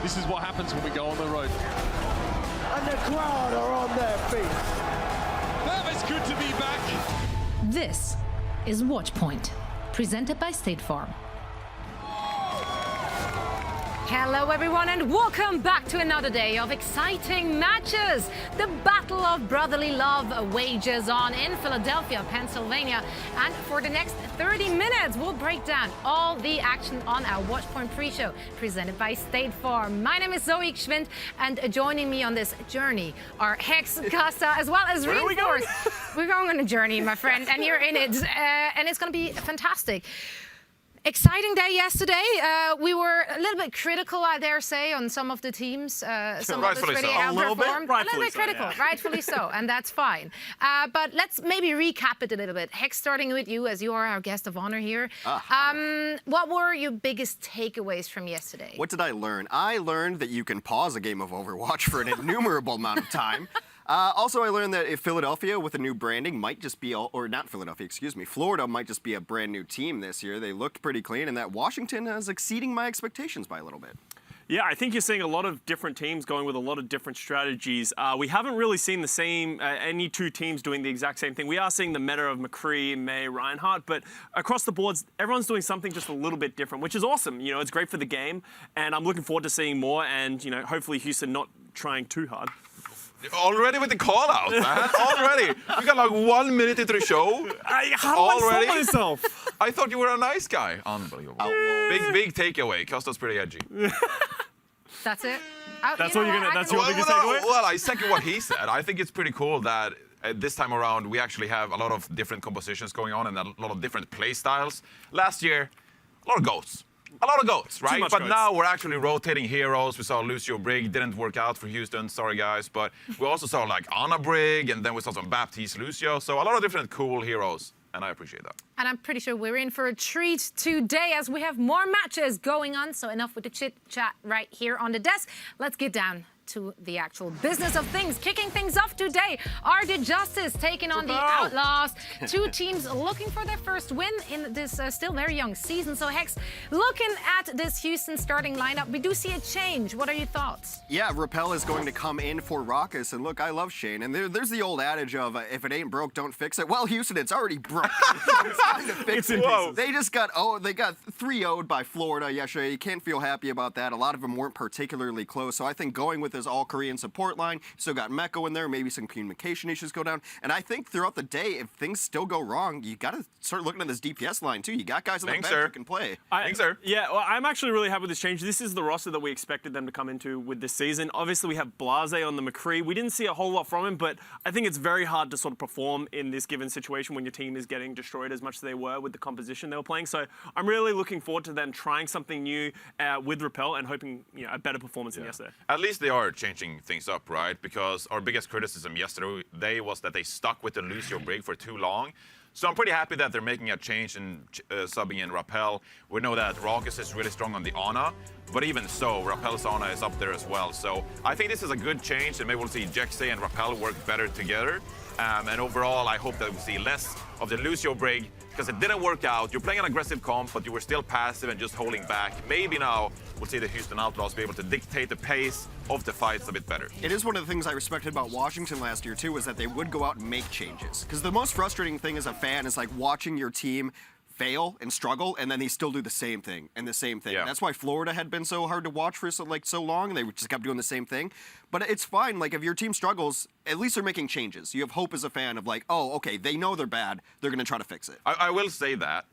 This is what happens when we go on the road. And the crowd are on their feet. That is good to be back. This is WatchPoint, presented by State Farm. Hello everyone and welcome back to another day of exciting matches. The battle of brotherly love wages on in Philadelphia, Pennsylvania. And for the next 30 minutes, we'll break down all the action on our WatchPoint pre-show presented by State Farm. My name is Zoe Schwind and joining me on this journey are Hex, Kasta, as well as Reinforce. We're going on a journey, my friend, and you're in it. And it's going to be fantastic. Exciting day yesterday. We were a little bit critical, I dare say, on some of the teams. Some of us really outperformed. A little bit critical, rightfully so, and that's fine. But let's maybe recap it a little bit. Hex, starting with you, as you are our guest of honor here. What were your biggest takeaways from yesterday? What did I learn? I learned that you can pause a game of Overwatch for an innumerable amount of time. Also, I learned that if Philadelphia with a new branding might just be, or not Philadelphia, excuse me, Florida might just be a brand new team this year. They looked pretty clean, and that Washington is exceeding my expectations by a little bit. Yeah, I think you're seeing a lot of different teams going with a lot of different strategies. We haven't really seen the same, any two teams doing the exact same thing. We are seeing the meta of McCree, May, Reinhardt, but across the boards, everyone's doing something just a little bit different, which is awesome. You know, it's great for the game, and I'm looking forward to seeing more, and, you know, hopefully Houston not trying too hard. Already with the call out, man. Already. We got like 1 minute into the show. How do I stop myself? I thought you were a nice guy. Unbelievable. Big takeaway. Costa's pretty edgy. That's it? That's what you're gonna. That's your biggest takeaway? Well, I second what he said. I think it's pretty cool that this time around we actually have a lot of different compositions going on and a lot of different play styles. Last year, a lot of goats. A lot of goats, right? But now we're actually rotating heroes. We saw Lucio Brig, didn't work out for Houston, sorry guys. But we also saw like Anna Brig, and then we saw some Baptiste Lucio. So a lot of different cool heroes, and I appreciate that. And I'm pretty sure we're in for a treat today as we have more matches going on. So enough with the chit-chat right here on the desk. Let's get down to the actual business of things. Kicking things off today are the Justice taking on the Outlaws. Two teams looking for their first win in this still very young season. So Hex, looking at this Houston starting lineup, we do see a change. What are your thoughts? Yeah, Rappel is going to come in for Raucus, and look, I love Shane, and there's the old adage of if it ain't broke, don't fix it. Well, Houston, it's already broke. It's time to fix it. They just got 3-0'd by Florida yesterday. You can't feel happy about that. A lot of them weren't particularly close, so I think going with this all-Korean support line, still got Meko in there, maybe some communication issues go down, and I think throughout the day, if things still go wrong, you got to start looking at this DPS line too. You got guys on the bench who can play. Thanks, sir. Yeah, well, I'm actually really happy with this change. This is the roster that we expected them to come into with this season. Obviously, we have Blase on the McCree. We didn't see a whole lot from him, but I think it's very hard to sort of perform in this given situation when your team is getting destroyed as much as they were with the composition they were playing. So I'm really looking forward to them trying something new with Rappel and hoping a better performance than yesterday. At least they are changing things up, right? Because our biggest criticism yesterday was that they stuck with the Lucio Brig for too long. So I'm pretty happy that they're making a change and subbing in Rappel. We know that Raucus is really strong on the Ana, but even so, Rappel's Ana is up there as well. So I think this is a good change, and maybe we'll see Jexay and Rappel work better together. And overall, I hope that we see less of the Lucio Brig, because it didn't work out. You're playing an aggressive comp, but you were still passive and just holding back. Maybe now we'll see the Houston Outlaws be able to dictate the pace of the fights a bit better. It is one of the things I respected about Washington last year, too, was that they would go out and make changes. Because the most frustrating thing as a fan is like watching your team fail and struggle, and then they still do the same thing and the same thing. Yeah. That's why Florida had been so hard to watch for so long, and they just kept doing the same thing. But it's fine. Like, if your team struggles, at least they're making changes. You have hope as a fan of like, oh, okay, they know they're bad. They're going to try to fix it. I will say that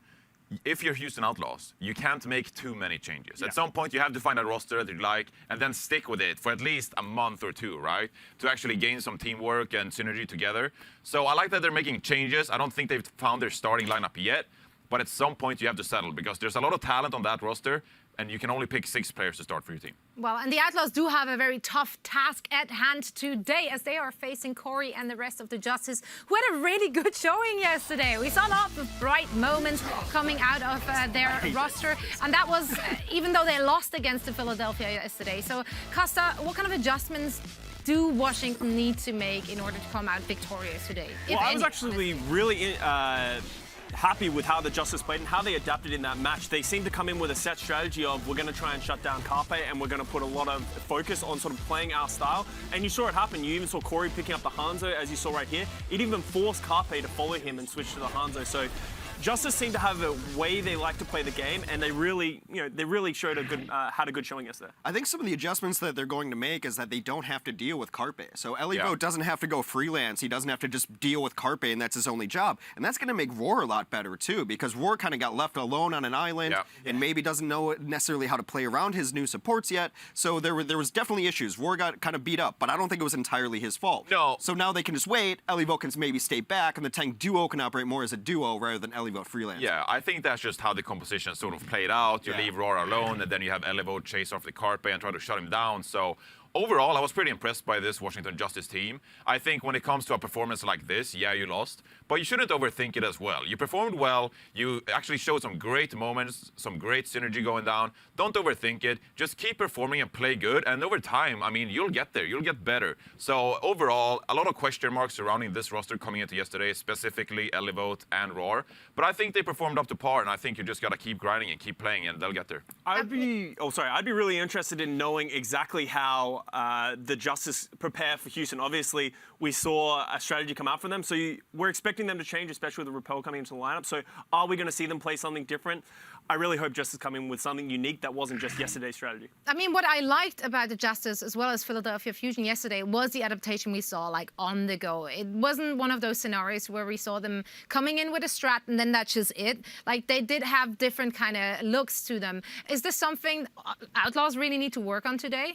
if you're Houston Outlaws, you can't make too many changes. At some point, you have to find a roster that you like and then stick with it for at least a month or two, right? To actually gain some teamwork and synergy together. So I like that they're making changes. I don't think they've found their starting lineup yet. But at some point, you have to settle because there's a lot of talent on that roster, and you can only pick 6 players to start for your team. Well, and the Outlaws do have a very tough task at hand today as they are facing Corey and the rest of the Justice, who had a really good showing yesterday. We saw a lot of bright moments coming out of their roster, and that was even though they lost against the Philadelphia yesterday. So, Kasta, what kind of adjustments do Washington need to make in order to come out victorious today? Well, I was actually really happy with how the Justice played and how they adapted in that match. They seemed to come in with a set strategy of we're going to try and shut down Carpe and we're going to put a lot of focus on sort of playing our style. And you saw it happen. You even saw Corey picking up the Hanzo, as you saw right here. It even forced Carpe to follow him and switch to the Hanzo. So Justice seem to have a way they like to play the game, and they really, they really showed a good, had a good showing yesterday. I think some of the adjustments that they're going to make is that they don't have to deal with Carpe. So Elivo doesn't have to go freelance. He doesn't have to just deal with Carpe, and that's his only job. And that's going to make Roar a lot better too, because Roar kind of got left alone on an island, and maybe doesn't know necessarily how to play around his new supports yet. So there was definitely issues. Roar got kind of beat up, but I don't think it was entirely his fault. No. So now they can just wait. Elivo can maybe stay back, and the tank duo can operate more as a duo rather than Elivo freelance. Yeah, I think that's just how the composition sort of played out. You leave Roar alone, and then you have Elivo chase off the Carpe and try to shut him down. So overall, I was pretty impressed by this Washington Justice team. I think when it comes to a performance like this, yeah, you lost, but you shouldn't overthink it as well. You performed well. You actually showed some great moments, some great synergy going down. Don't overthink it. Just keep performing and play good, and over time, I mean, you'll get there. You'll get better. So overall, a lot of question marks surrounding this roster coming into yesterday, specifically Elivote and Roar. But I think they performed up to par, and I think you just got to keep grinding and keep playing, and they'll get there. I'd be really interested in knowing exactly how the Justice prepare for Houston. Obviously, we saw a strategy come out from them, so we're expecting them to change, especially with the Repel coming into the lineup. So are we going to see them play something different? I really hope Justice come in with something unique that wasn't just yesterday's strategy. I mean, what I liked about the Justice as well as Philadelphia Fusion yesterday was the adaptation we saw, like, on the go. It wasn't one of those scenarios where we saw them coming in with a strat and then that's just it. Like, they did have different kind of looks to them. Is this something Outlaws really need to work on today?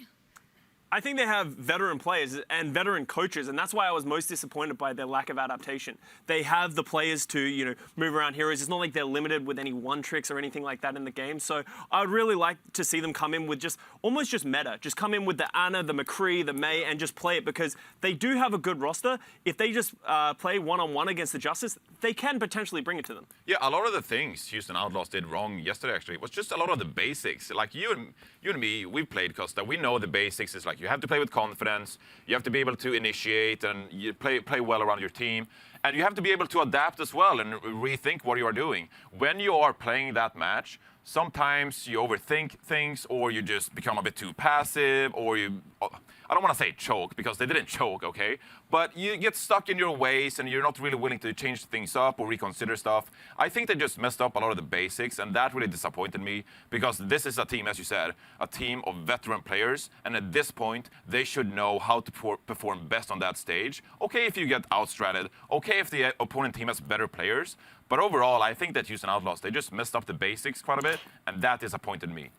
I think they have veteran players and veteran coaches, and that's why I was most disappointed by their lack of adaptation. They have the players to, move around heroes. It's not like they're limited with any one tricks or anything like that in the game. So I would really like to see them come in with almost just meta. Just come in with the Ana, the McCree, the May, and just play it, because they do have a good roster. If they just play one-on-one against the Justice, they can potentially bring it to them. Yeah, a lot of the things Houston Outlaws did wrong yesterday, actually, was just a lot of the basics. Like you and me, we've played Costa. We know the basics is like you have to play with confidence, you have to be able to initiate, and you play well around your team. And you have to be able to adapt as well and rethink what you are doing. When you are playing that match, sometimes you overthink things, or you just become a bit too passive, or I don't want to say choke, because they didn't choke, okay? But you get stuck in your ways, and you're not really willing to change things up or reconsider stuff. I think they just messed up a lot of the basics, and that really disappointed me, because this is a team, as you said, a team of veteran players, and at this point, they should know how to perform best on that stage. Okay if you get outstratted, okay if the opponent team has better players, but overall, I think that Houston Outlaws, they just messed up the basics quite a bit, and that disappointed me.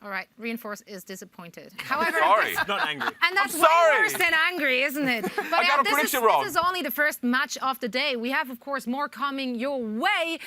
All right, Reinforce is disappointed. However, sorry. Not angry. And that's I'm way sorry. worse than angry, isn't it? But I got a prediction wrong. This is only the first match of the day. We have, of course, more coming your way.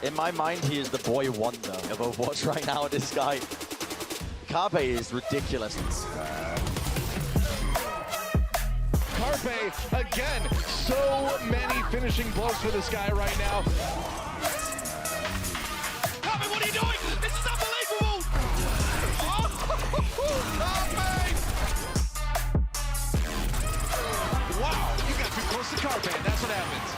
In my mind, he is the boy wonder of Overwatch right now. This guy, Carpe, is ridiculous. Carpe, again, so many finishing blows for this guy right now. Carpe, what are you doing? This is unbelievable! Oh, Carpe! Wow, you got too close to Carpe, and that's what happens.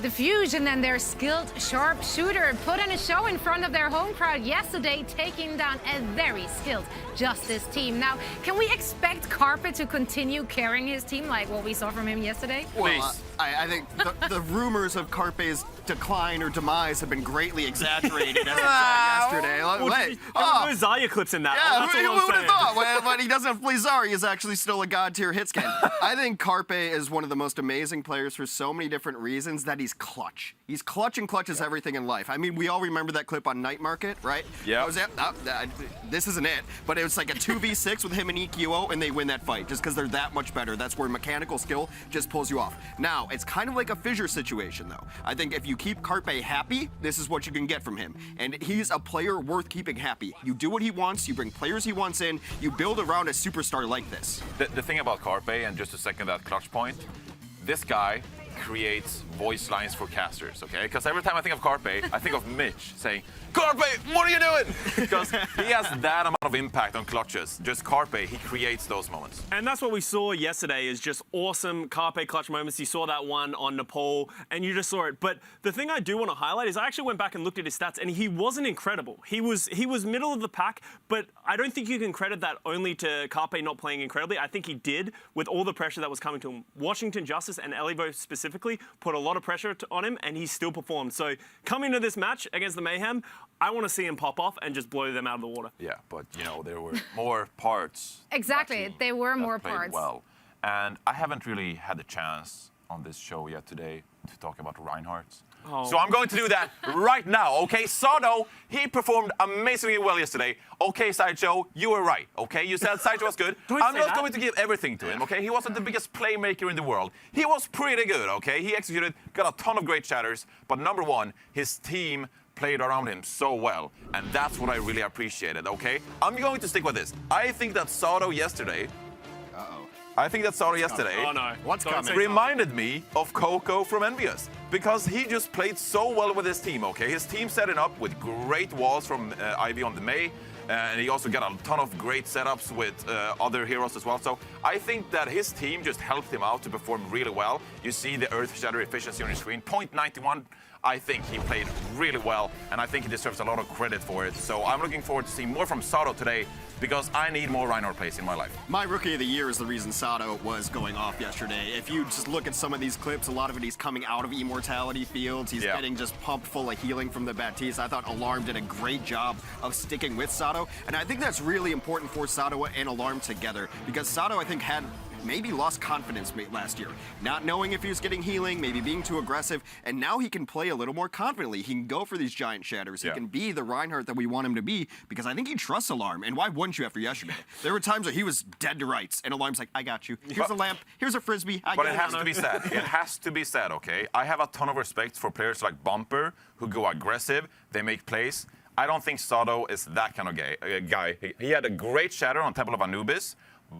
The Fusion and their skilled sharpshooter put on a show in front of their home crowd yesterday, taking down a very skilled Justice team. Now, can we expect Carpe to continue carrying his team like what we saw from him yesterday? Well, I think the rumors of Carpe's decline or demise have been greatly exaggerated as we saw yesterday. There's Zarya clips in that. Yeah, That's who all I'm would have saying. thought? When he doesn't play Zarya, he's actually still a god-tier hit scan. I think Carpe is one of the most amazing players for so many different reasons that he's clutch. He's clutch and clutches everything in life. I mean, we all remember that clip on Night Market, right? Yeah. This isn't it, but it was like a 2v6 with him and EQO, and they win that fight just because they're that much better. That's where mechanical skill just pulls you off. Now, it's kind of like a Fissure situation, though. I think if you keep Carpe happy, this is what you can get from him. And he's a player worth keeping happy. You do what he wants, you bring players he wants in, you build around a superstar like this. The thing about Carpe, and just to second that clutch point, this guy creates voice lines for casters, okay? Because every time I think of Carpe, I think of Mitch saying, Carpe, what are you doing? Because he has that amount of impact on clutches. Just Carpe, he creates those moments. And that's what we saw yesterday is just awesome Carpe clutch moments. You saw that one on Nepal, and you just saw it. But the thing I do want to highlight is I actually went back and looked at his stats, and he wasn't incredible. He was middle of the pack, but I don't think you can credit that only to Carpe not playing incredibly. I think he did with all the pressure that was coming to him. Washington Justice and Elivo specifically put a lot of pressure on him, and he still performed. So coming to this match against the Mayhem, I want to see him pop off and just blow them out of the water. Yeah, but you know, there were more parts. Exactly, there were more played parts. Well, and I haven't really had the chance on this show yet today to talk about Reinhardt. Oh. So I'm going to do that right now, okay? Sado, he performed amazingly well yesterday. Okay, Sideshow, you were right, okay? You said Sideshow was good. I'm not going to give everything to him, okay? He wasn't the biggest playmaker in the world. He was pretty good, okay? He executed, got a ton of great shatters. But number one, his team played around him so well. And that's what I really appreciated, okay? I'm going to stick with this. I think that Sado yesterday... I think that Sado yesterday reminded me of Coco from Envious because he just played so well with his team, okay? His team set it up with great walls from Ivy on the May, and he also got a ton of great setups with other heroes as well. So I think that his team just helped him out to perform really well. You see the Earth Shatter efficiency on your screen, 0.91. I think he played really well, and I think he deserves a lot of credit for it. So I'm looking forward to seeing more from Sado today because I need more Reinhardt plays in my life. My Rookie of the Year is the reason Sado was going off yesterday. If you just look at some of these clips, a lot of it he's coming out of Immortality fields. He's getting just pumped full of healing from the Baptiste. I thought Alarm did a great job of sticking with Sado, and I think that's really important for Sado and Alarm together because Sado, I think, had maybe lost confidence last year, not knowing if he was getting healing, maybe being too aggressive, and now he can play a little more confidently. He can go for these giant shatters. He can be the Reinhardt that we want him to be because I think he trusts Alarm, and why wouldn't you after yesterday? There were times where he was dead to rights, and Alarm's like, I got you. Here's a lamp, here's a frisbee. But it has to be said. It has to be said, okay? I have a ton of respect for players like Bumper who go aggressive, they make plays. I don't think Sado is that kind of guy. He had a great shatter on Temple of Anubis,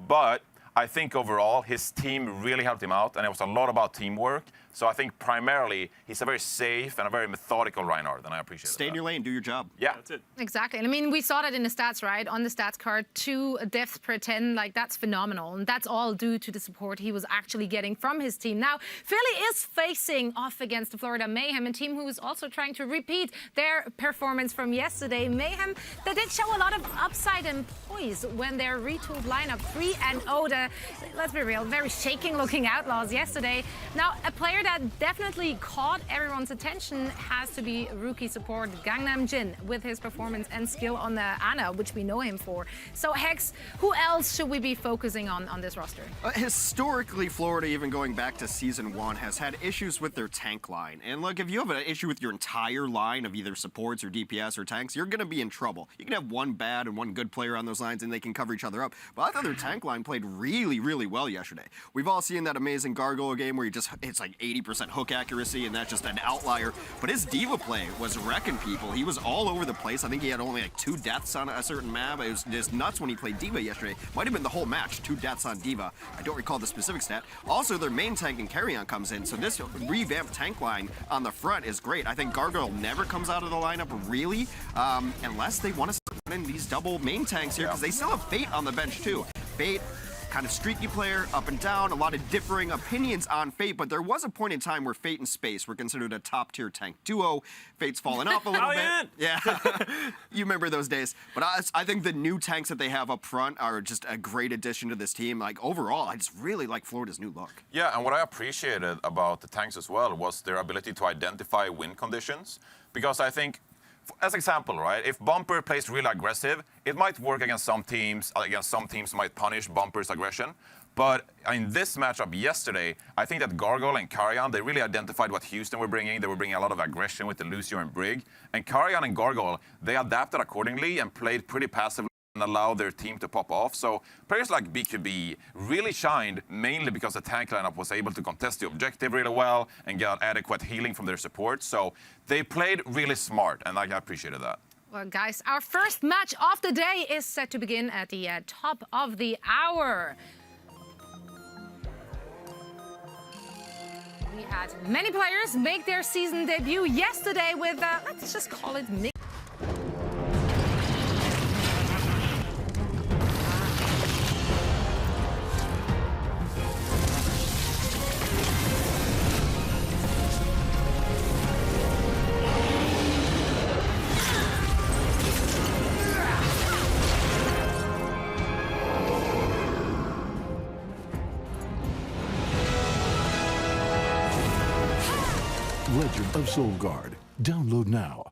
but I think overall his team really helped him out, and it was a lot about teamwork. So I think primarily he's a very safe and a very methodical Reinhardt, and I appreciate it. Stay in your lane, do your job. Yeah. That's it. Exactly. And I mean, we saw that in the stats, right? On the stats card, 2 deaths per 10, like that's phenomenal. And that's all due to the support he was actually getting from his team. Now, Philly is facing off against the Florida Mayhem, a team who is also trying to repeat their performance from yesterday. Mayhem, they did show a lot of upside and poise when their retooled lineup 3-0. Let's be real, very shaking looking Outlaws yesterday. Now, a player player that definitely caught everyone's attention has to be rookie support Gangnam Jin with his performance and skill on the Ana, which we know him for. So Hex, who else should we be focusing on this roster? Historically, Florida, even going back to Season 1, has had issues with their tank line. And look, if you have an issue with your entire line of either supports or DPS or tanks, you're going to be in trouble. You can have one bad and one good player on those lines and they can cover each other up. But I thought their tank line played really, really well yesterday. We've all seen that amazing Gargoyle game where it's like 80% hook accuracy and that's just an outlier. But his diva play was wrecking people. He was all over the place. I think he had only like 2 deaths on a certain map. It was just nuts when he played diva yesterday. Might have been the whole match, 2 deaths on diva. I don't recall the specific stat. Also, their main tank and carry-on comes in, so this revamped tank line on the front is great. I think Gargoyle never comes out of the lineup, really, unless they want to put in these double main tanks here, because they still have Fate on the bench, too. Fate, kind of streaky player, up and down, a lot of differing opinions on Fate, but there was a point in time where Fate and Space were considered a top-tier tank duo. Fate's fallen off a little bit. Yeah, you remember those days. But I think the new tanks that they have up front are just a great addition to this team. Like, overall, I just really like Florida's new look. Yeah, and what I appreciated about the tanks as well was their ability to identify win conditions, because I think, as example, right, if Bumper plays really aggressive, it might work against some teams. Some teams might punish Bumper's aggression. But in this matchup yesterday, I think that Gargoyle and Carrion, they really identified what Houston were bringing. They were bringing a lot of aggression with the Lucio and Brig. And Carrion and Gargoyle, they adapted accordingly and played pretty passively and allowed their team to pop off. So players like BQB really shined, mainly because the tank lineup was able to contest the objective really well and got adequate healing from their support. So they played really smart, and I appreciated that. Well, guys, our first match of the day is set to begin at the top of the hour. We had many players make their season debut yesterday with, let's just call it mixed. Legend of Soulguard. Download now.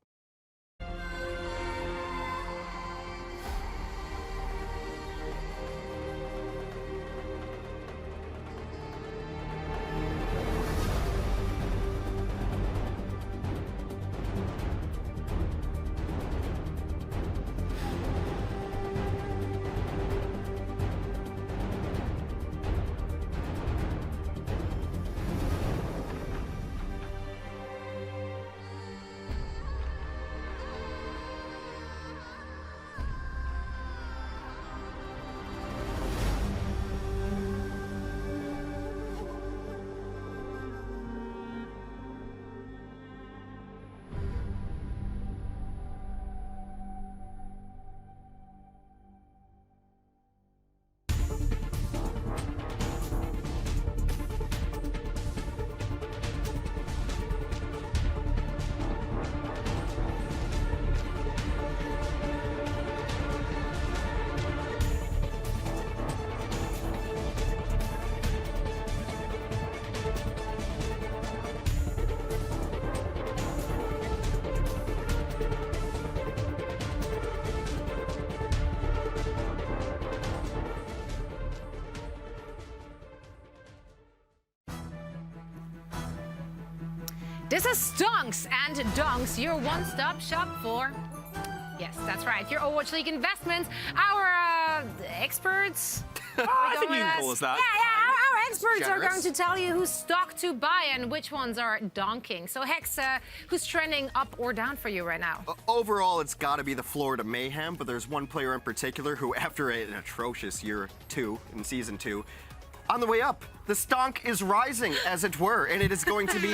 This is STONKS and DONKS, your one-stop shop for, yes, that's right, your Overwatch League investments. Our experts. I think you can call us that. Yeah, our experts are Generous. going to tell you whose stock to buy and which ones are donking. So Hex, who's trending up or down for you right now? Overall, it's got to be the Florida Mayhem, but there's one player in particular who, after an atrocious year 2 in Season 2, on the way up, the stonk is rising, as it were, and it is going to be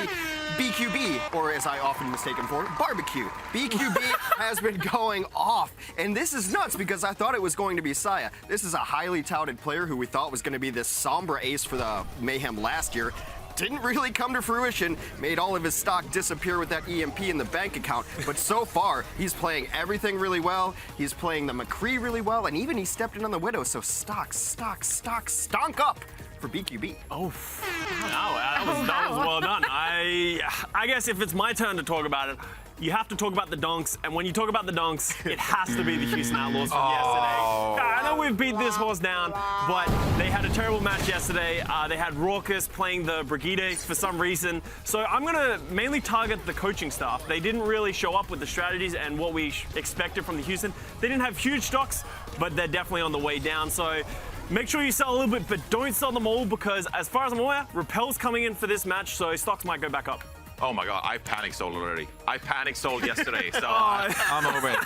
BQB, or as I often mistake him for, Barbecue. BQB has been going off, and this is nuts because I thought it was going to be Saya. This is a highly touted player who we thought was going to be this Sombra ace for the Mayhem last year. Didn't really come to fruition, made all of his stock disappear with that EMP in the bank account, but so far, he's playing everything really well, he's playing the McCree really well, and even he stepped in on the Widow, so stonk up! for BQB. Oh, that was well done. I guess if it's my turn to talk about it, you have to talk about the donks, and when you talk about the donks, it has to be the Houston Outlaws from yesterday. I know we've beat this horse down, but they had a terrible match yesterday. They had Raucus playing the Brigide for some reason. So I'm going to mainly target the coaching staff. They didn't really show up with the strategies and what we expected from the Houston. They didn't have huge stocks, but they're definitely on the way down. So make sure you sell a little bit, but don't sell them all because as far as I'm aware, Repel's coming in for this match, so stocks might go back up. Oh my God, I panic sold already. I panic sold yesterday, so I'm over it.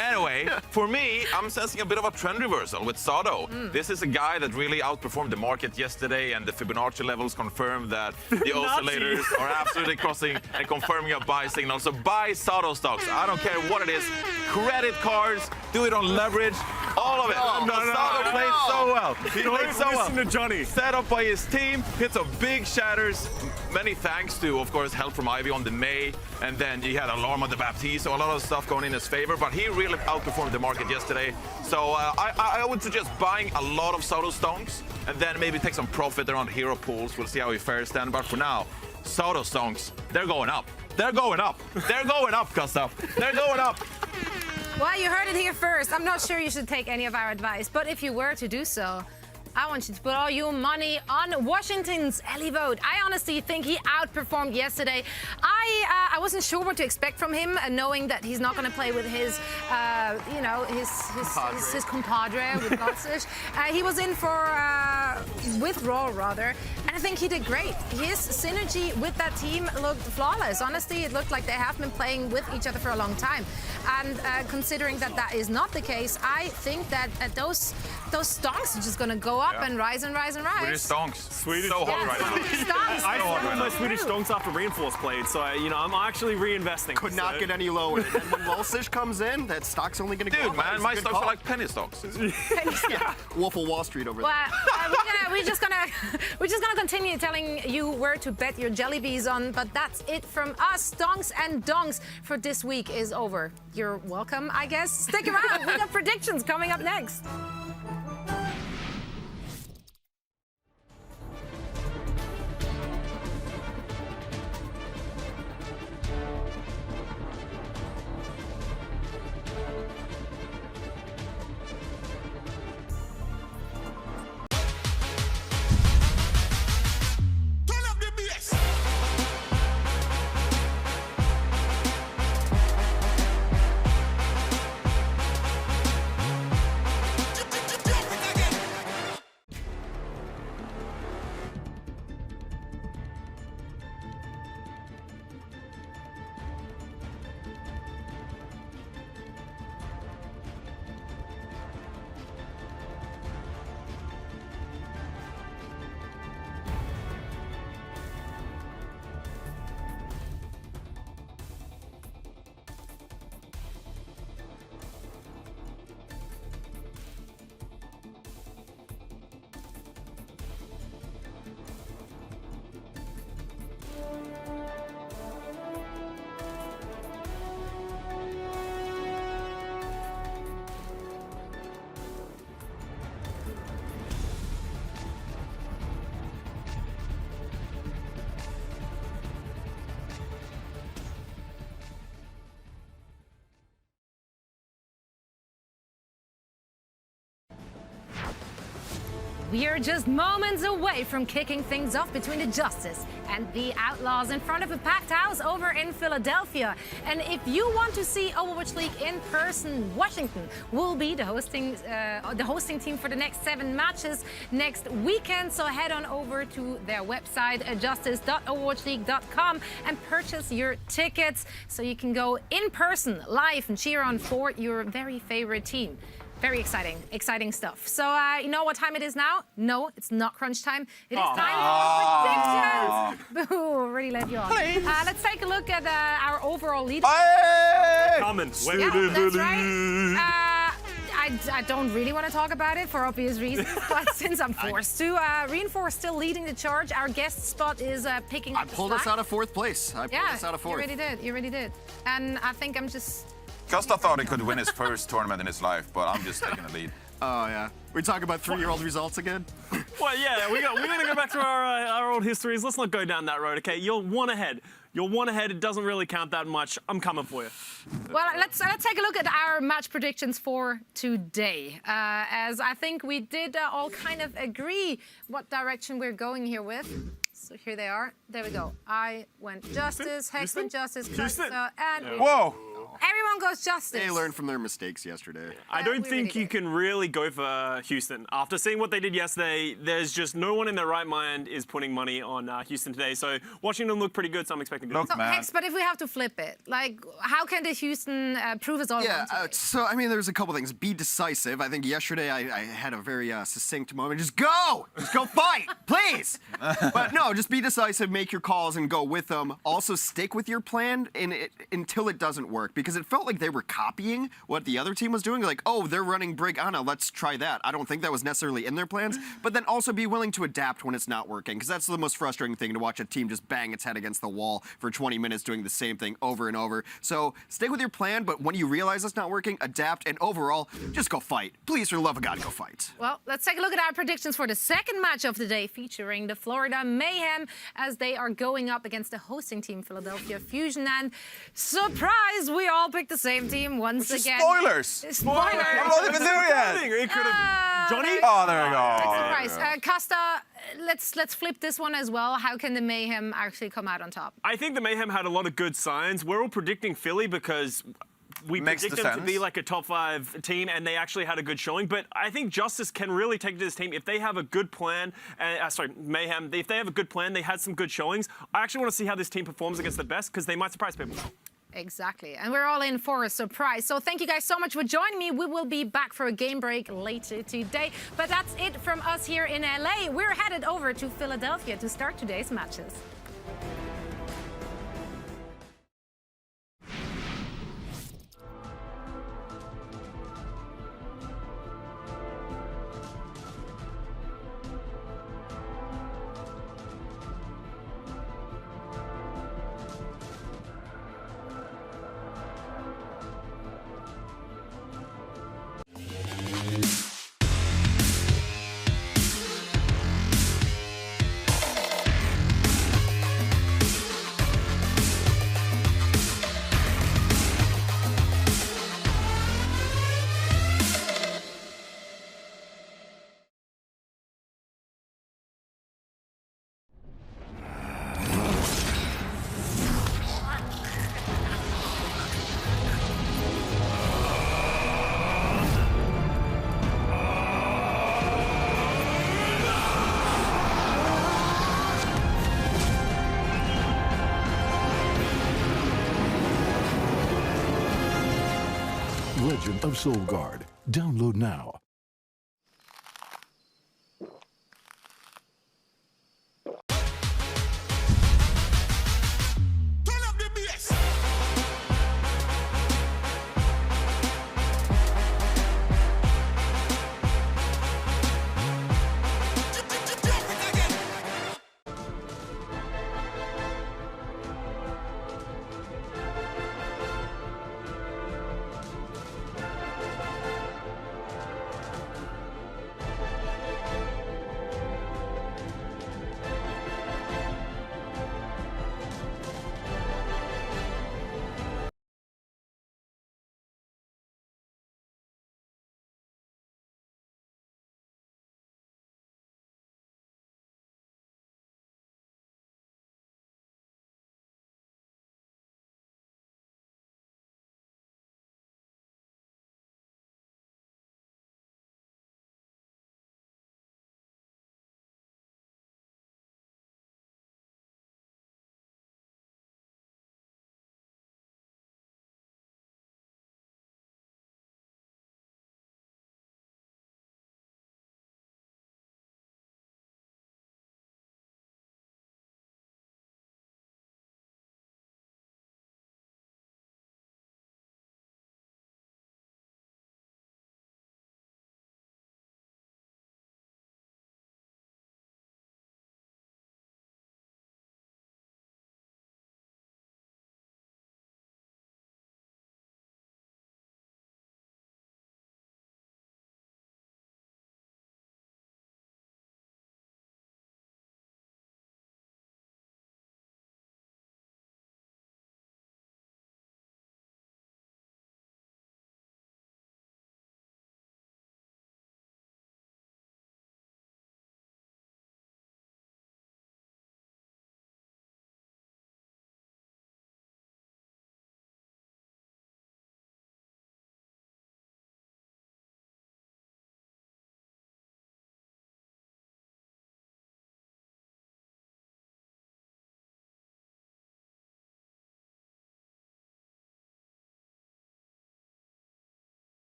Anyway, for me, I'm sensing a bit of a trend reversal with Sato. This is a guy that really outperformed the market yesterday, and the Fibonacci levels confirm that the oscillators are absolutely crossing and confirming a buy signal. So buy Sato stocks. I don't care what it is. Credit cards, do it on leverage, all of it. Sato played so well. He played so well. Listen to Johnny. Set up by his team, hit some big shatters. Many thanks to, of course, help from Ivy on the May, and then he had Alarm on the Baptiste, so a lot of stuff going in his favor, but he really outperformed the market yesterday. So I would suggest buying a lot of Sato stonks, and then maybe take some profit around hero pools. We'll see how he fares then, but for now, Sato stonks, they're going up. They're going up. They're going up, Gustav. They're going up. Well, you heard it here first. I'm not sure you should take any of our advice, but if you were to do so, I want you to put all your money on Washington's Ellie Vote. I honestly think he outperformed yesterday. I wasn't sure what to expect from him, knowing that he's not going to play with his, his compadre with Gotsish. He was in for with Raw rather, and I think he did great. His synergy with that team looked flawless. Honestly, it looked like they have been playing with each other for a long time. And considering that that is not the case, I think that those stonks are just going to go up and rise and rise and rise. Swedish stonks. Swedish so hot right now. Stonks. I started my Swedish stonks after Reinforce played, so I'm actually reinvesting. Could not get any lower. And when Wolsish comes in, that stock's only going to go up. Dude, man, my stocks are like penny stocks. Yeah, Wolf of Wall Street over there. Well, we're just gonna continue telling you where to bet your jelly bees on, but that's it from us. Stonks and donks for this week is over. You're welcome, I guess. Stick around. We got predictions coming up next. We are just moments away from kicking things off between the Justice and the Outlaws in front of a packed house over in Philadelphia. And if you want to see Overwatch League in person, Washington will be the hosting team for the next 7 matches next weekend. So head on over to their website, justice.overwatchleague.com, and purchase your tickets so you can go in person, live, and cheer on for your very favorite team. Very exciting stuff. So you know what time it is now? No, it's not crunch time. It is time for predictions. Boo, really let you on. Let's take a look at our overall lead. Coming. Yeah, that's right. I don't really want to talk about it for obvious reasons, but since I'm forced to, Reinforce still leading the charge. Our guest spot is picking up I pulled us out of 4th place. I pulled us out of 4th. You really did. And I think I'm just... Gustav thought he could win his first tournament in his life, but I'm just taking the lead. Oh, yeah. We talk about 3-year-old results again? Well, yeah, we're going to go back to our old histories. Let's not go down that road, okay? You're one ahead. You're one ahead. It doesn't really count that much. I'm coming for you. Well, let's take a look at our match predictions for today, as I think we did all kind of agree what direction we're going here with. So here they are. There we go. I went Justice, Hex went Justice, Custa, and Whoa! everyone goes Justice. They learned from their mistakes yesterday. I don't think you can really go for Houston. After seeing what they did yesterday, there's just no one in their right mind is putting money on Houston today. So watching them look pretty good, so I'm expecting good. Look, So, man. Hex, but if we have to flip it, like, how can the Houston prove us all Yeah, wrong today? so, I mean, there's a couple things. Be decisive. I think yesterday I had a very succinct moment. Just go! Just go fight, please! But no, just be decisive, make your calls, and go with them. Also, stick with your plan until it doesn't work, because it felt like they were copying what the other team was doing. Like, oh, they're running Brig Ana, let's try that. I don't think that was necessarily in their plans, but then also be willing to adapt when it's not working, because that's the most frustrating thing, to watch a team just bang its head against the wall for 20 minutes doing the same thing over and over. So stick with your plan, but when you realize it's not working, adapt, and overall, just go fight. Please, for the love of God, go fight. Well, let's take a look at our predictions for the second match of the day, featuring the Florida Mayhem, as they are going up against the hosting team, Philadelphia Fusion. And surprise, we all picked the same team once again. Spoilers! Spoilers! I'm not even there yet! It could have Johnny. Oh, there we go. Surprise. Costa, let's flip this one as well. How can the Mayhem actually come out on top? I think the Mayhem had a lot of good signs. We're all predicting Philly because we Makes predict the them to sense. be like a top 5 team, and they actually had a good showing. But I think Justice can really take to this team if they have a good plan. Mayhem, if they have a good plan, they had some good showings. I actually want to see how this team performs against the best, because they might surprise people. Exactly. And we're all in for a surprise. So thank you guys so much for joining me. We will be back for a game break later today. But that's it from us here in LA. We're headed over to Philadelphia to start today's matches. Legend of Soul Guard. Download now. Turn up the bass. Jump it again.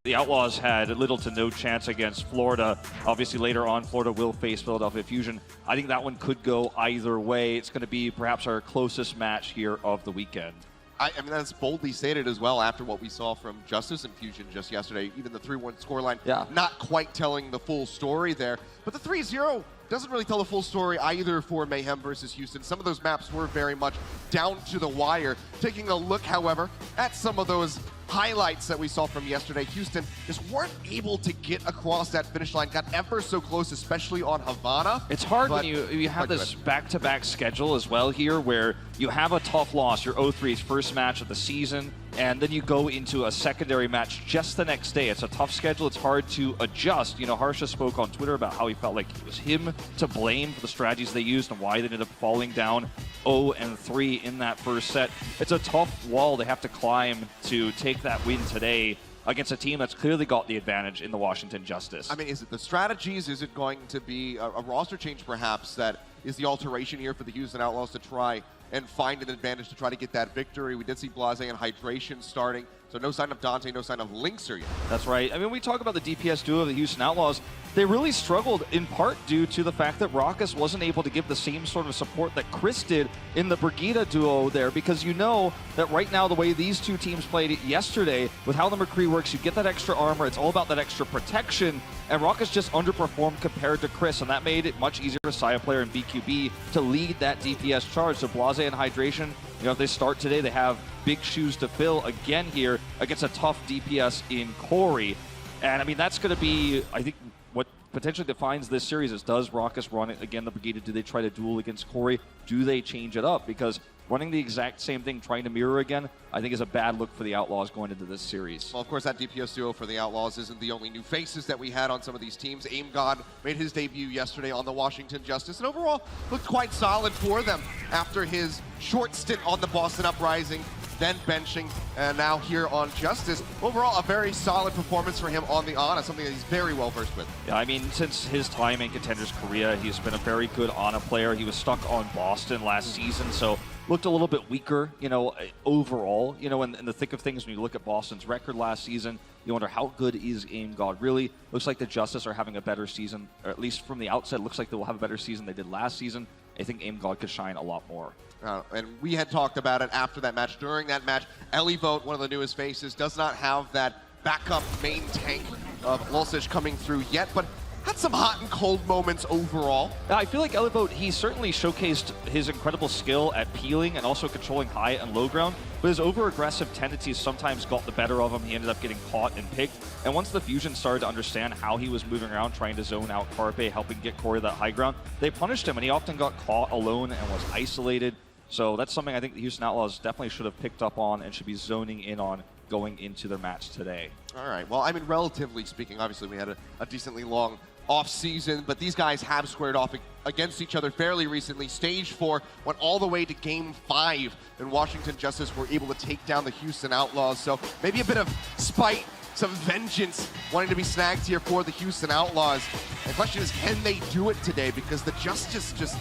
The Outlaws had little to no chance against Florida. Obviously, later on, Florida will face Philadelphia Fusion. I think that one could go either way. It's going to be perhaps our closest match here of the weekend. I mean, that's boldly stated as well after what we saw from Justice and Fusion just yesterday. Even the 3-1 scoreline, not quite telling the full story there. But the 3-0 doesn't really tell the full story either for Mayhem versus Houston. Some of those maps were very much down to the wire. Taking a look, however, at some of those highlights that we saw from yesterday, Houston just weren't able to get across that finish line. Got ever so close, especially on Havana. It's hard when you have this back-to-back schedule as well here, where you have a tough loss, your 0-3's first match of the season, and then you go into a secondary match just the next day. It's a tough schedule. It's hard to adjust. You know, Harsha spoke on Twitter about how he felt like it was him to blame for the strategies they used and why they ended up falling down 0-3 in that first set. It's a tough wall they have to climb to take that win today against a team that's clearly got the advantage in the Washington Justice. I mean, is it the strategies? Is it going to be a roster change, perhaps, that is the alteration here for the Houston Outlaws to try and find an advantage to try to get that victory? We did see Blase and Hydration starting, so no sign of Dante, no sign of Linkser yet. That's right. I mean, we talk about the DPS duo of the Houston Outlaws. They really struggled in part due to the fact that Raucus wasn't able to give the same sort of support that Chris did in the Brigida duo there, because you know that right now the way these two teams played yesterday, with how the McCree works, you get that extra armor, it's all about that extra protection, and Raucus just underperformed compared to Chris, and that made it much easier for Saya player and BQB to lead that DPS charge. So Blase and Hydration, you know, if they start today, they have big shoes to fill again here against a tough DPS in Corey. And I mean, that's going to be, I think, what potentially defines this series is, does Raucus run it again, the Brigida? Do they try to duel against Corey? Do they change it up? Because running the exact same thing, trying to mirror again, I think is a bad look for the Outlaws going into this series. Well, of course, that DPS duo for the Outlaws isn't the only new faces that we had on some of these teams. Aim God made his debut yesterday on the Washington Justice, and overall looked quite solid for them after his short stint on the Boston Uprising, then benching, and now here on Justice. Overall, a very solid performance for him on the Ana, something that he's very well versed with. Yeah, I mean, since his time in Contenders Korea, he's been a very good Ana player. He was stuck on Boston last season, so looked a little bit weaker, you know, overall. You know, in the thick of things, when you look at Boston's record last season, you wonder how good is Aim God really? Looks like the Justice are having a better season, or at least from the outset, looks like they will have a better season they did last season. I think Aim God could shine a lot more. And we had talked about it after that match. During that match, Elivote, one of the newest faces, does not have that backup main tank of Lulcich coming through yet, but had some hot and cold moments overall. I feel like Elivote, he certainly showcased his incredible skill at peeling and also controlling high and low ground, but his over-aggressive tendencies sometimes got the better of him. He ended up getting caught and picked. And once the Fusion started to understand how he was moving around, trying to zone out Carpe, helping get Corey that high ground, they punished him, and he often got caught alone and was isolated. So that's something I think the Houston Outlaws definitely should have picked up on and should be zoning in on going into their match today. All right. Well, I mean, relatively speaking, obviously we had a decently long off-season, but these guys have squared off against each other fairly recently. Stage 4 went all the way to Game 5, and Washington Justice were able to take down the Houston Outlaws. So maybe a bit of spite, some vengeance wanting to be snagged here for the Houston Outlaws. The question is, can they do it today? Because the Justice just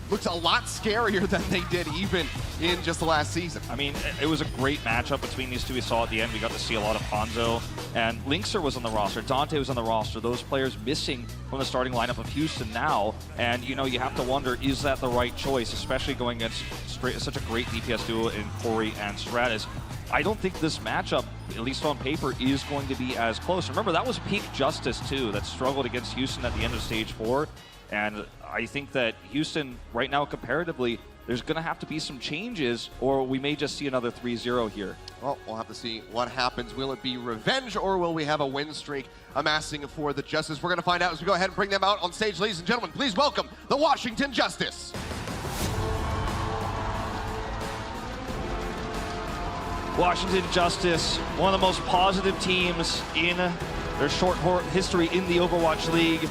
looks a lot scarier than they did even in just the last season. I mean, it was a great matchup between these two. We saw at the end, we got to see a lot of Hanzo, and Linkser was on the roster, Dante was on the roster, those players missing from the starting lineup of Houston now, and you know, you have to wonder, is that the right choice, especially going against such a great DPS duo in Corey and Stratus. I don't think this matchup, at least on paper, is going to be as close. Remember, that was peak Justice too, that struggled against Houston at the end of Stage 4, and I think that Houston, right now, comparatively, there's going to have to be some changes, or we may just see another 3-0 here. Well, we'll have to see what happens. Will it be revenge, or will we have a win streak amassing for the Justice? We're going to find out as we go ahead and bring them out on stage. Ladies and gentlemen, please welcome the Washington Justice. Washington Justice, one of the most positive teams in their short history in the Overwatch League.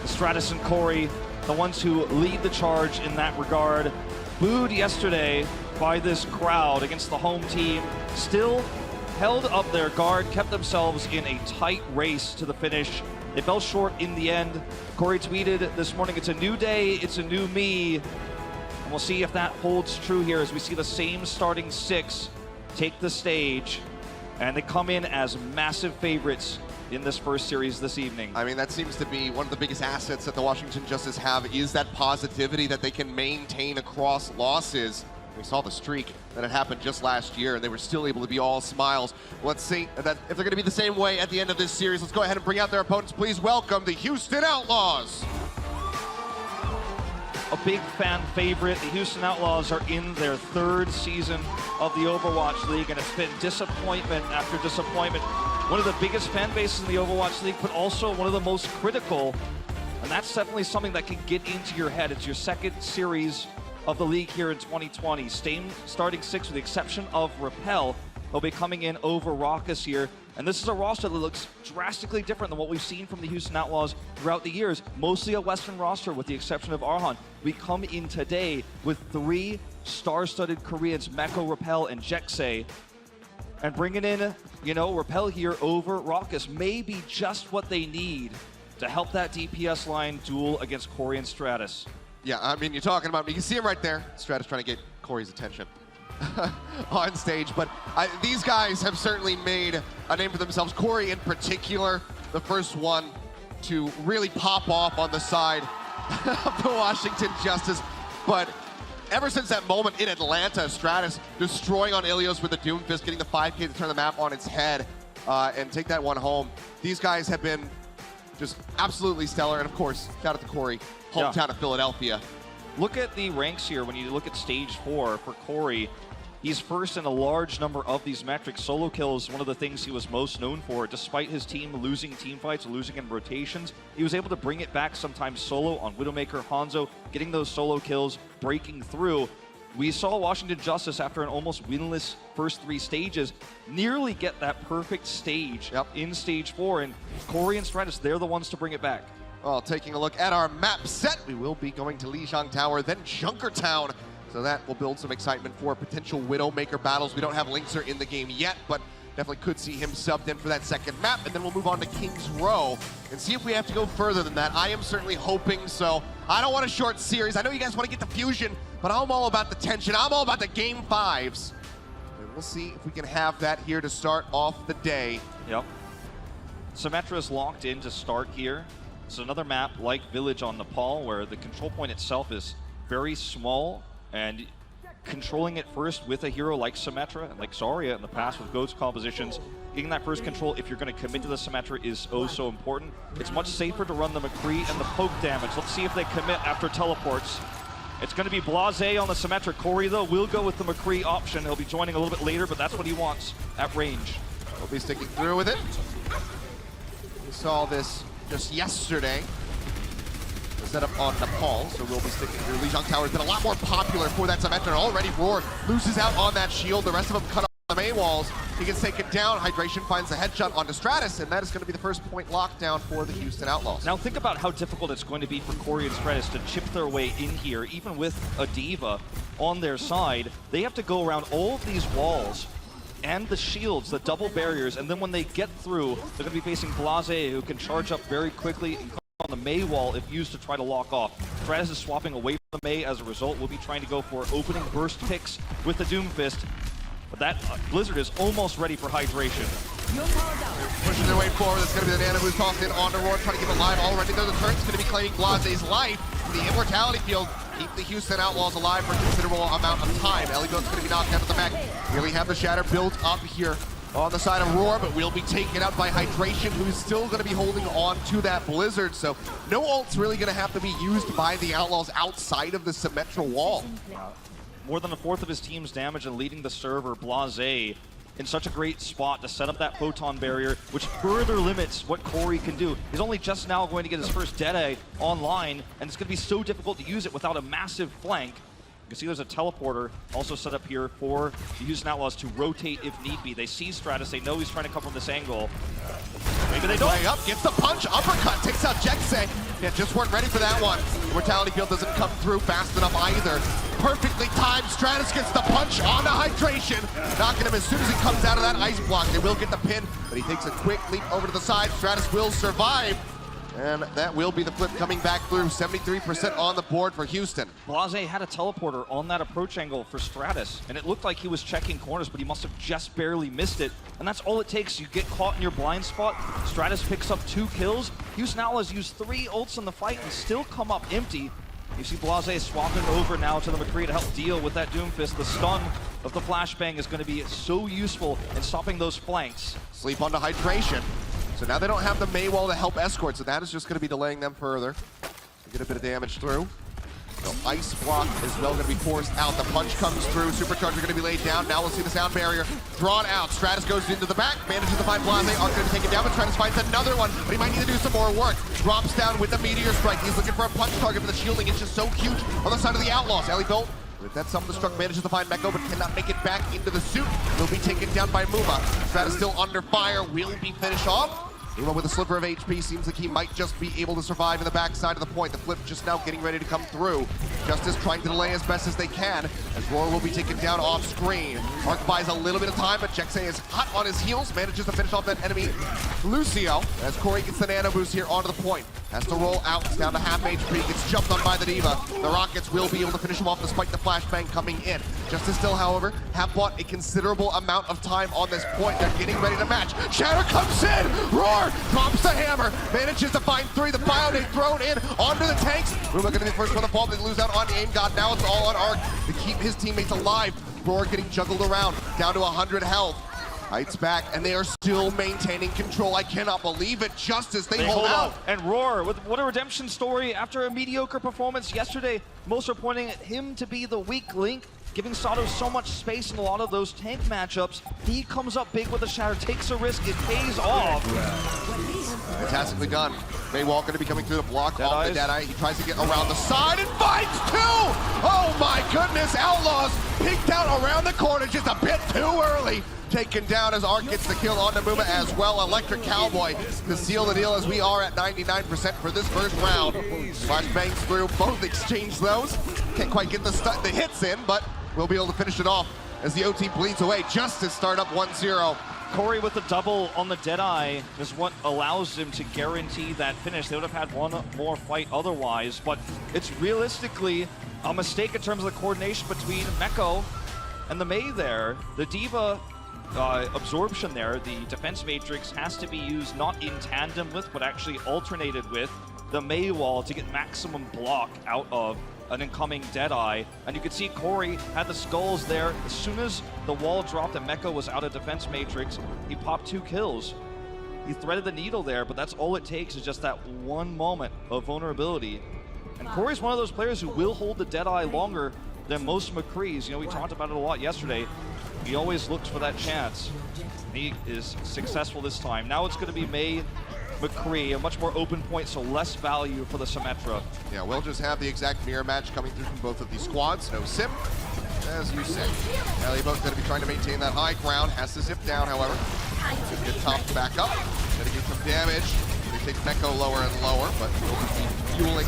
Stratus and Corey, the ones who lead the charge in that regard. Booed yesterday by this crowd against the home team, still held up their guard, kept themselves in a tight race to the finish. They fell short in the end. Corey tweeted this morning, "It's a new day, it's a new me." And we'll see if that holds true here as we see the same starting 6 take the stage, and they come in as massive favorites in this first series this evening. I mean, that seems to be one of the biggest assets that the Washington Justice have, is that positivity that they can maintain across losses. We saw the streak that had happened just last year, and they were still able to be all smiles. Let's see if they're going to be the same way at the end of this series. Let's go ahead and bring out their opponents. Please welcome the Houston Outlaws. A big fan favorite. The Houston Outlaws are in their 3rd season of the Overwatch League, and it's been disappointment after disappointment. One of the biggest fan bases in the Overwatch League, but also one of the most critical, and that's definitely something that can get into your head. It's your 2nd series of the league here in 2020. Starting 6 with the exception of Repel. They'll be coming in over Raucus here. And this is a roster that looks drastically different than what we've seen from the Houston Outlaws throughout the years. Mostly a Western roster with the exception of Arhan. We come in today with 3 star-studded Koreans, Meko, Repel, and Jexay. And bringing in, you know, Repel here over Raucus may be just what they need to help that DPS line duel against Corey and Stratus. Yeah, I mean, you're talking about, you can see him right there. Stratus trying to get Corey's attention on stage, but these guys have certainly made a name for themselves. Corey in particular, the first one to really pop off on the side of the Washington Justice. But ever since that moment in Atlanta, Stratus destroying on Ilios with the Doomfist, getting the 5K to turn the map on its head and take that one home. These guys have been just absolutely stellar. And of course, shout out to Corey, hometown of Philadelphia. Look at the ranks here. When you look at stage 4 for Corey, he's first in a large number of these metrics. Solo kills, one of the things he was most known for. Despite his team losing team fights, losing in rotations, he was able to bring it back sometimes solo on Widowmaker, Hanzo, getting those solo kills, breaking through. We saw Washington Justice, after an almost winless first 3 stages, nearly get that perfect stage in stage 4. And Corey and Stratus, they're the ones to bring it back. Well, taking a look at our map set, we will be going to Lijiang Tower, then Junkertown. So that will build some excitement for potential Widowmaker battles. We don't have Linkser in the game yet, but definitely could see him subbed in for that second map. And then we'll move on to King's Row and see if we have to go further than that. I am certainly hoping so. I don't want a short series. I know you guys want to get the fusion, but I'm all about the tension. I'm all about the game 5s. And we'll see if we can have that here to start off the day. Yep. Symmetra is locked in to start here. It's another map like Village on Nepal, where the control point itself is very small, and controlling it first with a hero like Symmetra and like Zarya in the past with Ghost compositions, getting that first control if you're going to commit to the Symmetra is oh so important. It's much safer to run the McCree and the poke damage. Let's see if they commit after teleports. It's going to be Blase on the Symmetra. Corey, though, will go with the McCree option. He'll be joining a little bit later, but that's what he wants at range. He'll be sticking through with it. We saw this just yesterday. The setup on Nepal, so we'll be sticking through. Lijiang Tower has been a lot more popular for that Symmetra. Already Roar loses out on that shield. The rest of them cut off the May walls. He gets taken down. Hydration finds the headshot onto Stratus, and that is going to be the first point lockdown for the Houston Outlaws. Now think about how difficult it's going to be for Corey and Stratus to chip their way in here, even with a D.Va on their side. They have to go around all of these walls and the shields, the double barriers, and then when they get through, they're going to be facing Blase, who can charge up very quickly and on the May wall if used to try to lock off. Stratus is swapping away from the May as a result. We'll be trying to go for opening burst picks with the Doomfist. But that Blizzard is almost ready for hydration. Pushing their way forward. That's going to be the Nana who's tossed in on Roar, trying to keep it alive already. Though the turn's going to be claiming Blase's life. The Immortality Field keep the Houston Outlaws alive for a considerable amount of time. Ellie-Goat's going to be knocked out of the mech. Really have the Shatter built up here on the side of Roar, but will be taken out by Hydration, who's still going to be holding on to that Blizzard. So no ult's really going to have to be used by the Outlaws outside of the Symmetra wall. More than a fourth of his team's damage and leading the server, Blase, in such a great spot to set up that Photon Barrier, which further limits what Corey can do. He's only just now going to get his first Deadeye online, and it's going to be so difficult to use it without a massive flank. You can see there's a teleporter also set up here for the Houston Outlaws to rotate if need be. They see Stratus, they know he's trying to come from this angle. Maybe they don't. Way up, gets the punch, uppercut, takes out Jexay. Yeah, just weren't ready for that one. Mortality Field doesn't come through fast enough either. Perfectly timed, Stratus gets the punch on the Hydration, knocking him as soon as he comes out of that ice block. They will get the pin, but he takes a quick leap over to the side. Stratus will survive. And that will be the flip coming back through. 73% on the board for Houston. Blase had a teleporter on that approach angle for Stratus, and it looked like he was checking corners, but he must have just barely missed it. And that's all it takes. You get caught in your blind spot. Stratus picks up 2 kills. Houston Outlaws use 3 ults in the fight and still come up empty. You see Blase swapping over now to the McCree to help deal with that Doomfist. The stun of the flashbang is going to be so useful in stopping those flanks. Sleep onto hydration. So now they don't have the Maywall to help escort, so that is just going to be delaying them further. They get a bit of damage through. So ice block as well going to be forced out. The punch comes through. Supercharger going to be laid down. Now we'll see the sound barrier drawn out. Stratus goes into the back, manages to find Blase. Arc going to take it down, but Stratus finds another one, but he might need to do some more work. Drops down with the Meteor Strike. He's looking for a punch target, but the shielding is just so huge on the side of the Outlaws. Ellie Bolt, with that self-destruct, manages to find Meko, but cannot make it back into the suit. He'll be taken down by Muma. Stratus still under fire, will be finished off. Muma with a sliver of HP, seems like he might just be able to survive in the backside of the point. The flip just now getting ready to come through. Justice trying to delay as best as they can, as Roar will be taken down off screen. Arc buys a little bit of time, but Jexe is hot on his heels, manages to finish off that enemy Lucio, as Corey gets the nano boost here onto the point. Has to roll out, it's down to half HP, gets jumped on by the D.Va. The Rockets will be able to finish him off despite the flashbang coming in. Justice still, however, have bought a considerable amount of time on this point. They're getting ready to match. Shatter comes in! Roar drops the hammer, manages to find 3. The Bionade thrown in onto the tanks. Ruma going to be first for the ball, they lose out on aim god. Now it's all on Arc to keep his teammates alive. Roar getting juggled around, down to 100 health. Heights back, and they are still maintaining control. I cannot believe it. Justice, they hold out. And Roar, with what a redemption story after a mediocre performance yesterday. Most are pointing at him to be the weak link, giving Sato so much space in a lot of those tank matchups. He comes up big with a shatter, takes a risk, it pays off. Fantastically done. Maywall going to be coming through the block off the Deadeye. He tries to get around the side and finds 2! Oh my goodness, Outlaws peeked out around the corner just a bit too early. Taken down as Arc gets the kill on Namuma as well. Electric Cowboy to seal the deal as we are at 99% for this first round. Flashbangs through, both exchange those. Can't quite get the hits in, but we'll be able to finish it off as the OT bleeds away. Justice start up 1-0. Corey with the double on the Deadeye is what allows him to guarantee that finish. They would have had one more fight otherwise, but it's realistically a mistake in terms of the coordination between Meko and the Mei there. The D.Va absorption there, the defense matrix has to be used not in tandem with, but actually alternated with the Mei wall to get maximum block out of an incoming Deadeye. And you can see Corey had the skulls there. As soon as the wall dropped and Meko was out of defense matrix, he popped 2 kills. He threaded the needle there, but that's all it takes is just that one moment of vulnerability. And Corey's one of those players who will hold the Deadeye longer than most McCrees. You know, we talked about it a lot yesterday. He always looks for that chance. He is successful this time. Now it's going to be Mei, McCree, a much more open point, so less value for the Symmetra. Yeah, we'll just have the exact mirror match coming through from both of these squads. No sim, as you say. Ellie both going to be trying to maintain that high ground. Has to zip down, however. Could get topped back up. Going to get some damage. They take Meko lower and lower, but we'll be fueling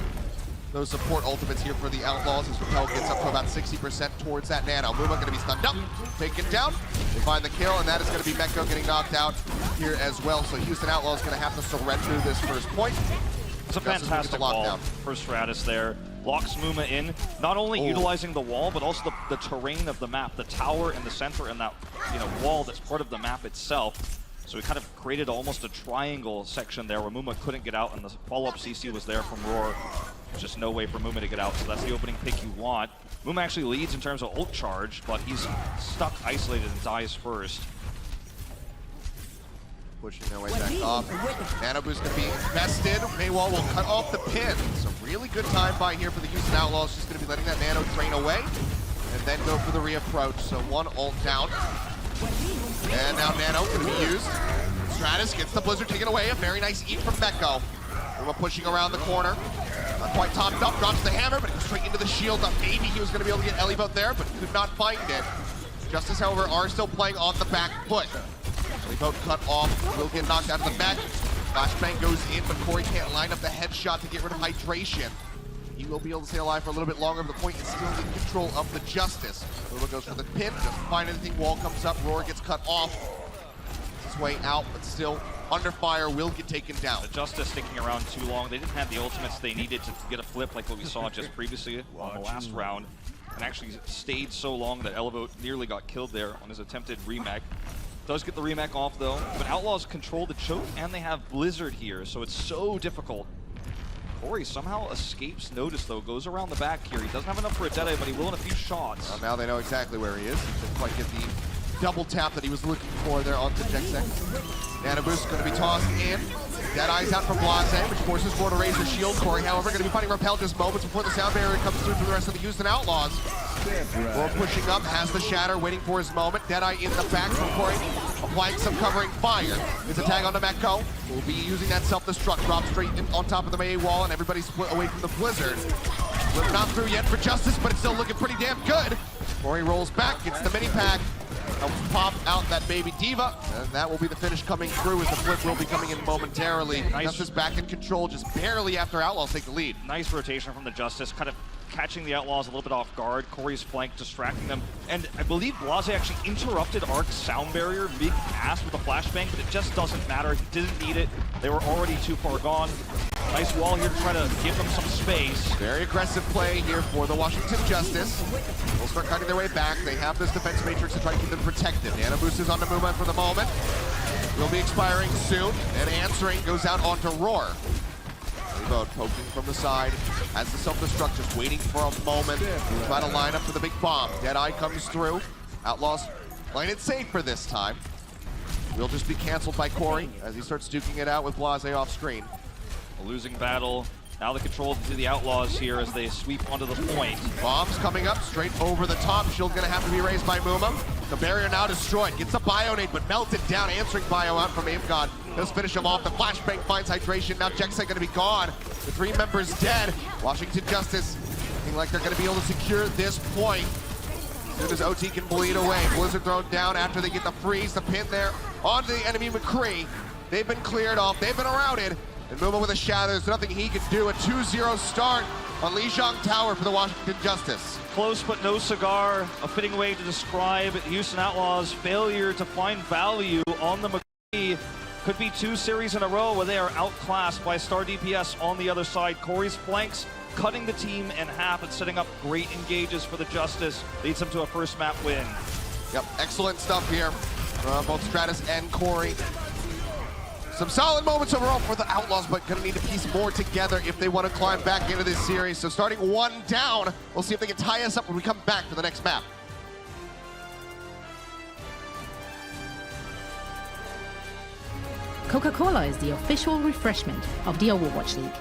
those support ultimates here for the Outlaws as Raquel gets up to about 60% towards that nano. Muma going to be stunned up, taken down. They find the kill, and that is going to be Meko getting knocked out here as well. So Houston Outlaws going to have to surrender this first point. It's a fantastic wall for Stratus there. Locks Muma in, not only utilizing the wall, but also the terrain of the map, the tower in the center and that wall that's part of the map itself. So we kind of created almost a triangle section there where Muma couldn't get out, and the follow-up CC was there from Roar. There's just no way for Muma to get out, so that's the opening pick you want. Muma actually leads in terms of ult charge, but he's stuck isolated and dies first. Pushing their way back up. Nano boost to be invested. Maywall will cut off the pin. So really good time by here for the Houston Outlaws. Just going to be letting that nano drain away and then go for the reapproach. So 1 ult down. And now nano going to be used. Stratus gets the blizzard taken away. A very nice eat from Meko. Muma pushing around the corner. Not quite topped up, drops the hammer, but it goes straight into the shield. Maybe he was going to be able to get Ellie both there, but could not find it. Justice, however, are still playing on the back foot. Ellie both cut off, will get knocked out of the back. Flashbang goes in, but Corey can't line up the headshot to get rid of hydration. He will be able to stay alive for a little bit longer, but the point is still in control of the Justice. Muma goes for the pin, doesn't find anything, wall comes up, Roar gets cut off. His way out, but still under fire, will get taken down. The Justice sticking around too long. They didn't have the ultimates they needed to get a flip like what we saw just previously on the last round. And actually stayed so long that Elevo nearly got killed there on his attempted remake. Does get the remake off though, but Outlaws control the choke and they have Blizzard here, so it's so difficult. Corey somehow escapes notice though, goes around the back here. He doesn't have enough for a Deadeye, but he will in a few shots. Well, now they know exactly where he is. He didn't quite get the double tap that he was looking for there onto Jexek. Nanoboost going to be tossed in. Deadeye's out from Blase, which forces Roar to raise the shield. Corey, however, going to be fighting Rappel just moments before the sound barrier comes through for the rest of the Houston Outlaws. Roar pushing up, has the shatter, waiting for his moment. Deadeye in the back from Corey, applying some covering fire. It's a tag onto Mekko. Will be using that self-destruct, drop straight in on top of the May wall, and everybody's split away from the Blizzard. Flip not through yet for Justice, but it's still looking pretty damn good. Corey rolls back, gets the mini pack. Helps pop out that baby Diva, and that will be the finish coming through as the flip will be coming in momentarily. Nice. Justice back in control just barely after Outlaws take the lead. Nice rotation from the Justice, kind of catching the Outlaws a little bit off guard. Corey's flank distracting them. And I believe Blase actually interrupted Arc's sound barrier mid-cast with a flashbang, but it just doesn't matter. He didn't need it. They were already too far gone. Nice wall here to try to give them some space. Very aggressive play here for the Washington Justice. They'll start cutting their way back. They have this defense matrix to try to keep them protected. Nanoboost is on the movement for the moment. Will be expiring soon, and answering goes out onto Roar. Reload poking from the side, has the self-destruct, just waiting for a moment. Try to line up for the big bomb. Deadeye comes through. Outlaws playing it safe for this time. Will just be canceled by Corey as he starts duking it out with Blase off screen. A losing battle. Now the control to the Outlaws here as they sweep onto the point. Bombs coming up straight over the top. Shield gonna have to be raised by Muma. The barrier now destroyed. Gets a Bionade, but melted down. Answering bio out from AimGod. Does finish him off. The flashbang finds hydration. Now Jexek gonna be gone. The 3 members dead. Washington Justice looking like they're gonna be able to secure this point. As soon as OT can bleed away. Blizzard thrown down after they get the freeze. The pin there onto the enemy McCree. They've been cleared off. They've been routed. And Muma with a shadow, there's nothing he can do. A 2-0 start on Lijiang Tower for the Washington Justice. Close but no cigar, a fitting way to describe Houston Outlaws' failure to find value on the McCree. Could be 2 series in a row where they are outclassed by Star DPS on the other side. Corey's flanks cutting the team in half and setting up great engages for the Justice. Leads them to a first map win. Yep, excellent stuff here from both Stratus and Corey. Some solid moments overall for the Outlaws, but gonna need to piece more together if they want to climb back into this series. So starting 1 down, we'll see if they can tie us up when we come back for the next map. Coca-Cola is the official refreshment of the Overwatch League.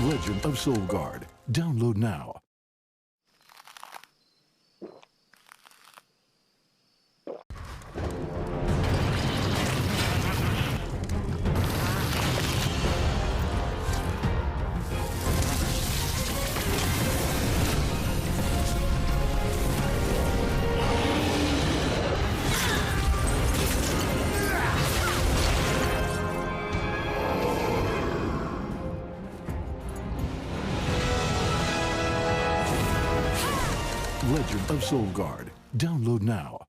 Legend of Soulguard. Download now. Legend of Soulguard. Download now.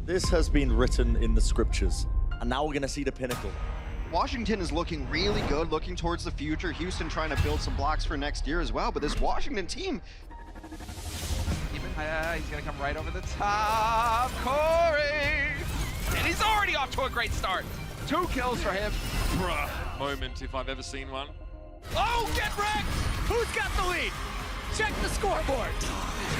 This has been written in the scriptures, and now we're going to see the pinnacle. Washington is looking really good, looking towards the future. Houston trying to build some blocks for next year as well, but this Washington team... He's gonna come right over the top, Corey! And he's already off to a great start. 2 kills for him. Bruh, moment if I've ever seen one. Oh, get wrecked! Who's got the lead? Check the scoreboard.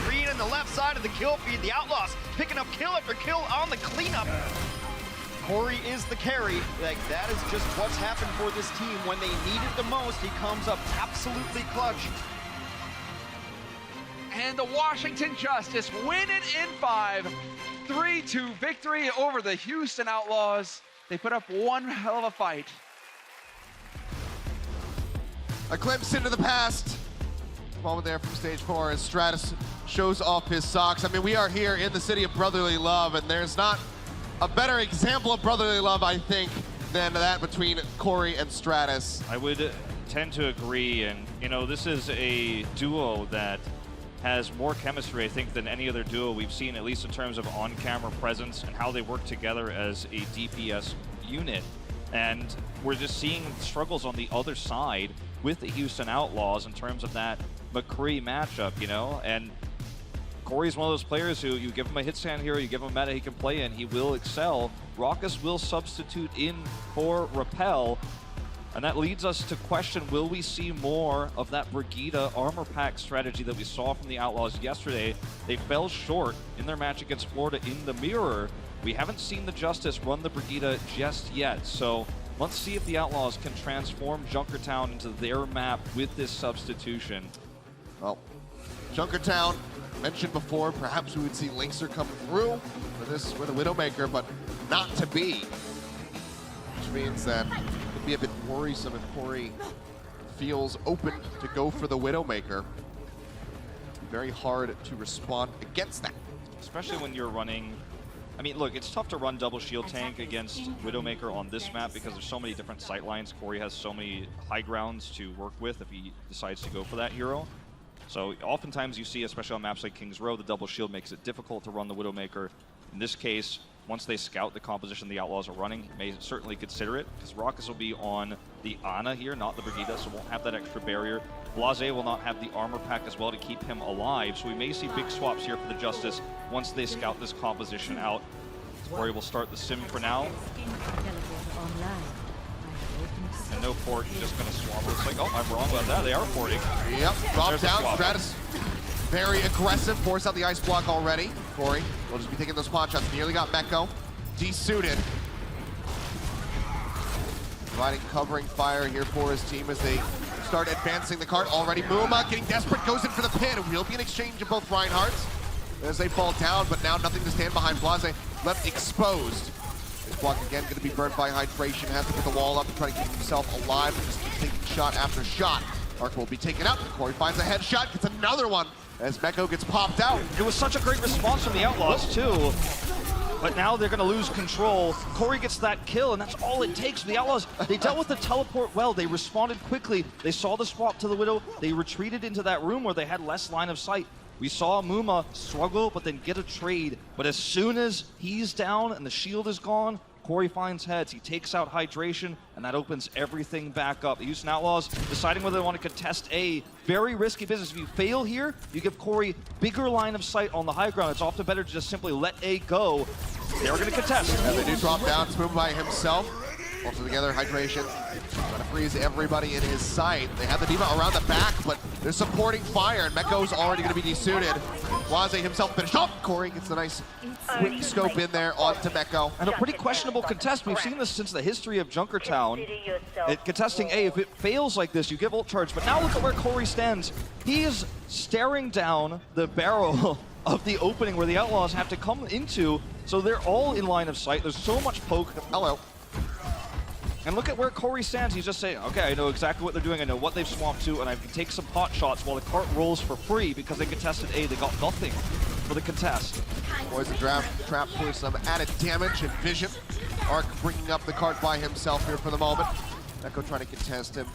Green in the left side of the kill feed. The Outlaws picking up kill after kill on the cleanup. Corey is the carry. Like, that is just what's happened for this team. When they need it the most, he comes up absolutely clutch. And the Washington Justice win it in 5. 3-2 victory over the Houston Outlaws. They put up one hell of a fight. A glimpse into the past. Moment there from stage 4 as Stratus shows off his socks. I mean, we are here in the city of brotherly love, and there's not a better example of brotherly love, I think, than that between Corey and Stratus. I would tend to agree, and you know, this is a duo that has more chemistry, I think, than any other duo we've seen, at least in terms of on-camera presence and how they work together as a DPS unit. And we're just seeing struggles on the other side with the Houston Outlaws in terms of that McCree matchup, you know? And Corey's one of those players who you give him a hit stand hero, you give him a meta he can play in, he will excel. Raucus will substitute in for Repel, and that leads us to question, will we see more of that Brigida armor pack strategy that we saw from the Outlaws yesterday? They fell short in their match against Florida in the mirror. We haven't seen the Justice run the Brigida just yet, so let's see if the Outlaws can transform Junkertown into their map with this substitution. Well, Junkertown, mentioned before, perhaps we would see Linkser come through for this with a Widowmaker, but not to be. Which means that it could be a bit worrisome if Corey feels open to go for the Widowmaker. Very hard to respond against that. Especially when you're running, I mean, look, it's tough to run double shield tank against Widowmaker on this map because there's so many different sight lines. Corey has so many high grounds to work with if he decides to go for that hero. So oftentimes you see, especially on maps like King's Row, the double shield makes it difficult to run the Widowmaker. In this case, once they scout the composition the Outlaws are running, may certainly consider it, because Raucus will be on the Ana here, not the Brigida, so won't have that extra barrier. Blase will not have the armor pack as well to keep him alive, so we may see big swaps here for the Justice once they scout this composition out. Corey will start the sim for now. And no port, just gonna swap. It's like, oh, I'm wrong about that. They are porting. Yep, drop down. Stratus very aggressive, force out the ice block already. Corey will just be taking those pot shots. Nearly got Meko desuited. Providing covering fire here for his team as they start advancing the cart. Already Muma getting desperate, goes in for the pin. It will be an exchange of both Reinhardts as they fall down, but now nothing to stand behind. Blase left exposed. This block again going to be burned by hydration. Has to put the wall up and try to keep himself alive, and just keep taking shot after shot. Arc will be taken out. Corey finds a headshot, gets another one as Meko gets popped out. It was such a great response from the Outlaws too. But now they're going to lose control. Corey gets that kill, and that's all it takes for the Outlaws. They dealt with the teleport well. They responded quickly. They saw the swap to the Widow. They retreated into that room where they had less line of sight. We saw Muma struggle, but then get a trade. But as soon as he's down and the shield is gone, Corey finds heads. He takes out hydration, and that opens everything back up. The Houston Outlaws deciding whether they want to contest A. Very risky business. If you fail here, you give Corey bigger line of sight on the high ground. It's often better to just simply let A go. They're going to contest. And they do drop down. Smooth by himself. Also together, hydration. Trying to freeze everybody in his sight. They have the D.Va around the back, but they're supporting fire, and Meko's already going to be desuited. Blase himself finished off. Corey gets a nice quick scope in there onto Meko. And a pretty questionable contest. We've seen this since the history of Junkertown. Contesting A, if it fails like this, you give ult charge. But now look at where Corey stands. He is staring down the barrel of the opening where the Outlaws have to come into. So they're all in line of sight. There's so much poke. Hello. And look at where Corey stands. He's just saying, okay, I know exactly what they're doing. I know what they've swapped to, and I can take some pot shots while the cart rolls for free because they contested A. They got nothing for the contest. Poison trap for some added damage and vision. Arc bringing up the cart by himself here for the moment. Meko trying to contest him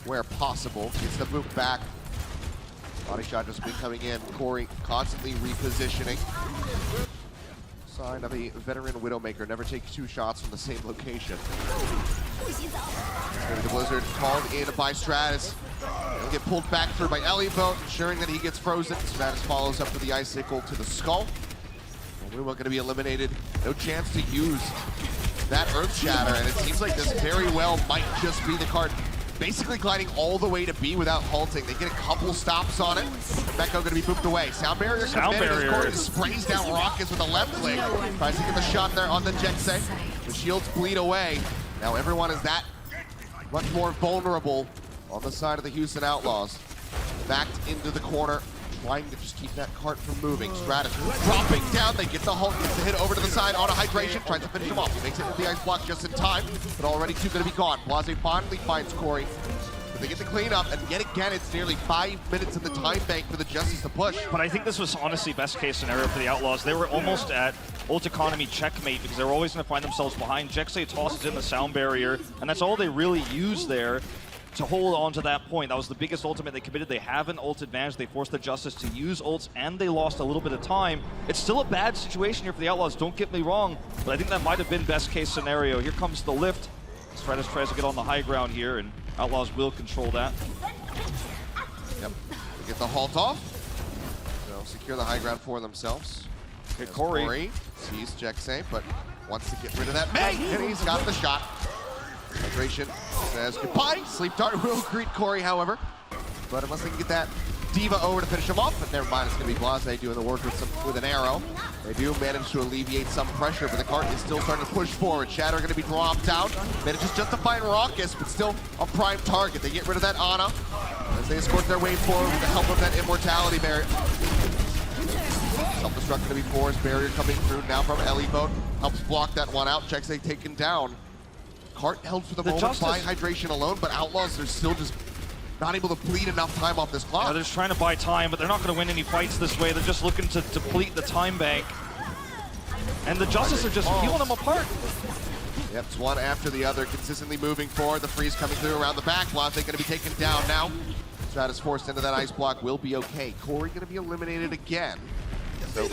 where possible. Gets the move back. Body shot just been coming in. Corey constantly repositioning. Sign of a veteran Widowmaker. Never take 2 shots from the same location. The Blizzard called in by Stratus. He'll get pulled back through by Elliot, ensuring that he gets frozen. Stratus follows up with the Icicle to the skull. We're going to be eliminated. No chance to use that Earth Shatter, and it seems like this very well might just be the card basically gliding all the way to B without halting. They get a couple stops on it. Mecco going to be booped away. Sound Barrier comes in as Corey sprays down Rockets with a left click. Tries to get the shot there on the Jexay. The shields bleed away. Now everyone is that much more vulnerable on the side of the Houston Outlaws. Backed into the corner, trying to just keep that cart from moving. Stratus dropping down. They get the Hulk, gets the hit over to the side on a hydration, tries to finish him off. He makes it with the ice block just in time, but already 2 going to be gone. Blase finally finds Corey, but they get the cleanup, and yet again, it's nearly 5 minutes in the time bank for the Justice to push. But I think this was honestly best case scenario for the Outlaws. They were almost at ult economy checkmate because they were always going to find themselves behind. Jexay tosses in the sound barrier, and that's all they really use there to hold on to that point. That was the biggest ultimate they committed. They have an ult advantage. They forced the Justice to use ults, and they lost a little bit of time. It's still a bad situation here for the Outlaws, don't get me wrong, but I think that might have been best case scenario. Here comes the lift. Stratus tries to get on the high ground here, and Outlaws will control that. Yep, they get the halt off. They'll secure the high ground for themselves. Hit Corey. Sees Jexay, but wants to get rid of that May, and he's got the shot. Hydration says goodbye. Sleep Dart will greet Corey, however. But unless they can get that Diva over to finish him off, but never mind, it's going to be Blase doing the work with an arrow. They do manage to alleviate some pressure, but the cart is still starting to push forward. Shatter going to be dropped out. Manages just to find Raucus, but still a prime target. They get rid of that Ana as they escort their way forward with the help of that Immortality Barrier. Self-destruct going to be forced. Barrier coming through now from Elliot. Helps block that one out. Jexay taken down. Cart held for the moment by hydration alone, but Outlaws are still just not able to bleed enough time off this clock. Yeah, they're just trying to buy time, but they're not going to win any fights this way. They're just looking to deplete the time bank. And the Justice are just peeling them apart. Yep, it's one after the other, consistently moving forward. The freeze coming through around the back. Blase going to be taken down now. Stratus forced into that ice block, will be okay. Corey going to be eliminated again. So,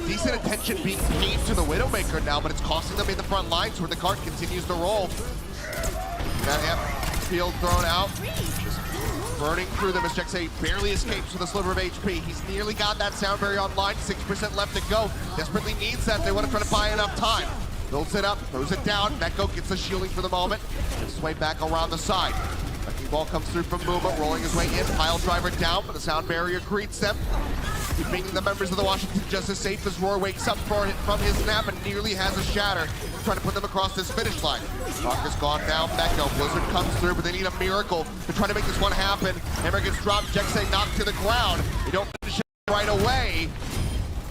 decent attention being paid to the Widowmaker now, but it's costing them in the front lines where the cart continues to roll. Field thrown out. Just burning through them as Jexay barely escapes with a sliver of HP. He's nearly got that sound barrier online, 6% left to go. Desperately needs that. They want to try to buy enough time. Builds it up, throws it down. Mecco gets the shielding for the moment. Gets his way back around the side. Wrecking ball comes through from Muma, rolling his way in. Pile driver down, but the sound barrier greets them. Keeping the members of the Washington Justice safe as Roar wakes up from his nap and nearly has a shatter. Trying to put them across this finish line. Rock is gone now. Mecco. Blizzard comes through, but they need a miracle to try to make this one happen. Hammer gets dropped. Jexay knocked to the ground. They don't finish it right away.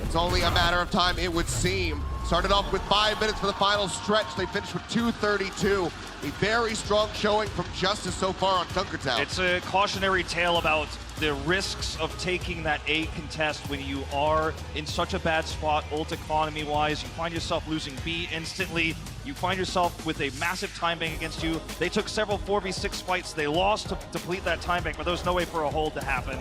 It's only a matter of time, it would seem. Started off with 5 minutes for the final stretch. They finished with 2:32. A very strong showing from Justice so far on Dunkertown. It's a cautionary tale about the risks of taking that A contest when you are in such a bad spot ult economy wise. You find yourself losing B instantly. You find yourself with a massive time bank against you. They took several 4v6 fights. They lost to deplete that time bank, but there was no way for a hold to happen.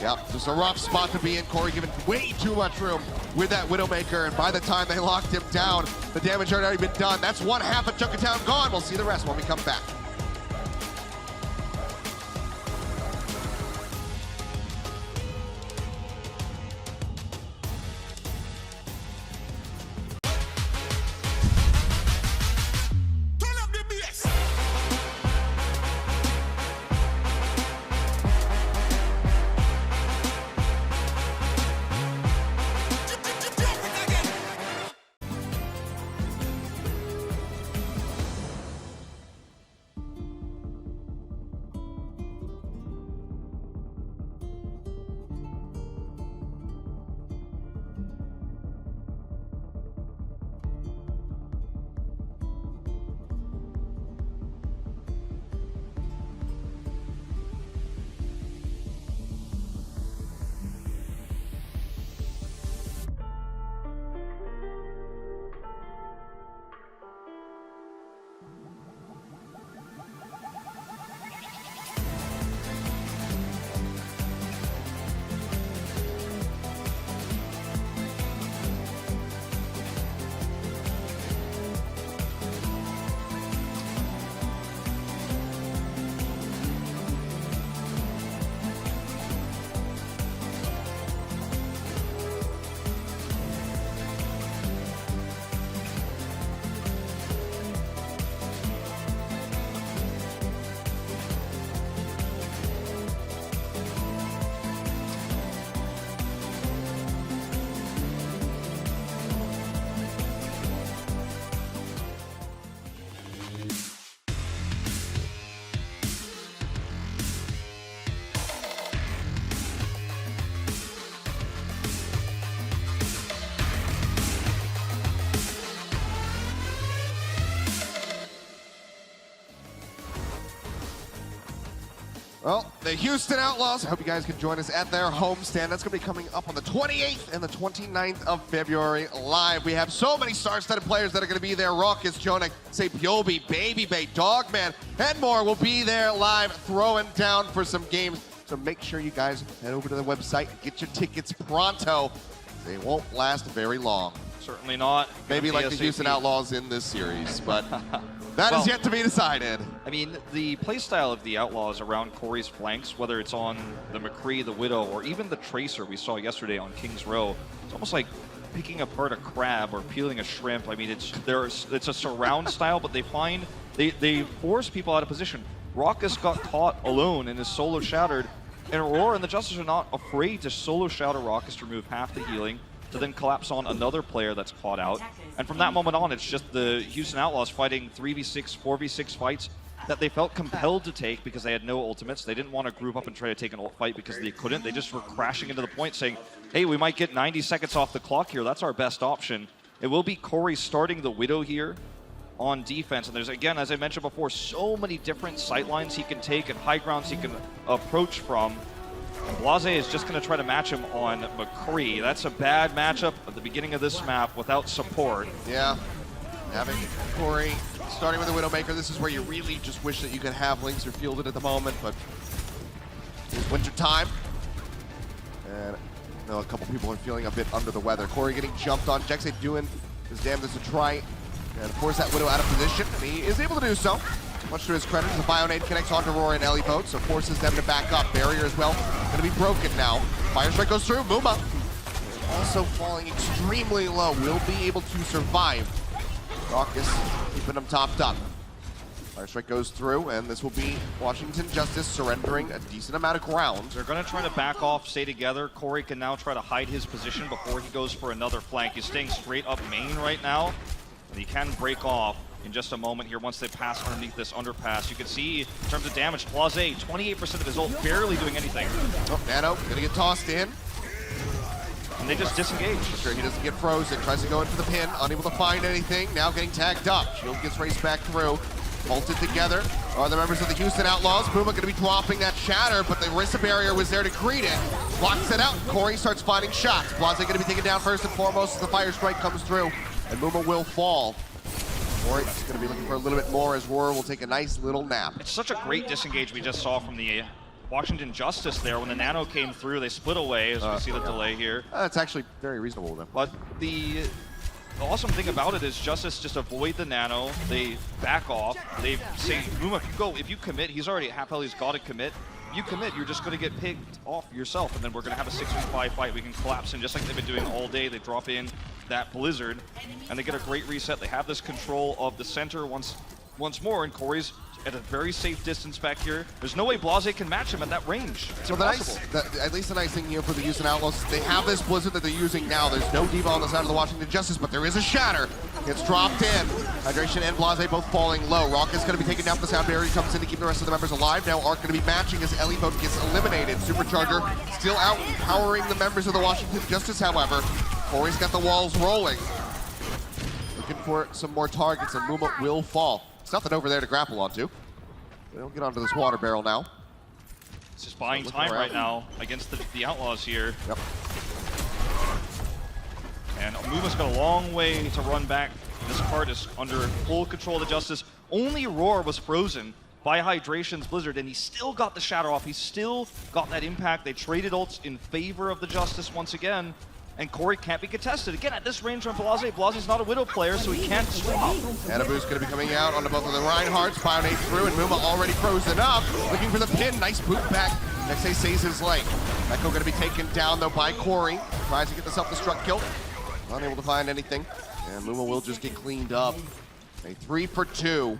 Yep, just a rough spot to be in. Corey given way too much room with that Widowmaker, and by the time they locked him down, the damage had already been done. That's one half of Junkertown gone. We'll see the rest when we come back. Well, the Houston Outlaws, I hope you guys can join us at their homestand. That's going to be coming up on the 28th and the 29th of February live. We have so many star-studded players that are going to be there. Raucus, Jonik, Sapiobi, Baby Bay, Dogman, and more will be there live throwing down for some games. So make sure you guys head over to the website and get your tickets pronto. They won't last very long. Certainly not. Maybe like the Houston Outlaws in this series, but that is yet to be decided. I mean, the playstyle of the Outlaws around Corey's flanks, whether it's on the McCree, the Widow, or even the Tracer we saw yesterday on King's Row, it's almost like picking apart a crab or peeling a shrimp. I mean, it's a surround style, but they force people out of position. Raucus got caught alone and his solo shattered, and Aurora and the Justice are not afraid to solo shatter Raucus to remove half the healing, to then collapse on another player that's caught out. And from that moment on, it's just the Houston Outlaws fighting 3v6, 4v6 fights that they felt compelled to take because they had no ultimates. They didn't want to group up and try to take an ult fight because they couldn't. They just were crashing into the point saying, hey, we might get 90 seconds off the clock here. That's our best option. It will be Corey starting the Widow here on defense. And there's, again, as I mentioned before, so many different sightlines he can take and high grounds he can approach from. Blase is just going to try to match him on McCree. That's a bad matchup at the beginning of this map without support. Yeah, having Corey starting with the Widowmaker, this is where you really just wish that you could have Link's or fielded at the moment, but it's winter time, and I know a couple people are feeling a bit under the weather. Corey getting jumped on, Jexay doing his damnedest to try and force that Widow out of position, and he is able to do so. Much to his credit, the Bionade connects onto Roar and Ellie boat, so forces them to back up. Barrier as well, gonna be broken now. Fire Strike goes through, Muma also falling extremely low, will be able to survive. Raucus keeping him topped up. Fire Strike goes through, and this will be Washington Justice surrendering a decent amount of ground. They're gonna try to back off, stay together. Corey can now try to hide his position before he goes for another flank. He's staying straight up main right now, but he can break off in just a moment here once they pass underneath this underpass. You can see in terms of damage, Blase, 28% of his ult, barely doing anything. Oh, Nano gonna get tossed in. And they just disengage. Sure, he doesn't get frozen, tries to go into the pin, unable to find anything, now getting tagged up. Shield gets raced back through. Bolted together are the members of the Houston Outlaws. Puma gonna be dropping that shatter, but the Rissa barrier was there to greet it. Blocks it out, Corey starts finding shots. Blase gonna be taken down first and foremost as the Fire Strike comes through, and Muma will fall. Corey's going to be looking for a little bit more as Roar will take a nice little nap. It's such a great disengage we just saw from the Washington Justice there. When the Nano came through, they split away as we see the delay here. That's actually very reasonable then. But the awesome thing about it is Justice just avoid the Nano. They back off. They say, Muma, if you commit, he's already at half health, he's got to commit. You commit, you're just going to get picked off yourself, and then we're going to have a 6v5 fight. We can collapse him just like they've been doing all day. They drop in that Blizzard, and they get a great reset. They have this control of the center once more, and Corey's at a very safe distance back here. There's no way Blase can match him at that range. It's impossible. At least the nice thing here for the Houston Outlaws, they have this Blizzard that they're using now. There's no D.Va on the side of the Washington Justice, but there is a shatter. Gets dropped in. Hydration and Blase both falling low. Rock is going to be taken down for the sound barrier. He comes in to keep the rest of the members alive. Now Arc going to be matching as Ellie boat gets eliminated. Supercharger still out powering the members of the Washington Justice, however. Corey's got the walls rolling. Looking for some more targets, and Muma will fall. There's nothing over there to grapple onto. They'll get onto this water barrel now. It's just buying time right now against the Outlaws here. Yep. And Muma's got a long way to run back. This card is under full control of the Justice. Only Roar was frozen by Hydration's Blizzard, and he still got the shatter off. He still got that impact. They traded ults in favor of the Justice once again. And Corey can't be contested. Again, at this range from Blase, Blase's not a Widow player, so he can't swap. Anabu's going to be coming out onto both of the Reinhardts. Bionade through, and Muma already frozen up. Looking for the pin. Nice boot back. Jexay saves his life. Echo going to be taken down, though, by Corey. Tries to get the self-destruct kill. Unable to find anything. And Muma will just get cleaned up. A 3 for 2.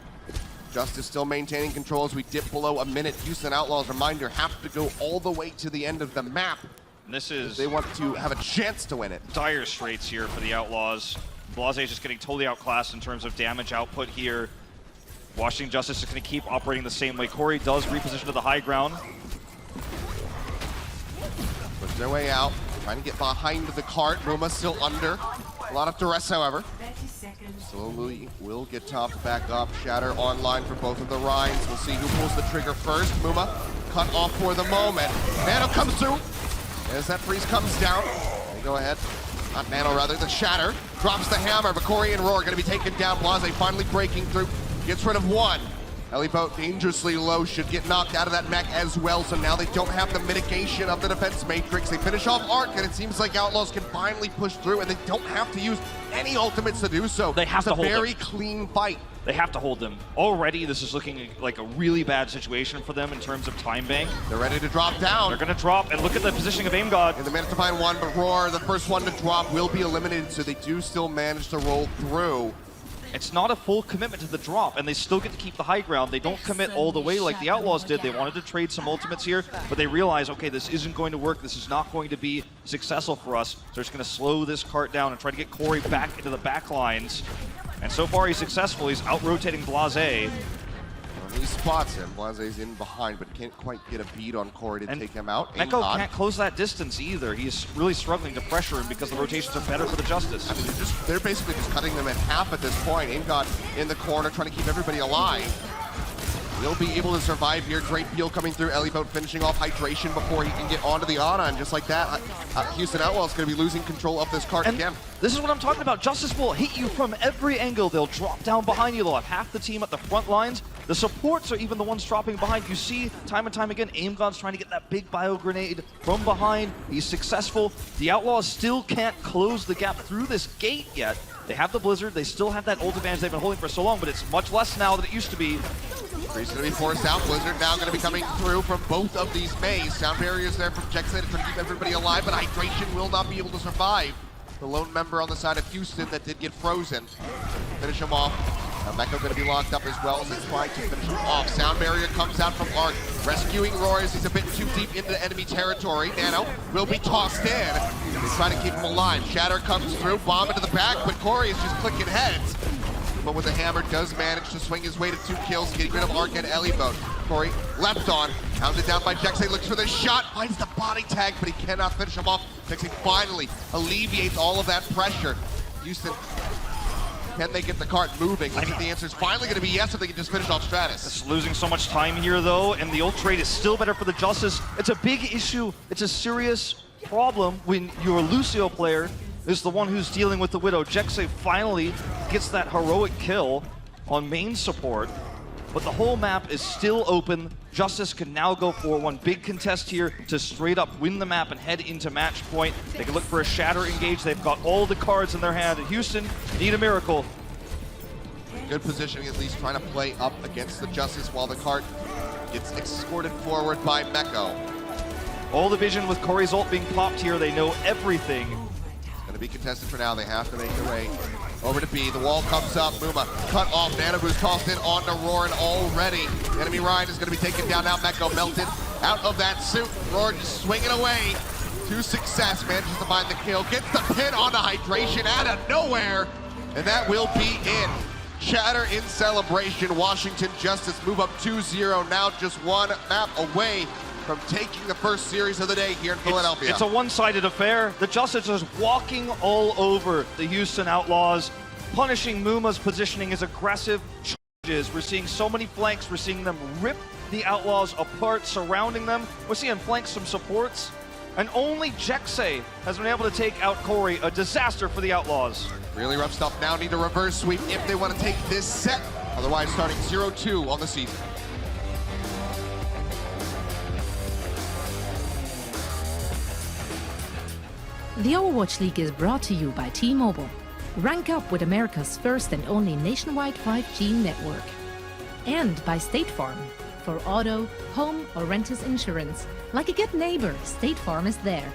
Justice still maintaining control as we dip below a minute. Houston Outlaws, reminder, have to go all the way to the end of the map. This is... They want to have a chance to win it. Dire straits here for the Outlaws. Blase is just getting totally outclassed in terms of damage output here. Washington Justice is going to keep operating the same way. Corey does reposition to the high ground. Push their way out. Trying to get behind the cart. Muma still under. A lot of duress, however. Slowly will get topped back up. Shatter online for both of the Rhines. We'll see who pulls the trigger first. Muma cut off for the moment. Nano comes through. As that freeze comes down, they go ahead. Not Nano, rather, the Shatter. Drops the hammer, but Corey and Roar are going to be taken down. Blase finally breaking through. Gets rid of one. Eliboat dangerously low, should get knocked out of that mech as well, so now they don't have the mitigation of the defense matrix. They finish off Arc, and it seems like Outlaws can finally push through, and they don't have to use any ultimates to do so. They have to hold It's a very them. clean fight. They have to hold them. Already, this is looking like a really bad situation for them in terms of time bank. They're ready to drop down. They're going to drop, and look at the positioning of Aim God. In the minute to find one, but Roar, the first one to drop, will be eliminated, so they do still manage to roll through. It's not a full commitment to the drop, and they still get to keep the high ground. They don't commit all the way like the Outlaws did. They wanted to trade some ultimates here, but they realize, okay, this isn't going to work. This is not going to be successful for us. So they're just going to slow this cart down and try to get Corey back into the back lines. And so far, he's successful. He's out-rotating Blase. When he spots him, Blase's in behind, but can't quite get a beat on Corey to take him out. Meko can't close that distance either. He's really struggling to pressure him because the rotations are better for the Justice. I mean, they're basically just cutting them in half at this point. Aimgod in the corner, trying to keep everybody alive. He'll be able to survive here. Great peel coming through. Eliboat finishing off hydration before he can get onto the Ana, and just like that, Houston Outlaws going to be losing control of this cart again. This is what I'm talking about. Justice will hit you from every angle. They'll drop down behind you. They'll have half the team at the front lines. The supports are even the ones dropping behind. You see time and time again, Aimgod's trying to get that big bio grenade from behind. He's successful. The Outlaws still can't close the gap through this gate yet. They have the Blizzard. They still have that ult advantage they've been holding for so long, but it's much less now than it used to be. Freeze going to be forced out. Blizzard now going to be coming through from both of these maze. Sound barriers there from Jexay to try to keep everybody alive, but hydration will not be able to survive. The lone member on the side of Houston that did get frozen. Finish him off. Meko going to be locked up as well as they try to finish him off. Sound barrier comes out from Arc, rescuing Roar as he's a bit too deep into enemy territory. Nano will be tossed in. They try to keep him alive. Shatter comes through, bomb into the back, but Corey is just clicking heads. But with the hammer, does manage to swing his way to 2 kills, getting rid of Arc and Eliboat. Corey leapt on, hounded down by Jexay, looks for the shot, finds the body tag, but he cannot finish him off. Jexay finally alleviates all of that pressure. Houston, can they get the cart moving? I think the answer is finally going to be yes if they can just finish off Stratus. It's losing so much time here, though, and the ult trade is still better for the Justice. It's a big issue. It's a serious problem when your Lucio player is the one who's dealing with the Widow. Jexay finally gets that heroic kill on main support, but the whole map is still open. Justice can now go for one big contest here to straight up win the map and head into match point. They can look for a Shatter engage. They've got all the cards in their hand, and Houston need a miracle. Good positioning, at least trying to play up against the Justice while the cart gets escorted forward by Meko. All the vision with Corey's ult being popped here. They know everything. Going to be contested for now. They have to make their way over to B. The wall comes up. Muma cut off. Nanabu's tossed in onto Roarin already. Enemy Ryan is going to be taken down now. Meko melted out of that suit. Roar just swinging away to success. Manages to find the kill. Gets the pin onto hydration out of nowhere. And that will be it. Shatter in celebration. Washington Justice move up 2-0. Now just one map away from taking the first series of the day here in Philadelphia. It's a one-sided affair. The Justice is walking all over the Houston Outlaws, punishing Muma's positioning as aggressive charges. We're seeing so many flanks. We're seeing them rip the Outlaws apart, surrounding them. We're seeing flanks some supports. And only Jexay has been able to take out Corey, a disaster for the Outlaws. Really rough stuff now. Need a reverse sweep if they want to take this set. Otherwise, starting 0-2 on the season. The Overwatch League is brought to you by T-Mobile. Rank up with America's first and only nationwide 5G network. And by State Farm. For auto, home, or renters insurance, like a good neighbor, State Farm is there.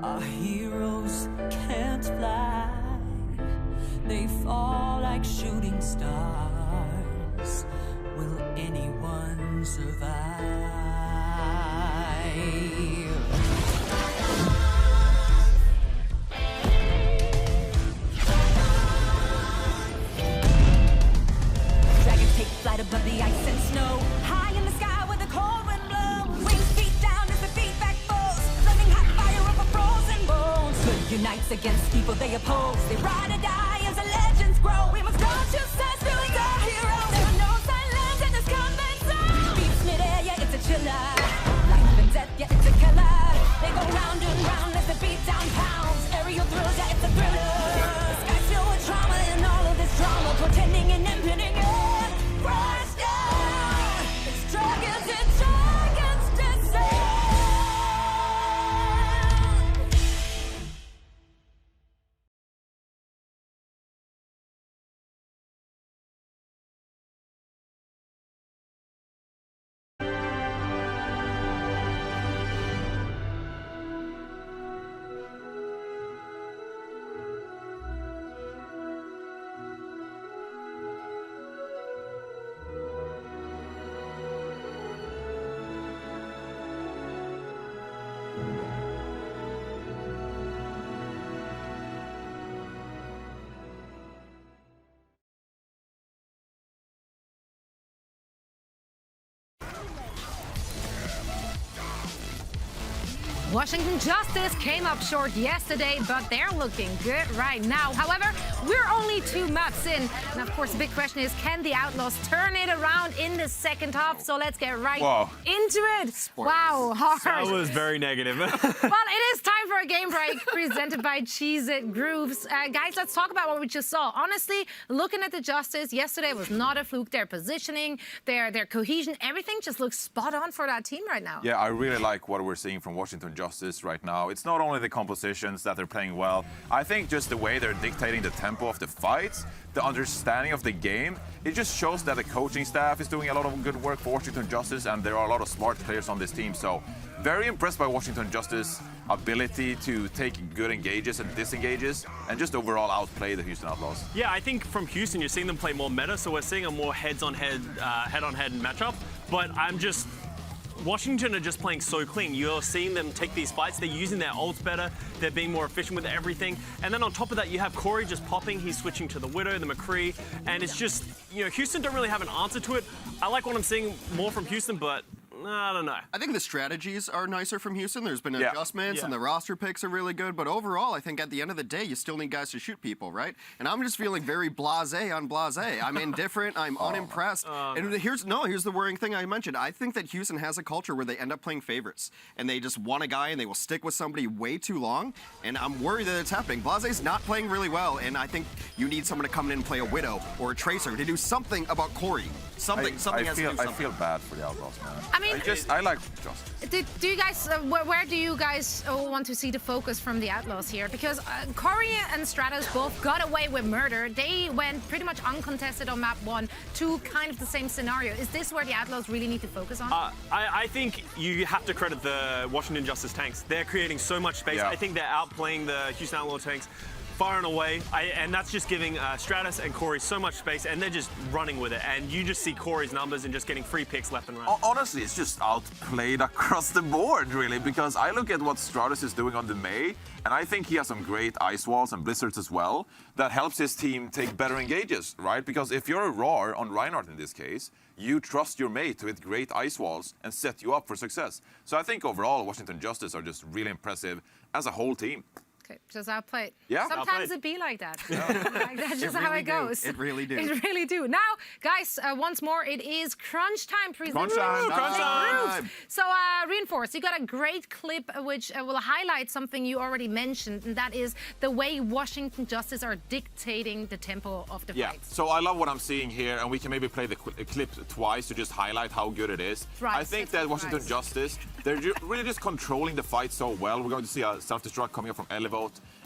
Our heroes can't fly. They fall like shooting stars. Will anyone survive? Dragons against people they oppose. They ride or die as the legends grow. We must don't choose sides, villains are heroes. There are no silence in this combat zone. Beats midair, yeah, it's a chiller. Life and death, yeah, it's a killer. They go round and round as the beat down pounds. Aerial thrills, yeah, it's a thriller. The sky's filled with trauma and all of this drama, pretending and impending it. Crash down. It's dragons and dragons descend. Washington Justice came up short yesterday, but they're looking good right now. However, we're only 2 maps in. And of course, the big question is, can the Outlaws turn it around in the second half? So let's get right into it. Spoilers. Wow, hard. That was very negative. Well, it is time for a game break presented by Cheez-It Grooves. Guys, let's talk about what we just saw. Honestly, looking at the Justice, yesterday was not a fluke. Their positioning, their cohesion, everything just looks spot on for that team right now. Yeah, I really like what we're seeing from Washington Justice right now. It's not only the compositions that they're playing well. I think just the way they're dictating the tempo of the fights, the understanding of the game, it just shows that the coaching staff is doing a lot of good work for Washington Justice, and there are a lot of smart players on this team. So very impressed by Washington Justice's ability to take good engages and disengages and just overall outplay the Houston Outlaws. Yeah, I think from Houston, you're seeing them play more meta, so we're seeing a more head-on-head matchup. But Washington are just playing so clean. You're seeing them take these fights. They're using their ults better. They're being more efficient with everything. And then on top of that, you have Corey just popping. He's switching to the Widow, the McCree. And it's just, Houston don't really have an answer to it. I like what I'm seeing more from Houston, but I don't know. I think the strategies are nicer from Houston. There's been adjustments, and the roster picks are really good. But overall, I think at the end of the day, you still need guys to shoot people, right? And I'm just feeling very blasé on blasé. I'm indifferent. I'm unimpressed. And here's the worrying thing I mentioned. I think that Houston has a culture where they end up playing favorites, and they just want a guy, and they will stick with somebody way too long. And I'm worried that it's happening. Blasé's not playing really well, and I think you need someone to come in and play a Widow or a Tracer to do something about Corey. Something has to do something. I feel bad for the Outlaws, man. I mean, I like Justice. Do you guys, where do you guys want to see the focus from the Outlaws here? Because Corey and Stratos both got away with murder. They went pretty much uncontested on map 1 to kind of the same scenario. Is this where the Outlaws really need to focus on? I think you have to credit the Washington Justice tanks. They're creating so much space. Yeah. I think they're outplaying the Houston Outlaw tanks far and away, and that's just giving Stratus and Corey so much space, and they're just running with it. And you just see Corey's numbers and just getting free picks left and right. Honestly, it's just outplayed across the board, really, because I look at what Stratus is doing on the May, and I think he has some great ice walls and blizzards as well that helps his team take better engages, right? Because if you're a RAR on Reinhardt in this case, you trust your mate with great ice walls and set you up for success. So I think overall, Washington Justice are just really impressive as a whole team. Okay, just outplayed. Yeah. Sometimes it be like that. Like, that's just how it goes. It really do. It really do. Now, guys, once more, it is crunch time. Crunch time. So, Reinforce, you got a great clip which will highlight something you already mentioned, and that is the way Washington Justice are dictating the tempo of the fights. So I love what I'm seeing here, and we can maybe play the clip twice to just highlight how good it is. Right. I think that Washington Justice, they're really just controlling the fight so well. We're going to see a self-destruct coming up from Elevote.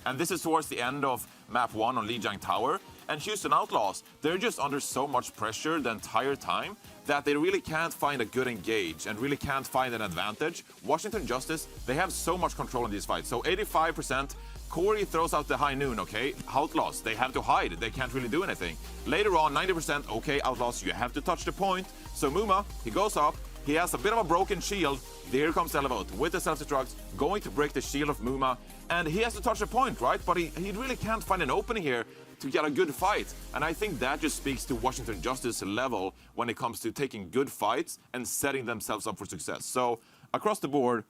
And this is towards the end of map 1 on Lijiang Tower. And Houston Outlaws, they're just under so much pressure the entire time that they really can't find a good engage and really can't find an advantage. Washington Justice, they have so much control in these fights. So 85%, Corey throws out the high noon, okay? Outlaws, they have to hide. They can't really do anything. Later on, 90%, okay, Outlaws, you have to touch the point. So Muma, he goes up. He has a bit of a broken shield. Here comes Elevote with the self-destruct, going to break the shield of Muma. And he has to touch a point, right? But he really can't find an opening here to get a good fight. And I think that just speaks to Washington Justice level when it comes to taking good fights and setting themselves up for success. So across the board,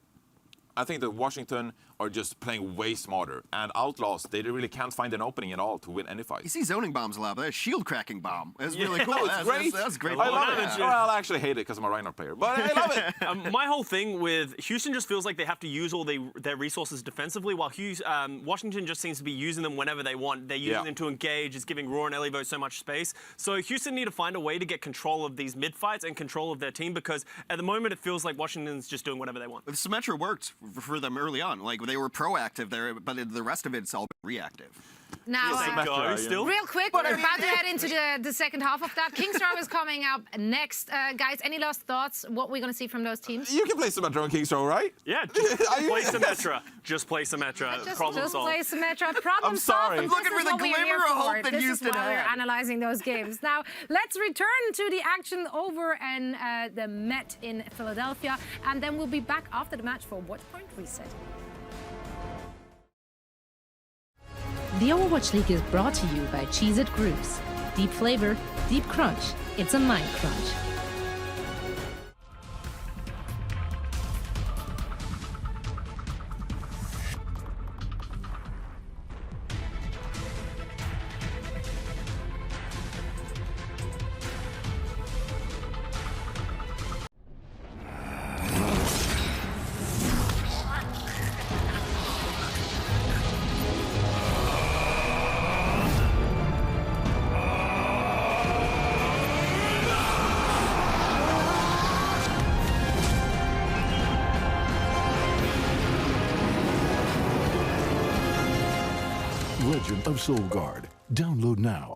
I think that Washington are just playing way smarter. And Outlaws, they really can't find an opening at all to win any fight. You see zoning bombs a lot, but that shield cracking bomb. That's really cool. It's great. That's great. I love it. Well, I actually hate it because I'm a Reinhardt player, but I love it. My whole thing with Houston just feels like they have to use all their resources defensively, while Washington just seems to be using them whenever they want. They're using them to engage. It's giving Raw and Elivo so much space. So Houston need to find a way to get control of these mid-fights and control of their team, because at the moment it feels like Washington's just doing whatever they want. The Symmetra worked for them early on. Like, they were proactive there, but the rest of it's all reactive. Now, real quick, we're about to head into the second half of that. Kingstar is coming up next. Guys, any last thoughts? What we're going to see from those teams? You can play Symmetra on Kingstar, right? Yeah, just play Symmetra. Just play Symmetra. Just Problem solved. play Symmetra. Problem I'm sorry. solved. I'm looking for the glimmer of hope that Houston This is why we're had. analyzing those games. Now, let's return to the action over in the Met in Philadelphia, and then we'll be back after the match for WatchPoint Reset. The Overwatch League is brought to you by Cheez-It Grooves. Deep flavor, deep crunch. It's a mind crunch. Legend of Soulguard. Download now.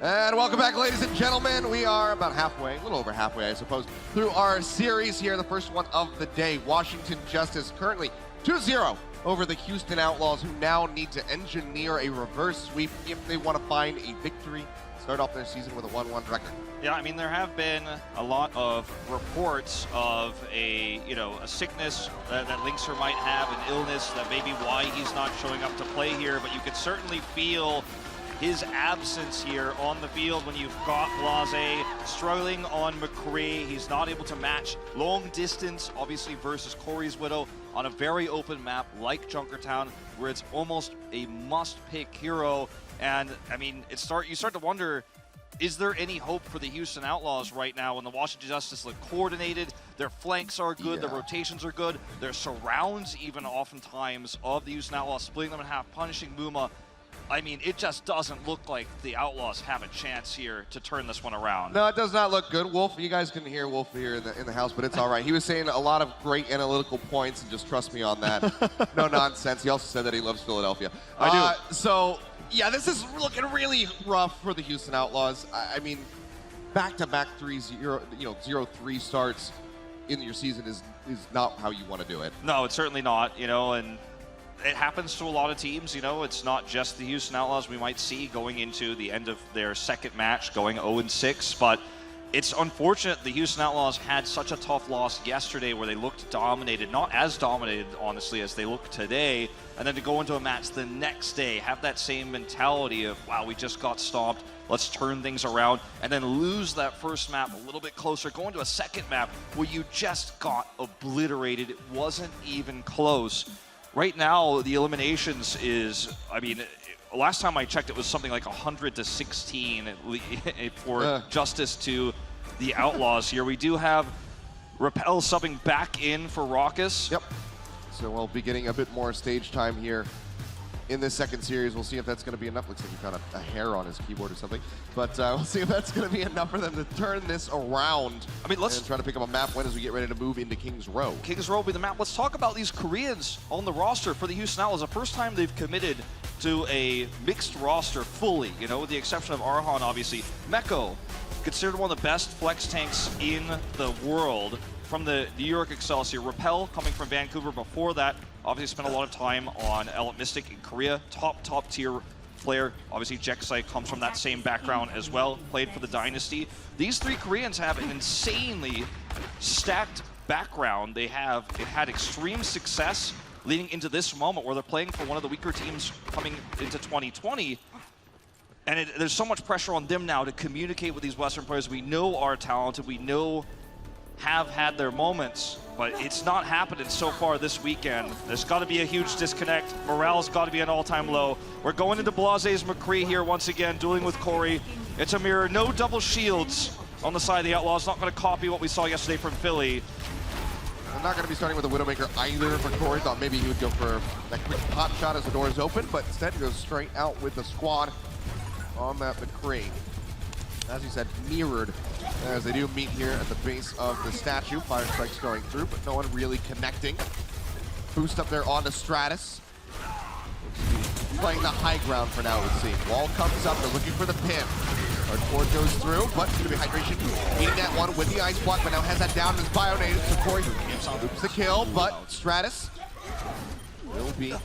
And welcome back, ladies and gentlemen. We are about halfway, a little over halfway, I suppose, through our series here, the first one of the day. Washington Justice currently 2-0 over the Houston Outlaws, who now need to engineer a reverse sweep if they want to find a victory. Start off their season with a 1-1 record. Yeah, I mean, there have been a lot of reports of a sickness that Linkser might have, an illness that may be why he's not showing up to play here, but you could certainly feel his absence here on the field when you've got Blase struggling on McCree. He's not able to match long distance, obviously, versus Corey's Widow on a very open map like Junkertown, where it's almost a must-pick hero. And, I mean, you start to wonder, is there any hope for the Houston Outlaws right now when the Washington Justice look coordinated? Their flanks are good, their rotations are good, their surrounds even oftentimes of the Houston Outlaws, splitting them in half, punishing Muma. I mean, it just doesn't look like the Outlaws have a chance here to turn this one around. No, it does not look good. Wolf, you guys couldn't hear Wolf here in the house, but it's all right. He was saying a lot of great analytical points, and just trust me on that. No nonsense. He also said that he loves Philadelphia. I do. So, yeah, this is looking really rough for the Houston Outlaws. I mean, back-to-back 0-3 starts in your season is not how you want to do it. No, it's certainly not, and it happens to a lot of teams, it's not just the Houston Outlaws we might see going into the end of their second match, going 0-6, but it's unfortunate the Houston Outlaws had such a tough loss yesterday where they looked dominated, not as dominated, honestly, as they look today, and then to go into a match the next day, have that same mentality of, wow, we just got stopped, let's turn things around, and then lose that first map a little bit closer, go into a second map where you just got obliterated. It wasn't even close. Right now, the eliminations is, I mean, last time I checked, it was something like 100-16 for Justice to the Outlaws here. We do have Rappel subbing back in for Raucus. Yep. So we'll be getting a bit more stage time here in this second series. We'll see if that's going to be enough. Looks like he found a hair on his keyboard or something. But we'll see if that's going to be enough for them to turn this around. I mean, let's try to pick up a map win as we get ready to move into King's Row. King's Row will be the map. Let's talk about these Koreans on the roster for the Houston Outlaws. The first time they've committed to a mixed roster fully, you know, with the exception of Arhan, obviously. Meko, considered one of the best flex tanks in the world from the New York Excelsior. Rappel, coming from Vancouver before that, obviously spent a lot of time on Element Mystic in Korea. Top tier player. Obviously, Jexai comes from that same background as well, played for the Dynasty. These three Koreans have an insanely stacked background. They've had extreme success leading into this moment where they're playing for one of the weaker teams coming into 2020. And there's so much pressure on them now to communicate with these Western players we know are talented, we know have had their moments, but it's not happening so far this weekend. There's got to be a huge disconnect. Morale's got to be an all-time low. We're going into Blaze's McCree here once again, dueling with Corey. It's a mirror, no double shields on the side of the Outlaws. Not going to copy what we saw yesterday from Philly. I'm not going to be starting with a Widowmaker either for Corey. Thought maybe he would go for that quick pot shot as the door is open, but instead he goes straight out with the squad on that McCree. As you said, mirrored as they do meet here at the base of the statue. Fire strikes going through, but no one really connecting. Boost up there onto Stratus. Playing the high ground for now, it would seem. Wall comes up, they're looking for the pin. Hardcore goes through, but it's going to be Hydration eating that one with the ice block, but now has that down in his bio-nade. So Corey loops the kill, but Stratus will be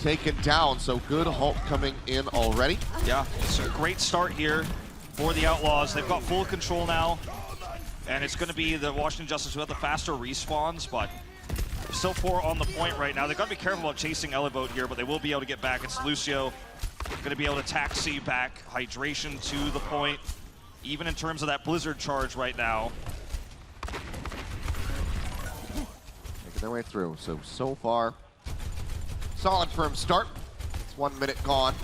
taken down. So good halt coming in already. Yeah, it's a great start here for the Outlaws. They've got full control now, and it's going to be the Washington Justice who have the faster respawns, but still 4 on the point right now. They've got to be careful about chasing Elevote here, but they will be able to get back. It's Lucio going to be able to taxi back Hydration to the point, even in terms of that Blizzard charge right now. Making their way through. So far, solid firm start. It's 1 minute gone.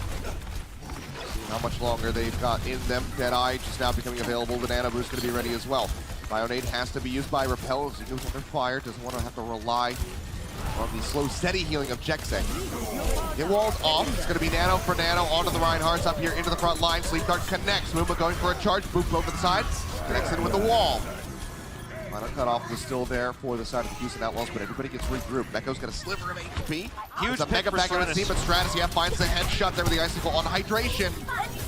How much longer they've got in them. Deadeye just now becoming available. The Nano Boost going to be ready as well. Bio-nade has to be used by Rappel as he goes under fire. Doesn't want to have to rely on the slow, steady healing of Jexai. Get walled off. It's going to be Nano for Nano onto the Reinhardts up here into the front line. Sleep Dart connects. Muma going for a charge. Boop over the side. Connects in with the wall. Final cutoff was still there for the side of the Houston Outlaws, but everybody gets regrouped. Meko's got a sliver of HP. Huge a mega back on the team, but Stratus, yeah, finds the headshot there with the icicle on Hydration.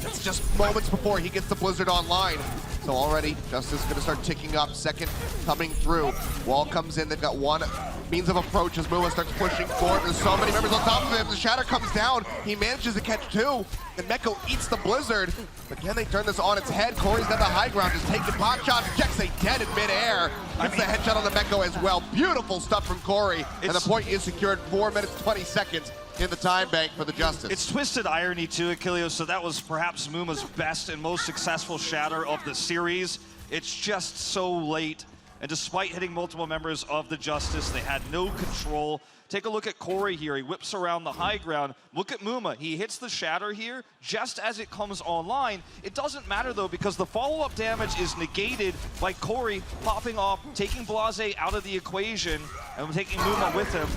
That's just moments before he gets the Blizzard online. So already, Justice going to start ticking up. Second coming through. Wall comes in. They've got one means of approach as Mua starts pushing forward. There's so many members on top of him. The Shatter comes down. He manages to catch 2. And Meko eats the Blizzard. But can they turn this on its head? Corey's got the high ground, just taking pot shots. Jexai dead in midair. Gets the headshot on the Meko as well. Beautiful stuff from Corey. And the point is secured 4 minutes, 20 seconds in the time bank for the Justice. It's twisted irony too, Achilles, so that was perhaps Muma's best and most successful shatter of the series. It's just so late, and despite hitting multiple members of the Justice, they had no control. Take a look at Corey here. He whips around the high ground. Look at Muma. He hits the shatter here just as it comes online. It doesn't matter though, because the follow-up damage is negated by Corey popping off, taking Blase out of the equation, and taking Muma with him.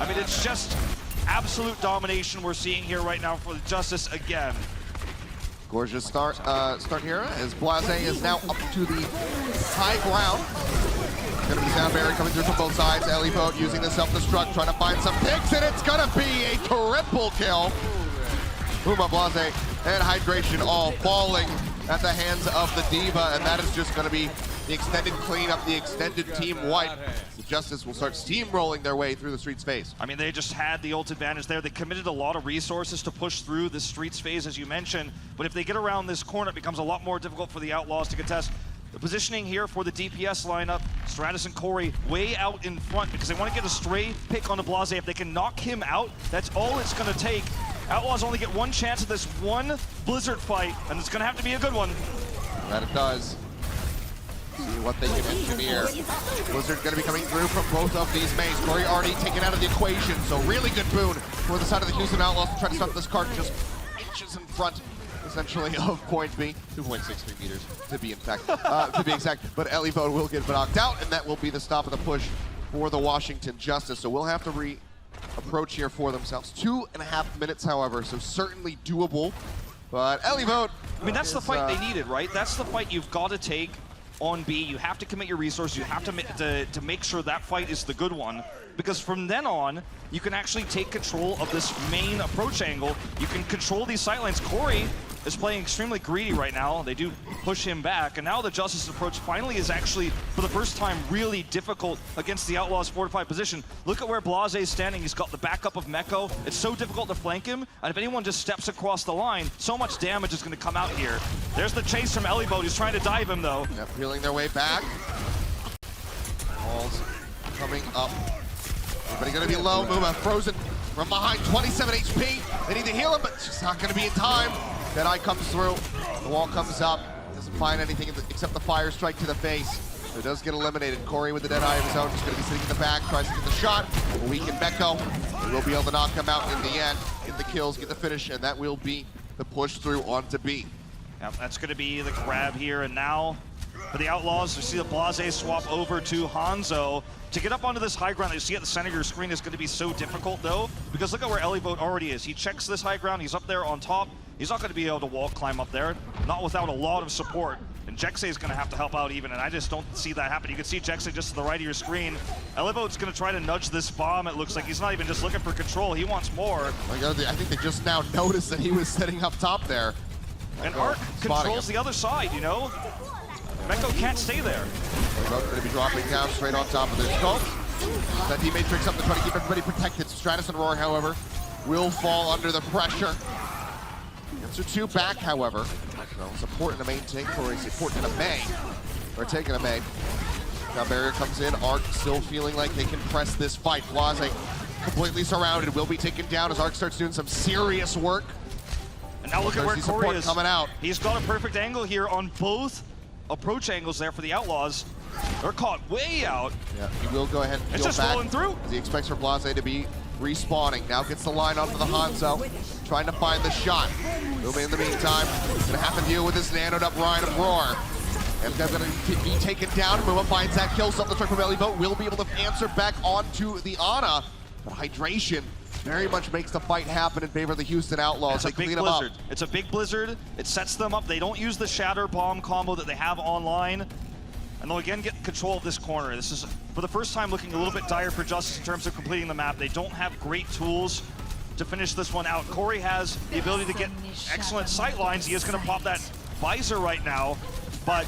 I mean, it's just absolute domination we're seeing here right now for the Justice again. Gorgeous start here as Blase is now up to the high ground. Gonna be Sound Barrier coming through from both sides. Elevote using the self-destruct, trying to find some picks, and it's gonna be a triple kill. Puma, Blase, and Hydration all falling at the hands of the Diva, and that is just gonna be the extended cleanup, the extended team wipe. The Justice will start steamrolling their way through the Streets phase. I mean, they just had the ult advantage there. They committed a lot of resources to push through the Streets phase, as you mentioned, but if they get around this corner, it becomes a lot more difficult for the Outlaws to contest. The positioning here for the DPS lineup, Stratus and Corey way out in front because they want to get a stray pick on the Blase. If they can knock him out, that's all it's going to take. Outlaws only get one chance at this one Blizzard fight, and it's going to have to be a good one. That it does. See what they can engineer. Blizzard going to be coming through from both of these mains. Corey already taken out of the equation, so really good boon for the side of the Houston Outlaws to try to stop this card just inches in front, essentially, of point B. 2.63 meters, to be exact. But Elivode will get knocked out, and that will be the stop of the push for the Washington Justice. So we'll have to approach here for themselves. 2.5 minutes, however, so certainly doable. But Elivode, I mean, that's the fight they needed, right? That's the fight you've got to take on B. You have to commit your resources. You have to make sure that fight is the good one. Because from then on, you can actually take control of this main approach angle. You can control these sightlines. Corey is playing extremely greedy right now. They do push him back, and now the Justice approach finally is actually, for the first time, really difficult against the Outlaws' fortified position. Look at where Blase is standing. He's got the backup of Meko. It's so difficult to flank him, and if anyone just steps across the line, so much damage is going to come out here. There's the chase from Elivode. He's trying to dive him, though. Yep, peeling their way back. Balls coming up. Everybody going to be low. Muma frozen from behind, 27 HP. They need to heal him, but it's just not going to be in time. Deadeye comes through, the wall comes up, doesn't find anything except the fire strike to the face. So it does get eliminated. Corey with the Deadeye of his own, just going to be sitting in the back, tries to get the shot. Weaken Meko. They will be able to knock him out in the end, get the kills, get the finish, and that will be the push through onto B. Yep, that's going to be the grab here, and now for the Outlaws, we see the Blase swap over to Hanzo. To get up onto this high ground that you see at the center of your screen is going to be so difficult, though, because look at where Elivode already is. He checks this high ground, he's up there on top. He's not going to be able to wall climb up there, not without a lot of support. And Jexe is going to have to help out even, and I just don't see that happen. You can see Jexe just to the right of your screen. Elivode's going to try to nudge this bomb. It looks like he's not even just looking for control. He wants more. I think they just now noticed that he was sitting up top there. And Arc controls the other side, you know? Meko can't stay there. Elivode's going to be dropping down straight on top of their skulls. That D-Matrix up to try to keep everybody protected. Stratus and Roar, however, will fall under the pressure. Answer 2 back, however. So it's important to maintain Corey. It's important in a May. Or taking a May. Now barrier comes in. Arc still feeling like they can press this fight. Blase completely surrounded. Will be taken down as Arc starts doing some serious work. And now look at where Corey is coming out. He's got a perfect angle here on both approach angles there for the Outlaws. They're caught way out. Yeah, he will go ahead and it's just back. rolling through. He expects for Blase to be respawning. Now gets the line onto the Hanzo, trying to find the shot. Muma in the meantime, gonna have to deal with this nanoed up Ryan of Roar. MDev gonna be taken down. Muma finds that kill, something from Elivode. Will be able to answer back onto the Ana. But hydration very much makes the fight happen in favor of the Houston Outlaws. It's a big blizzard. It's a big blizzard. It sets them up. They don't use the Shatter Bomb combo that they have online. And they'll again get control of this corner. This is, for the first time, looking a little bit dire for Justice in terms of completing the map. They don't have great tools to finish this one out. Corey has the ability to get excellent sight lines. He is going to pop that visor right now, but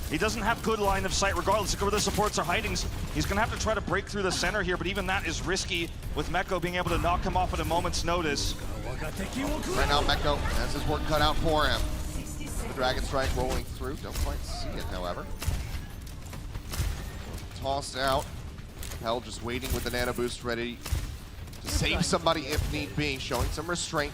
he doesn't have good line of sight regardless. Look at where the supports are hiding. He's going to have to try to break through the center here, but even that is risky with Meko being able to knock him off at a moment's notice. Right now, Meko has his work cut out for him. The Dragon Strike rolling through. Don't quite see it, however. Tossed out. Hell just waiting with the nano boost ready to save somebody if need be. Showing some restraint.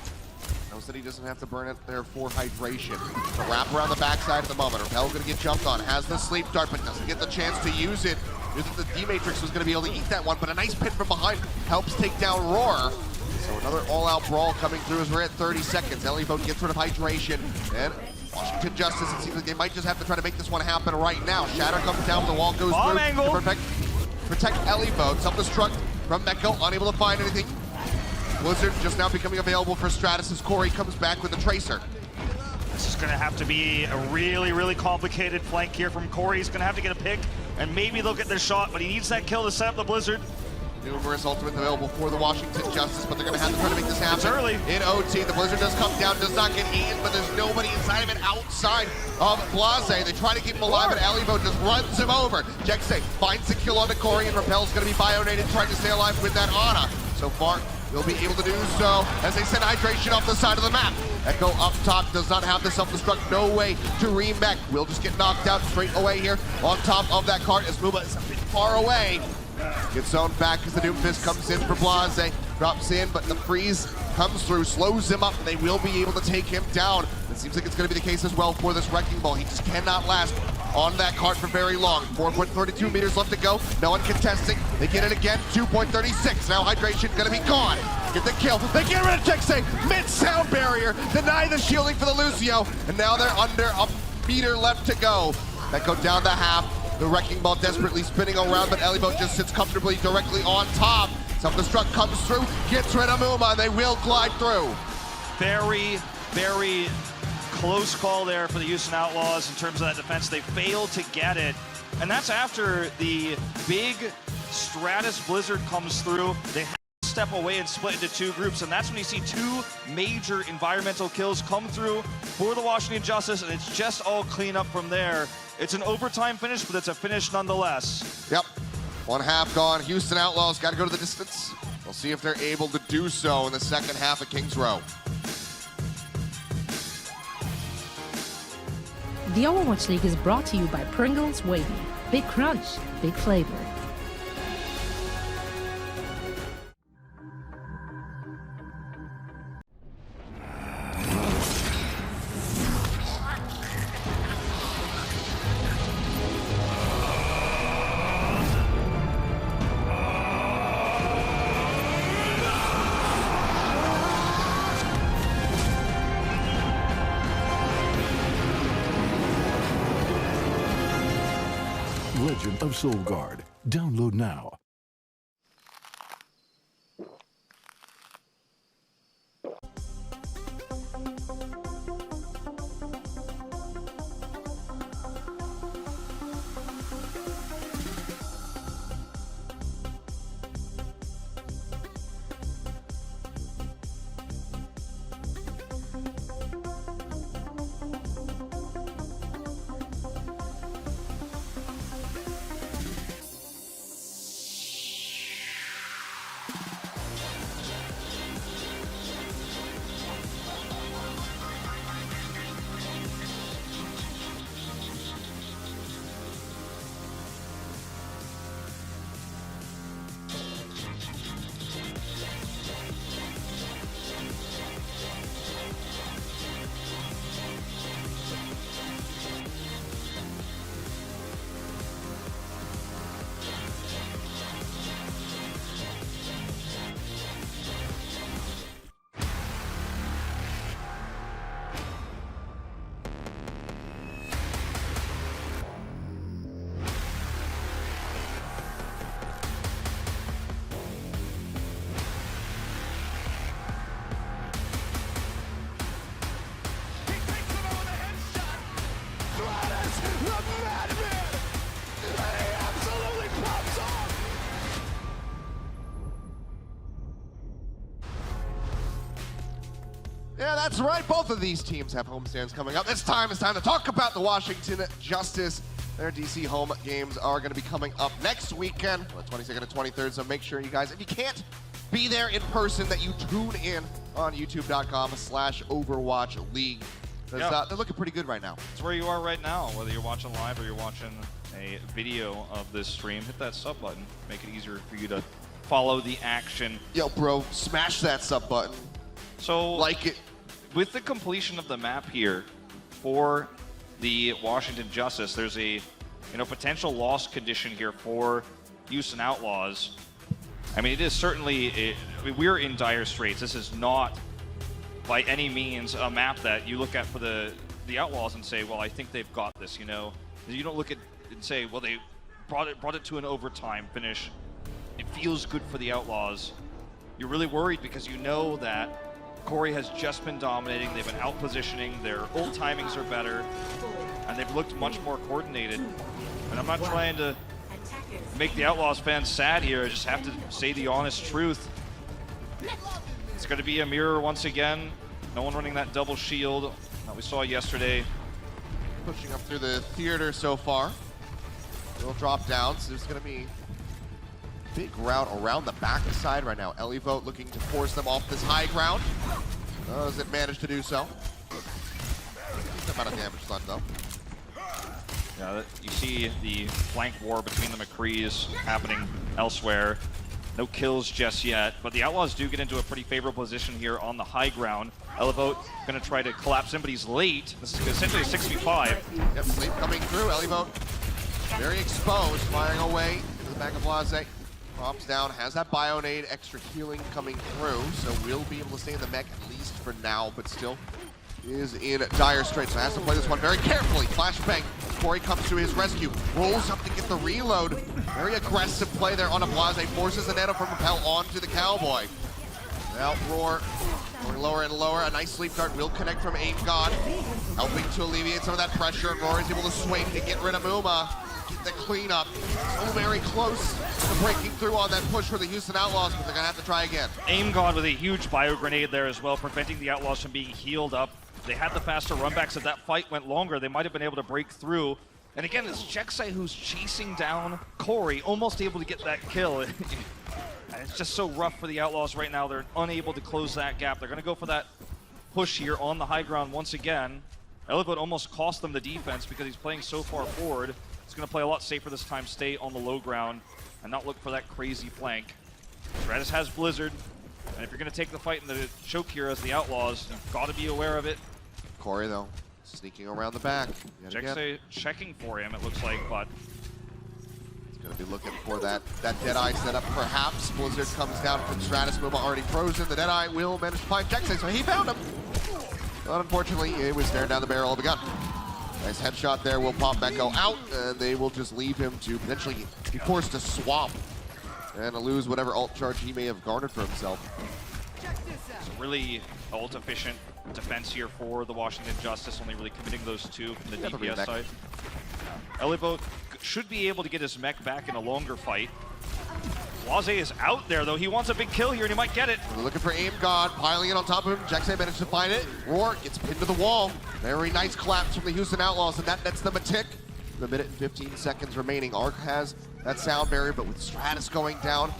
Knows that he doesn't have to burn it there for hydration. The wrap around the backside at the moment. Hell gonna get jumped on. Has the sleep dart, but doesn't get the chance to use it. Knew that the D-Matrix was gonna be able to eat that one, but a nice pin from behind helps take down Roar. So another all-out brawl coming through as we're at 30 seconds. Elivode gets rid of hydration. And Washington Justice, it seems like they might just have to try to make this one happen right now. Shatter comes down, the wall goes bomb through. Angle. To protect Elivode. Self-destruct from Meko, unable to find anything. Blizzard just now becoming available for Stratus as Corey comes back with a Tracer. This is going to have to be a really, really complicated flank here from Corey. He's going to have to get a pick, and maybe they'll get this shot, but he needs that kill to set up the Blizzard. Numerous ultimates available for the Washington Justice, but they're going to have to try to make this happen. It's early. In OT, the Blizzard does come down, does not get eaten, but there's nobody inside of it outside of Blase. They try to keep him alive, and Elivode just runs him over. Jexe finds the kill on the Corey, and Rappel's going to be bionated, trying to stay alive with that Ana. So far, will be able to do so as they send hydration off the side of the map. Echo up top does not have the self-destruct, no way to remech. Will just get knocked out straight away here on top of that cart as Muba is a bit far away. Gets zoned back as the Doomfist comes in for Blase. Drops in, but the freeze comes through, slows him up, and they will be able to take him down. It seems like it's going to be the case as well for this Wrecking Ball. He just cannot last on that cart for very long. 4.32 meters left to go. No one contesting. They get it again. 2.36. Now hydration going to be gone. Get the kill. They get rid of Jexay. Mid-sound barrier. Deny the shielding for the Lucio. And now they're under a meter left to go. That go down to half. The Wrecking Ball desperately spinning around, but Ellibo just sits comfortably directly on top. Self-destruct comes through, gets rid of Muma. They will glide through. Very, very close call there for the Houston Outlaws in terms of that defense. They failed to get it. And that's after the big Stratus Blizzard comes through. They have to step away and split into two groups. And that's when you see two major environmental kills come through for the Washington Justice. And it's just all cleanup from there. It's an overtime finish, but it's a finish nonetheless. Yep. One half gone. Houston Outlaws got to go to the distance. We'll see if they're able to do so in the second half of Kings Row. The Overwatch League is brought to you by Pringles Wavy. Big crunch, big flavor. Legend of Soulguard. Download now. Yeah, that's right. Both of these teams have homestands coming up. It's time to talk about the Washington Justice. Their DC home games are going to be coming up next weekend, the 22nd and 23rd. So make sure you guys, if you can't be there in person, that you tune in on youtube.com/Overwatch League. They're looking pretty good right now. It's where you are right now, whether you're watching live or you're watching a video of this stream. Hit that sub button. Make it easier for you to follow the action. Yo, bro, smash that sub button. So, like it. With the completion of the map here for the Washington Justice, there's a potential loss condition here for Houston Outlaws. I mean, it is certainly, we're in dire straits. This is not by any means a map that you look at for the Outlaws and say, well, I think they've got this, you know. You don't look at and say, well, they brought it to an overtime finish. It feels good for the Outlaws. You're really worried because you know that Corey has just been dominating. They've been out-positioning. Their ult timings are better, and they've looked much more coordinated. And I'm not trying to make the Outlaws fans sad here. I just have to say the honest truth. It's going to be a mirror once again. No one running that double shield that we saw yesterday. Pushing up through the theater so far. It'll drop down, so there's going to be big route around the backside right now. Elivote looking to force them off this high ground. Does it manage to do so? Decent amount of damage done though. Yeah, you see the flank war between the McCrees happening elsewhere. No kills just yet, but the Outlaws do get into a pretty favorable position here on the high ground. Elivote going to try to collapse him, but he's late. This is essentially a 6v5. Yep, sleep coming through. Elivote very exposed, firing away into the back of Blase. Drops down, has that Bionade, extra healing coming through, so will be able to stay in the mech at least for now, but still is in dire straits. So has to play this one very carefully. Flashbang. Corey comes to his rescue, rolls up to get the reload. Very aggressive play there on a Blase, forces the Nano from Rappel onto the Cowboy. Now Roar going lower and lower. A nice sleep dart will connect from Aim God, helping to alleviate some of that pressure. Roar is able to swing to get rid of Muma. Get the cleanup. So very close to breaking through on that push for the Houston Outlaws, but they're gonna have to try again. Aim God with a huge bio grenade there as well, preventing the Outlaws from being healed up. They had the faster runbacks. If that fight went longer, they might have been able to break through. And again, it's Jexai who's chasing down Corey, almost able to get that kill. And it's just so rough for the Outlaws right now. They're unable to close that gap. They're going to go for that push here on the high ground once again. Elivote almost cost them the defense because he's playing so far forward. He's going to play a lot safer this time, stay on the low ground, and not look for that crazy flank. Stratus has Blizzard, and if you're going to take the fight in the choke here as the Outlaws, you've got to be aware of it. Corey, though, sneaking around the back. Jexai checking for him, it looks like, but he's going to be looking for that Deadeye setup. Perhaps Blizzard comes down from Stratus. Muma already frozen. The Deadeye will manage to find Jexai, so he found him. But unfortunately, it was staring down the barrel of the gun. Nice headshot there. Will pop Meko out, and they will just leave him to potentially be forced to swap and to lose whatever ult charge he may have garnered for himself. It's a really ult-efficient defense here for the Washington Justice, only really committing those two from the DPS side. Elivote should be able to get his mech back in a longer fight. Blase is out there, though. He wants a big kill here, and he might get it. We're looking for Aim God, piling it on top of him. Jexai managed to find it. Roar gets pinned to the wall. Very nice collapse from the Houston Outlaws, and that nets them a tick. The minute and 15 seconds remaining. Arc has that sound barrier, but with Stratus going down,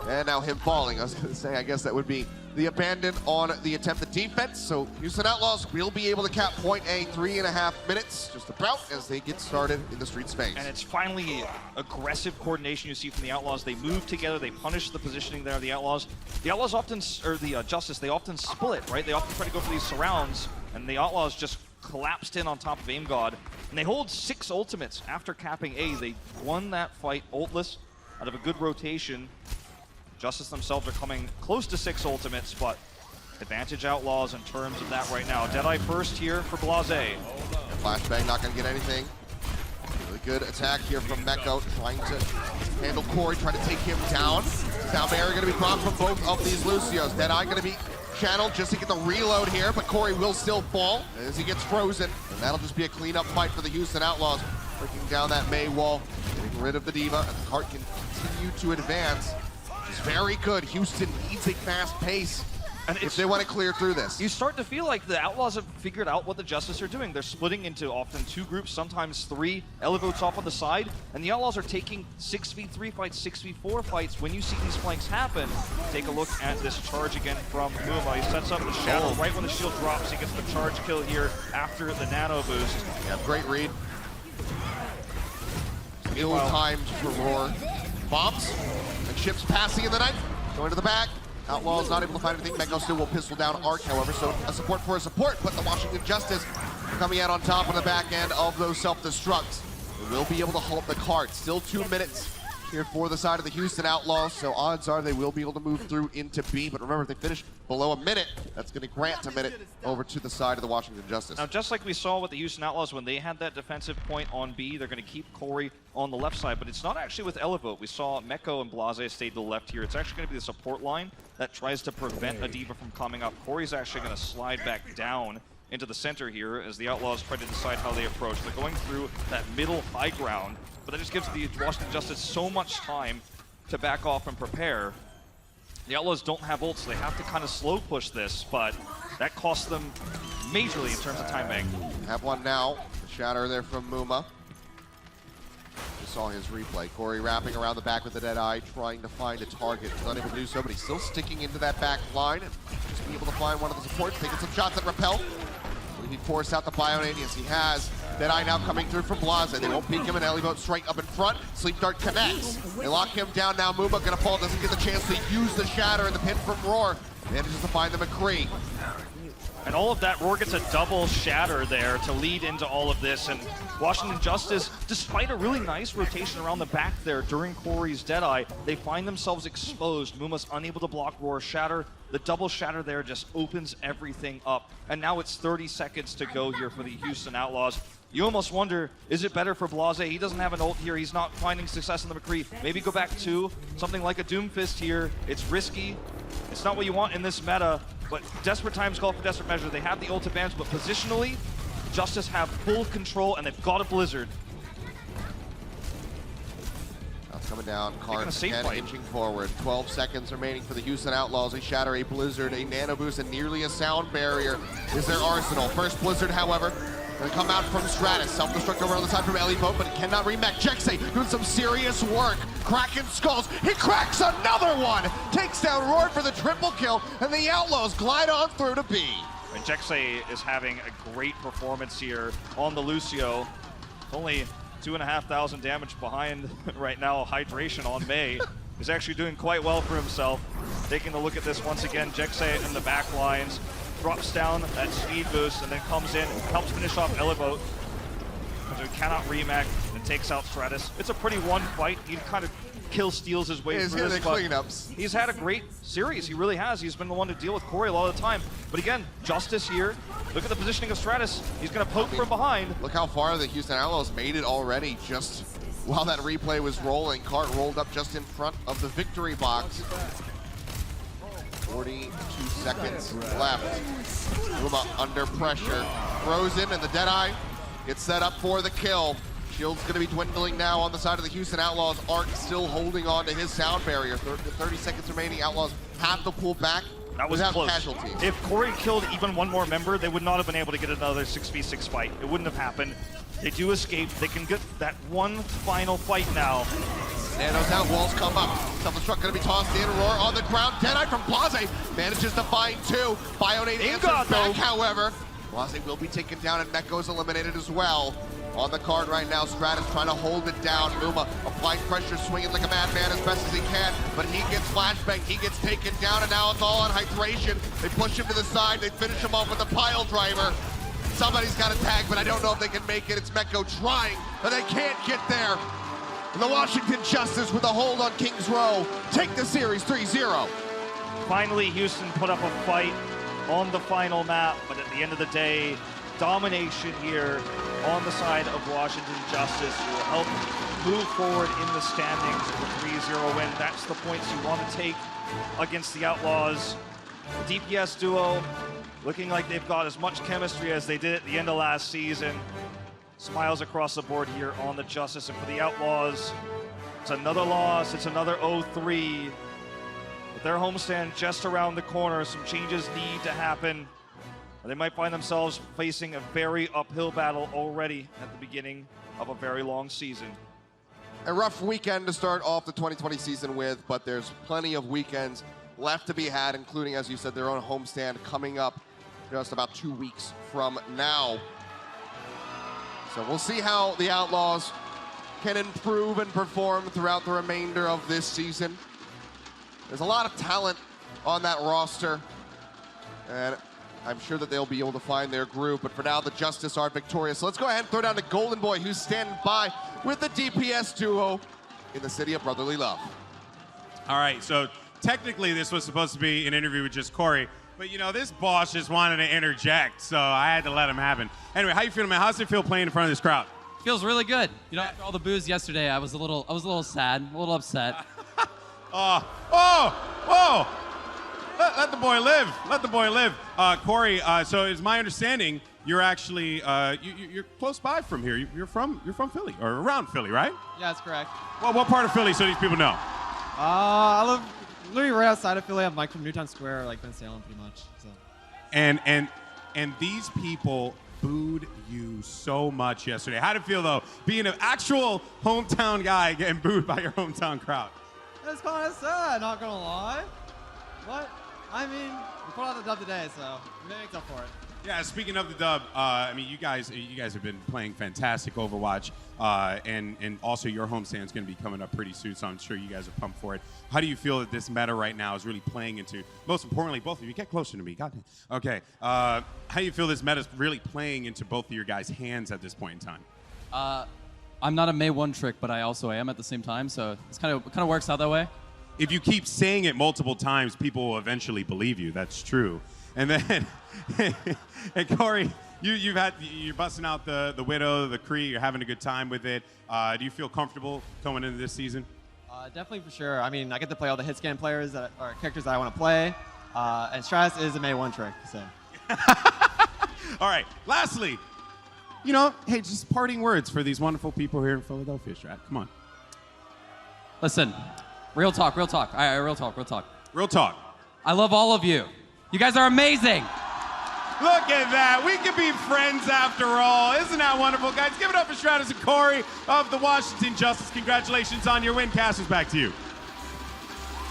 and now him falling. I was going to say, I guess that would be the abandon on the attempted defense. So Houston Outlaws will be able to cap point A 3.5 minutes, just about, as they get started in the street space. And it's finally aggressive coordination you see from the Outlaws. They move together, they punish the positioning there of the Outlaws. The Outlaws often, or the Justice, they often split, right? They often try to go for these surrounds, and the Outlaws just collapsed in on top of Aim God. And they hold 6 ultimates after capping A. They won that fight ultless out of a good rotation. Justice themselves are coming close to 6 ultimates, but advantage Outlaws in terms of that right now. Deadeye first here for Blase. Flashbang not going to get anything. Really good attack here from Meko, trying to handle Corey, trying to take him down. Sound barrier going to be propped from both of these Lucios. Deadeye going to be channeled just to get the reload here, but Corey will still fall as he gets frozen. And that'll just be a cleanup fight for the Houston Outlaws. Breaking down that May wall, getting rid of the Diva, and the cart can continue to advance. It's very good. Houston needs a fast pace and if they want to clear through this. You start to feel like the Outlaws have figured out what the Justice are doing. They're splitting into often 2 groups, sometimes 3. Elivote's off on the side, and the Outlaws are taking 6v3 fights, 6v4 fights. When you see these flanks happen, take a look at this charge again from Muma. He sets up the shadow right when the shield drops. He gets the charge kill here after the nano boost. Yeah, great read. Ill-timed for Roar. Bombs. And ships passing in the night. Going to the back. Outlaws not able to find anything. Meko still will pistol down Arc, however, so a support for a support, but the Washington Justice coming out on top on the back end of those self-destructs. They will be able to halt the cart. Still 2 minutes here for the side of the Houston Outlaws, so odds are they will be able to move through into B, but remember, if they finish below a minute, that's going to grant a minute over to the side of the Washington Justice. Now, just like we saw with the Houston Outlaws when they had that defensive point on B, they're going to keep Corey on the left side, but it's not actually with Elivote. We saw Meko and Blase stay to the left here. It's actually going to be the support line that tries to prevent a Diva from coming up. Corey's actually going to slide back down into the center here as the Outlaws try to decide how they approach. They're going through that middle high ground, but that just gives the Washington Justice so much time to back off and prepare. The Outlaws don't have ults, so they have to kind of slow push this, but that costs them majorly in terms of time bank. Have one now. The shatter there from Muma. Just saw his replay. Corey wrapping around the back with the dead eye, trying to find a target. He's unable to do so, but he's still sticking into that back line and just be able to find one of the supports, taking some shots at Rappel. Will he force out the Bionade? Yes, he has. Deadeye now coming through from Blase. They won't peek him, and Elliboat straight up in front. Sleep Dart connects. They lock him down now. Muma gonna fall, doesn't get the chance to use the shatter and the pin from Roar. Manages to find the McCree. And all of that, Roar gets a double shatter there to lead into all of this. And Washington Justice, despite a really nice rotation around the back there during Corey's Deadeye, they find themselves exposed. Muma's unable to block Roar's shatter. The double shatter there just opens everything up. And now it's 30 seconds to go here for the Houston Outlaws. You almost wonder, is it better for Blase? He doesn't have an ult here. He's not finding success in the McCree. Maybe go back to something like a Doomfist here. It's risky. It's not what you want in this meta, but desperate times call for desperate measures. They have the ult advantage, but positionally, Justice have full control, and they've got a Blizzard. That's coming down. Cards again inching forward. 12 seconds remaining for the Houston Outlaws. They shatter a Blizzard, a Nano Boost, and nearly a Sound Barrier is their arsenal. First Blizzard, however, gonna come out from Stratus. Self-destruct over on the side from Elliboat, but he cannot remech. Jexay doing some serious work. Cracking skulls. He cracks another one. Takes down Roar for the triple kill, and the Outlaws glide on through to B. And Jexay is having a great performance here on the Lucio. Only 2,500 damage behind right now. Hydration on May is actually doing quite well for himself. Taking a look at this once again, Jexay in the back lines. Drops down that speed boost and then comes in, helps finish off Elliboat. So he cannot remech and takes out Stratus. It's a pretty one fight. He kind of steals his way through this, but cleanups. He's had a great series. He really has. He's been the one to deal with Corey a lot of the time. But again, Justice here. Look at the positioning of Stratus. He's going to poke from behind. Look how far the Houston Outlaws made it already just while that replay was rolling. Cart rolled up just in front of the victory box. 42 seconds left. Muma under pressure. Throws in, and the Deadeye gets set up for the kill. Shield's going to be dwindling now on the side of the Houston Outlaws. Arc still holding on to his sound barrier. 30 seconds remaining. Outlaws have to pull back. That was without close. Casualties. If Corey killed even one more member, they would not have been able to get another 6v6 fight. It wouldn't have happened. They do escape. They can get that one final fight now. Nano's out, walls come up. Self-destruct gonna be tossed in. Roar on the ground. Deadeye from Blase manages to find two. Bionade answers back, however. Blase will be taken down, and Mekko's eliminated as well. On the card right now, Stratus trying to hold it down. Muma applying pressure, swinging like a madman as best as he can, but he gets flashbang, he gets taken down, and now it's all on hydration. They push him to the side, they finish him off with a pile driver. Somebody's got a tag, but I don't know if they can make it. It's Mekko trying, but they can't get there. And the Washington Justice with a hold on Kings Row take the series 3-0. Finally, Houston put up a fight on the final map, but at the end of the day, domination here on the side of Washington Justice will help move forward in the standings with a 3-0 win. That's the points you want to take against the Outlaws. The DPS duo looking like they've got as much chemistry as they did at the end of last season. Smiles across the board here on the Justice, and for the Outlaws, it's another loss, it's another 0-3. With their homestand just around the corner, some changes need to happen. They might find themselves facing a very uphill battle already at the beginning of a very long season. A rough weekend to start off the 2020 season with, but there's plenty of weekends left to be had, including, as you said, their own homestand coming up just about 2 weeks from now. So we'll see how the Outlaws can improve and perform throughout the remainder of this season. There's a lot of talent on that roster, and I'm sure that they'll be able to find their groove, but for now, the Justice are victorious. So let's go ahead and throw down to Golden Boy, who's standing by with the DPS duo in the city of brotherly love. All right, so technically this was supposed to be an interview with just Corey, but you know, this boss just wanted to interject, so I had to let him happen. Anyway, how you feeling, man? How's it feel playing in front of this crowd? Feels really good. You know, after all the booze yesterday, I was a little sad, a little upset. Let the boy live. Let the boy live. Corey, so it's my understanding you're actually you're close by from here. You're from Philly or around Philly, right? Yeah, that's correct. Well, what part of Philly so these people know? I live literally right outside of Philly. I'm like from Newtown Square, like Ben Salem, pretty much. So. And these people booed you so much yesterday. How'd it feel, though, being an actual hometown guy getting booed by your hometown crowd? It's kind of sad, not gonna lie. But, I mean, we put out the dub today, so we makes up for it. Yeah, speaking of the dub, I mean, you guys have been playing fantastic Overwatch, and also your homestand's going to be coming up pretty soon, so I'm sure you guys are pumped for it. How do you feel that this meta right now is really playing into, most importantly, both of you, get closer to me, goddamn. Okay, how do you feel this meta is really playing into both of your guys' hands at this point in time? I'm not a May 1 trick, but I also am at the same time, so it kind of works out that way. If you keep saying it multiple times, people will eventually believe you. That's true. And then, and Corey, you're busting out the Widow, the Kree. You're having a good time with it. Do you feel comfortable going into this season? Definitely for sure. I mean, I get to play all the hit scan players that are characters that I want to play, and Stratus is a May 1 trick. So. All right. Lastly, you know, hey, just parting words for these wonderful people here in Philadelphia, Strat. Come on. Listen, real talk. All right, real talk. Real talk. I love all of you. You guys are amazing. Look at that. We can be friends after all. Isn't that wonderful, guys? Give it up for Stratus and Corey of the Washington Justice. Congratulations on your win. Casters, back to you.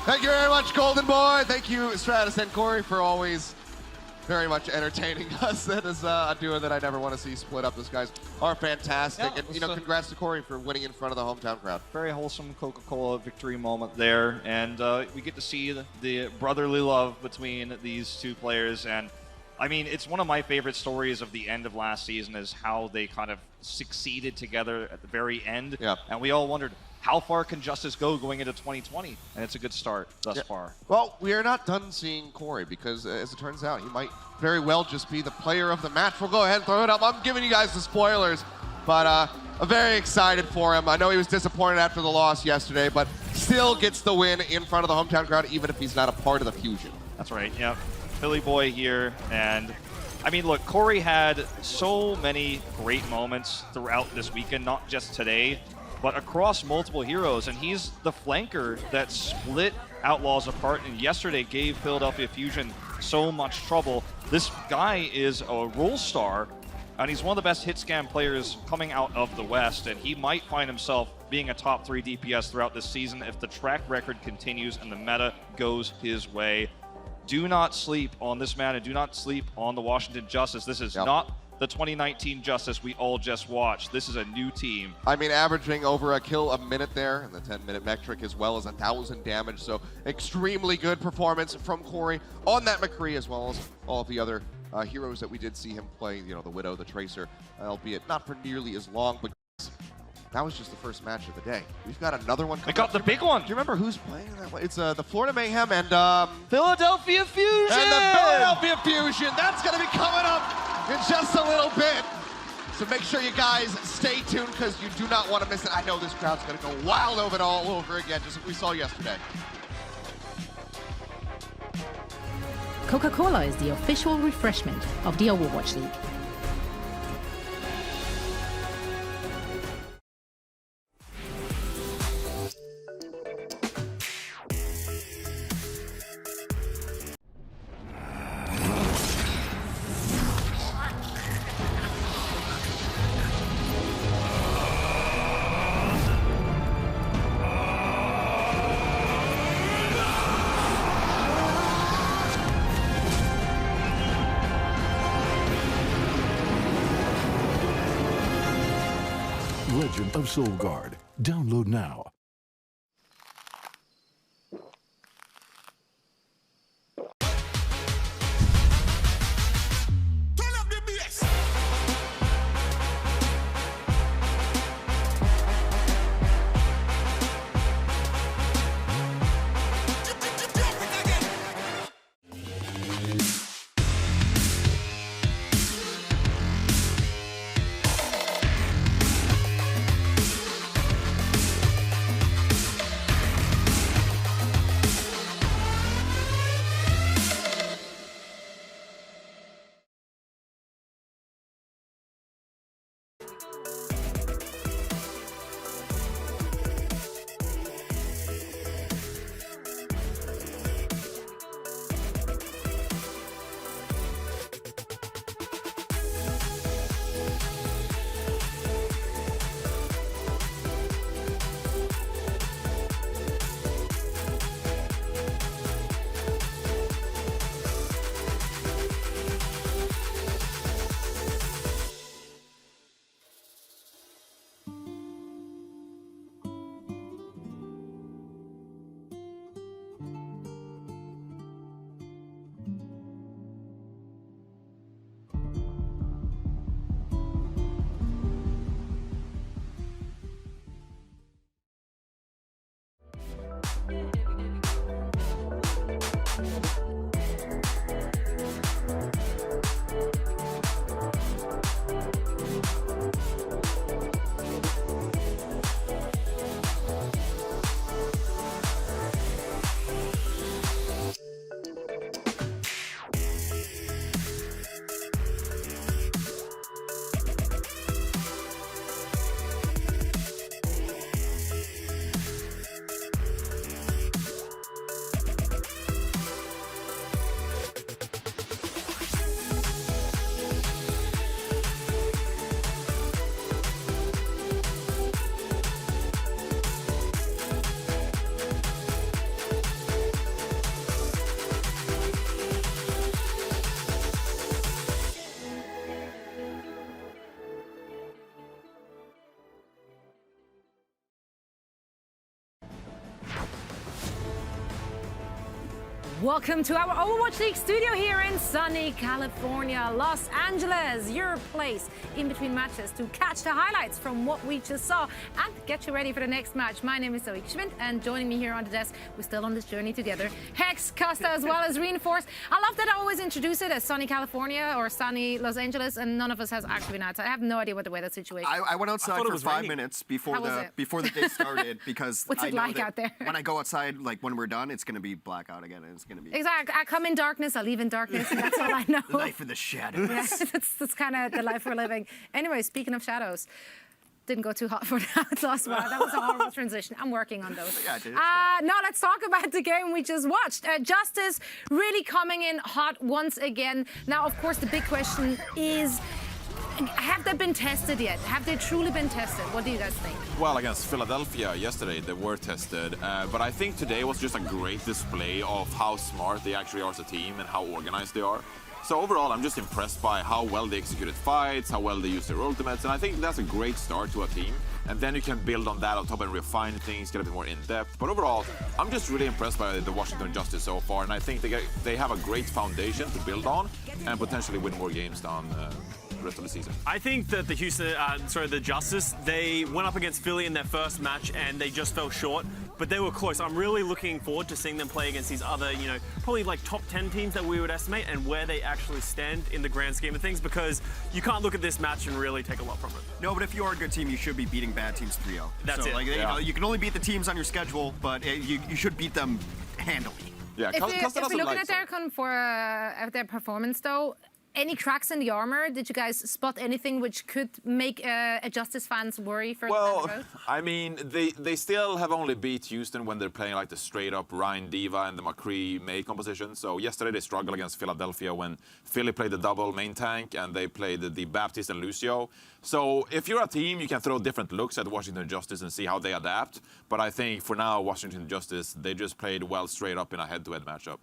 Thank you very much, Golden Boy. Thank you, Stratus and Corey, for always very much entertaining us. That is a duo that I never want to see split up. Those guys are fantastic. Yeah, and, you know, congrats to Corey for winning in front of the hometown crowd. Very wholesome Coca-Cola victory moment there. And we get to see the brotherly love between these two players. And, I mean, it's one of my favorite stories of the end of last season is how they kind of succeeded together at the very end. Yeah. And we all wondered, how far can Justice go going into 2020? And it's a good start thus far. Well, we are not done seeing Corey because, as it turns out, he might very well just be the player of the match. We'll go ahead and throw it up. I'm giving you guys the spoilers, but I'm very excited for him. I know he was disappointed after the loss yesterday, but still gets the win in front of the hometown crowd, even if he's not a part of the Fusion. That's right, yeah. Philly boy here, and I mean, look, Corey had so many great moments throughout this weekend, not just today, but across multiple heroes, and he's the flanker that split Outlaws apart and yesterday gave Philadelphia Fusion so much trouble. This guy is a role star, and he's one of the best hit scan players coming out of the West, and he might find himself being a top 3 DPS throughout this season if the track record continues and the meta goes his way. Do not sleep on this man, and do not sleep on the Washington Justice. This is not the 2019 Justice we all just watched. This is a new team. I mean, averaging over a kill a minute there, and the 10-minute metric as well as 1,000 damage. So extremely good performance from Corey on that McCree, as well as all of the other heroes that we did see him play. You know, the Widow, the Tracer, albeit not for nearly as long, but that was just the first match of the day. We've got another one coming. We got the big one. Do you remember who's playing that one? It's the Florida Mayhem and Philadelphia Fusion. And the Philadelphia Fusion. That's going to be coming up in just a little bit. So make sure you guys stay tuned because you do not want to miss it. I know this crowd's going to go wild over it all over again, just like we saw yesterday. Coca-Cola is the official refreshment of the Overwatch League. Legend of Soulguard. Download now. Welcome to our Overwatch League studio here in sunny California, Los Angeles, your place in between matches to catch the highlights from what we just saw and get you ready for the next match. My name is WATCHPOINT, and joining me here on the desk, we're still on this journey together, Hex, Costa, as well as Reinforce. I love that I always introduce it as sunny California or sunny Los Angeles, and none of us has actually been outside. I have no idea what the weather situation is. I went outside for 5 minutes before the day started because what's it like out there? When I go outside, like when we're done, it's going to be blackout again, and it's going to be exactly. I come in darkness, I leave in darkness, and that's all I know. The life of the shadows. Yeah, that's kind of the life we're living. Anyway, speaking of shadows, didn't go too hot for the Outlaws. Wow, that was a horrible transition. I'm working on those. Yeah, it is. Now let's talk about the game we just watched. Justice really coming in hot once again. Now, of course, the big question is, have they been tested yet? Have they truly been tested? What do you guys think? Well, against Philadelphia yesterday, they were tested. But I think today was just a great display of how smart they actually are as a team and how organized they are. So overall, I'm just impressed by how well they executed fights, how well they used their ultimates, and I think that's a great start to a team. And then you can build on that on top and refine things, get a bit more in-depth. But overall, I'm just really impressed by the Washington Justice so far, and I think they have a great foundation to build on and potentially win more games down the rest of the season. I think that the Justice, they went up against Philly in their first match and they just fell short, but they were close. I'm really looking forward to seeing them play against these other, probably like top 10 teams that we would estimate and where they actually stand in the grand scheme of things, because you can't look at this match and really take a lot from it. No, but if you are a good team, you should be beating bad teams 3-0. That's it. Like, you can only beat the teams on your schedule, but you should beat them handily. Yeah, if we're looking at their performance, though, any cracks in the armor? Did you guys spot anything which could make a Justice fans worry for Well, I mean, they still have only beat Houston when they're playing like the straight-up Ryan Diva and the McCree May composition. So yesterday they struggled against Philadelphia when Philly played the double main tank and they played the Baptiste and Lucio. So if you're a team, you can throw different looks at Washington Justice and see how they adapt. But I think for now, Washington Justice, they just played well straight up in a head-to-head matchup.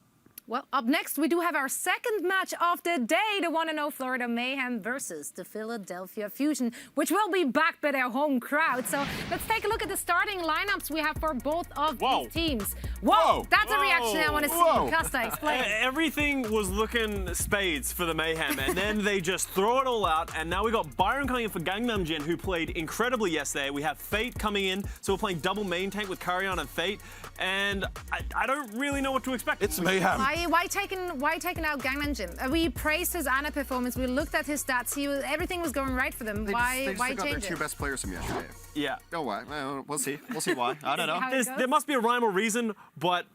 Well, up next, we do have our second match of the day, the 1-0 Florida Mayhem versus the Philadelphia Fusion, which will be backed by their home crowd. So let's take a look at the starting lineups we have for both of these teams. Whoa! That's a reaction I want to see. Costa, explain. Everything was looking spades for the Mayhem, and then they just throw it all out, and now we got Byron coming in for Gangnam Jin, who played incredibly yesterday. We have Fate coming in, so we're playing double main tank with Carrion and Fate, and I don't really know what to expect. It's Mayhem. Why taking out Gangnam Jin? We praised his Ana performance. We looked at his stats. Everything was going right for them. Why took out change their two best players from yesterday. Yeah. Oh, why? We'll see. We'll see why. I don't know. There must be a rhyme or reason, but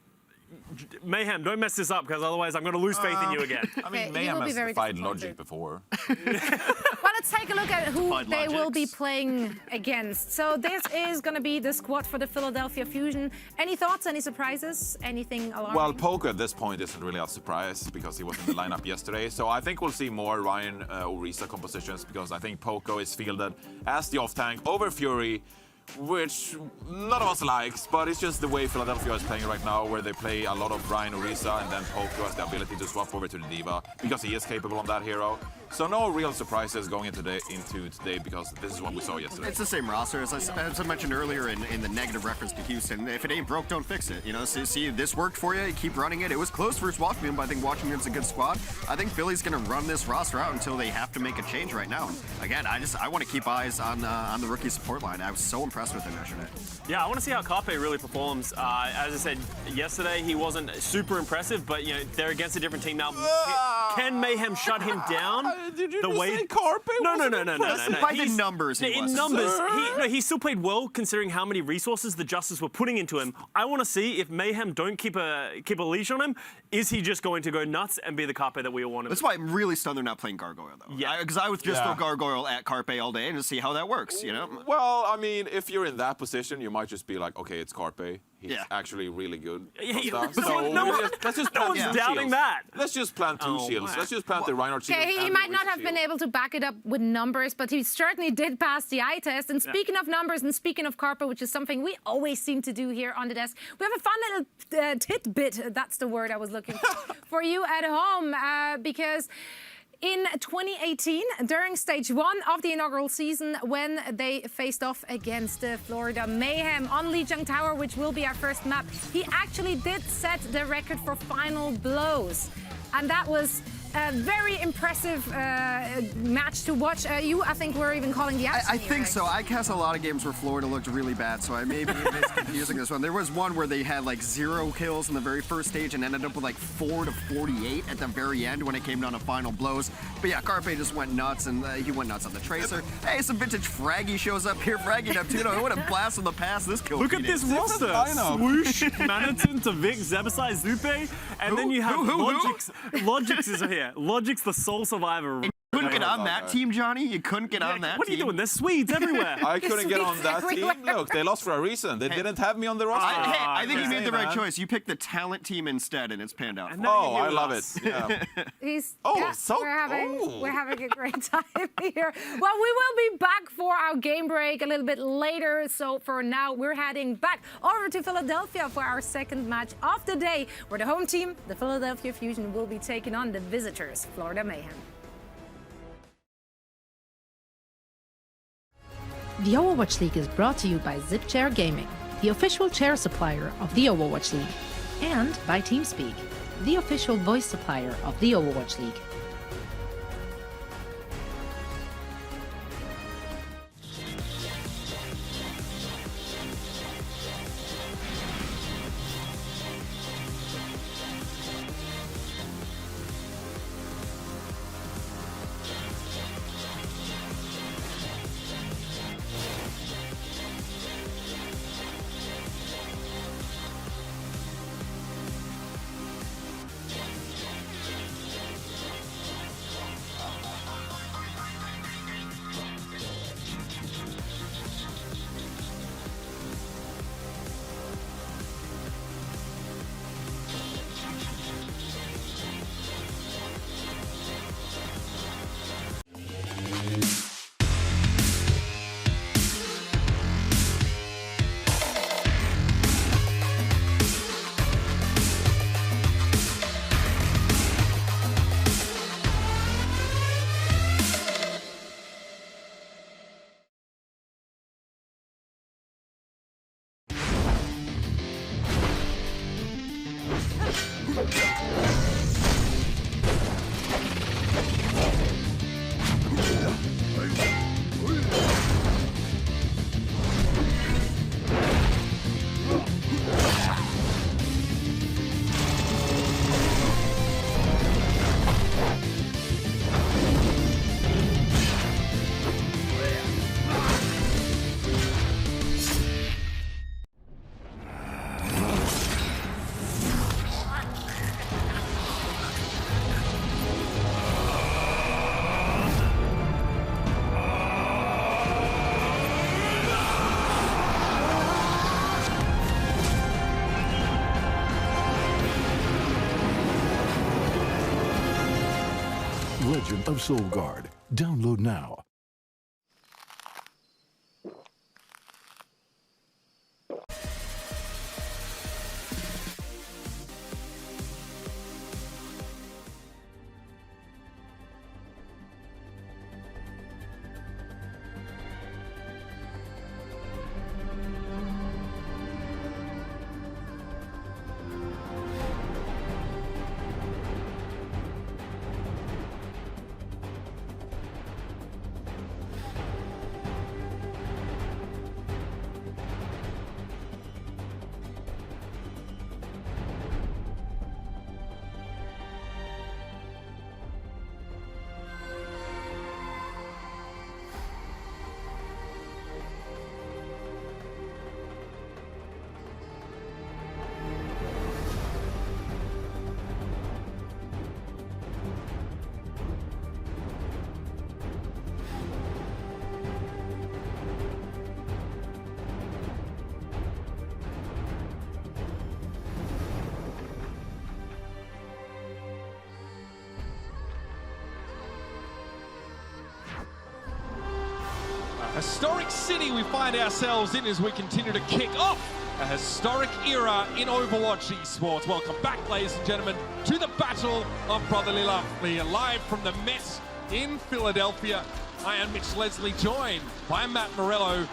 Mayhem, don't mess this up, because otherwise I'm going to lose faith in you again. I mean, Mayhem has defied logic before. Well, let's take a look at who they will be playing against. So this is going to be the squad for the Philadelphia Fusion. Any thoughts, any surprises, anything alarming? Well, Poco at this point isn't really a surprise because he was in the lineup yesterday. So I think we'll see more Ryan Orisa compositions, because I think Poco is fielded as the off-tank over Fury, which none of us likes, but it's just the way Philadelphia is playing right now, where they play a lot of Ryan Orisa and then Poco has the ability to swap over to the Diva because he is capable on that hero. So no real surprises going into today, because this is what we saw yesterday. It's the same roster as I mentioned earlier in the negative reference to Houston. If it ain't broke, don't fix it. See, this worked for you. Keep running it. It was close versus Washington, but I think Washington's a good squad. I think Philly's going to run this roster out until they have to make a change right now. Again, I want to keep eyes on the rookie support line. I was so impressed with him yesterday. Yeah, I want to see how Carpe really performs. As I said yesterday, he wasn't super impressive, but they're against a different team now. Can Mayhem shut him down? Did you say Carpe? No. By the numbers, in numbers, he still played well considering how many resources the Justice were putting into him. I want to see if Mayhem don't keep a leash on him. Is he just going to go nuts and be the Carpe that we all want him? That's why I'm really stunned they're not playing Gargoyle though. Yeah, because I would just throw Gargoyle at Carpe all day and just see how that works. Well, I mean, if you're in that position, you might just be like, okay, it's Carpe. He's actually really good. Let's just plant doubting that. Let's just plant two shields. Let's just plant the Reinhardt shield. Okay, he might not have been able to back it up with numbers, but he certainly did pass the eye test. And speaking of numbers and speaking of Carpe, which is something we always seem to do here on the desk, we have a fun little tidbit, that's the word I was looking for you at home, because In 2018, during stage 1 of the inaugural season, when they faced off against the Florida Mayhem on Lijiang Tower, which will be our first map, he actually did set the record for final blows. And that was a very impressive match to watch. You, I think, were even calling the action. I think so. I cast a lot of games where Florida looked really bad, so I may be confusing this one. There was one where they had like 0 kills in the very first stage and ended up with like 4 to 48 at the very end when it came down to final blows. But yeah, Carpe just went nuts, and he went nuts on the Tracer. Hey, some vintage Fraggy shows up here. Fraggy Neptuno. What a blast from the past this kill. Look at this roster. Swoosh, Maniton, Tavik, Zebasai, Zupe, and then you have Logix. Logix is here. Logic's the sole survivor. You couldn't get on that team, Johnny? You couldn't get on that team? What are you doing? There's Swedes everywhere. I couldn't get on that team. Look, they lost for a reason. They didn't have me on the roster. I think you made the right choice. You picked the talent team instead, and it's panned out. Oh, I love it. Yeah. We're having a great time here. Well, we will be back for our game break a little bit later. So for now, we're heading back over to Philadelphia for our second match of the day, where the home team, the Philadelphia Fusion, will be taking on the visitors, Florida Mayhem. The Overwatch League is brought to you by ZipChair Gaming, the official chair supplier of the Overwatch League, and by TeamSpeak, the official voice supplier of the Overwatch League. Legend of Soulguard. Download now. Historic city we find ourselves in as we continue to kick off a historic era in Overwatch Esports. Welcome back, ladies and gentlemen, to the Battle of Brotherly Love. We are live from the Met in Philadelphia. I am Mitch Leslie, joined by Matt Morello,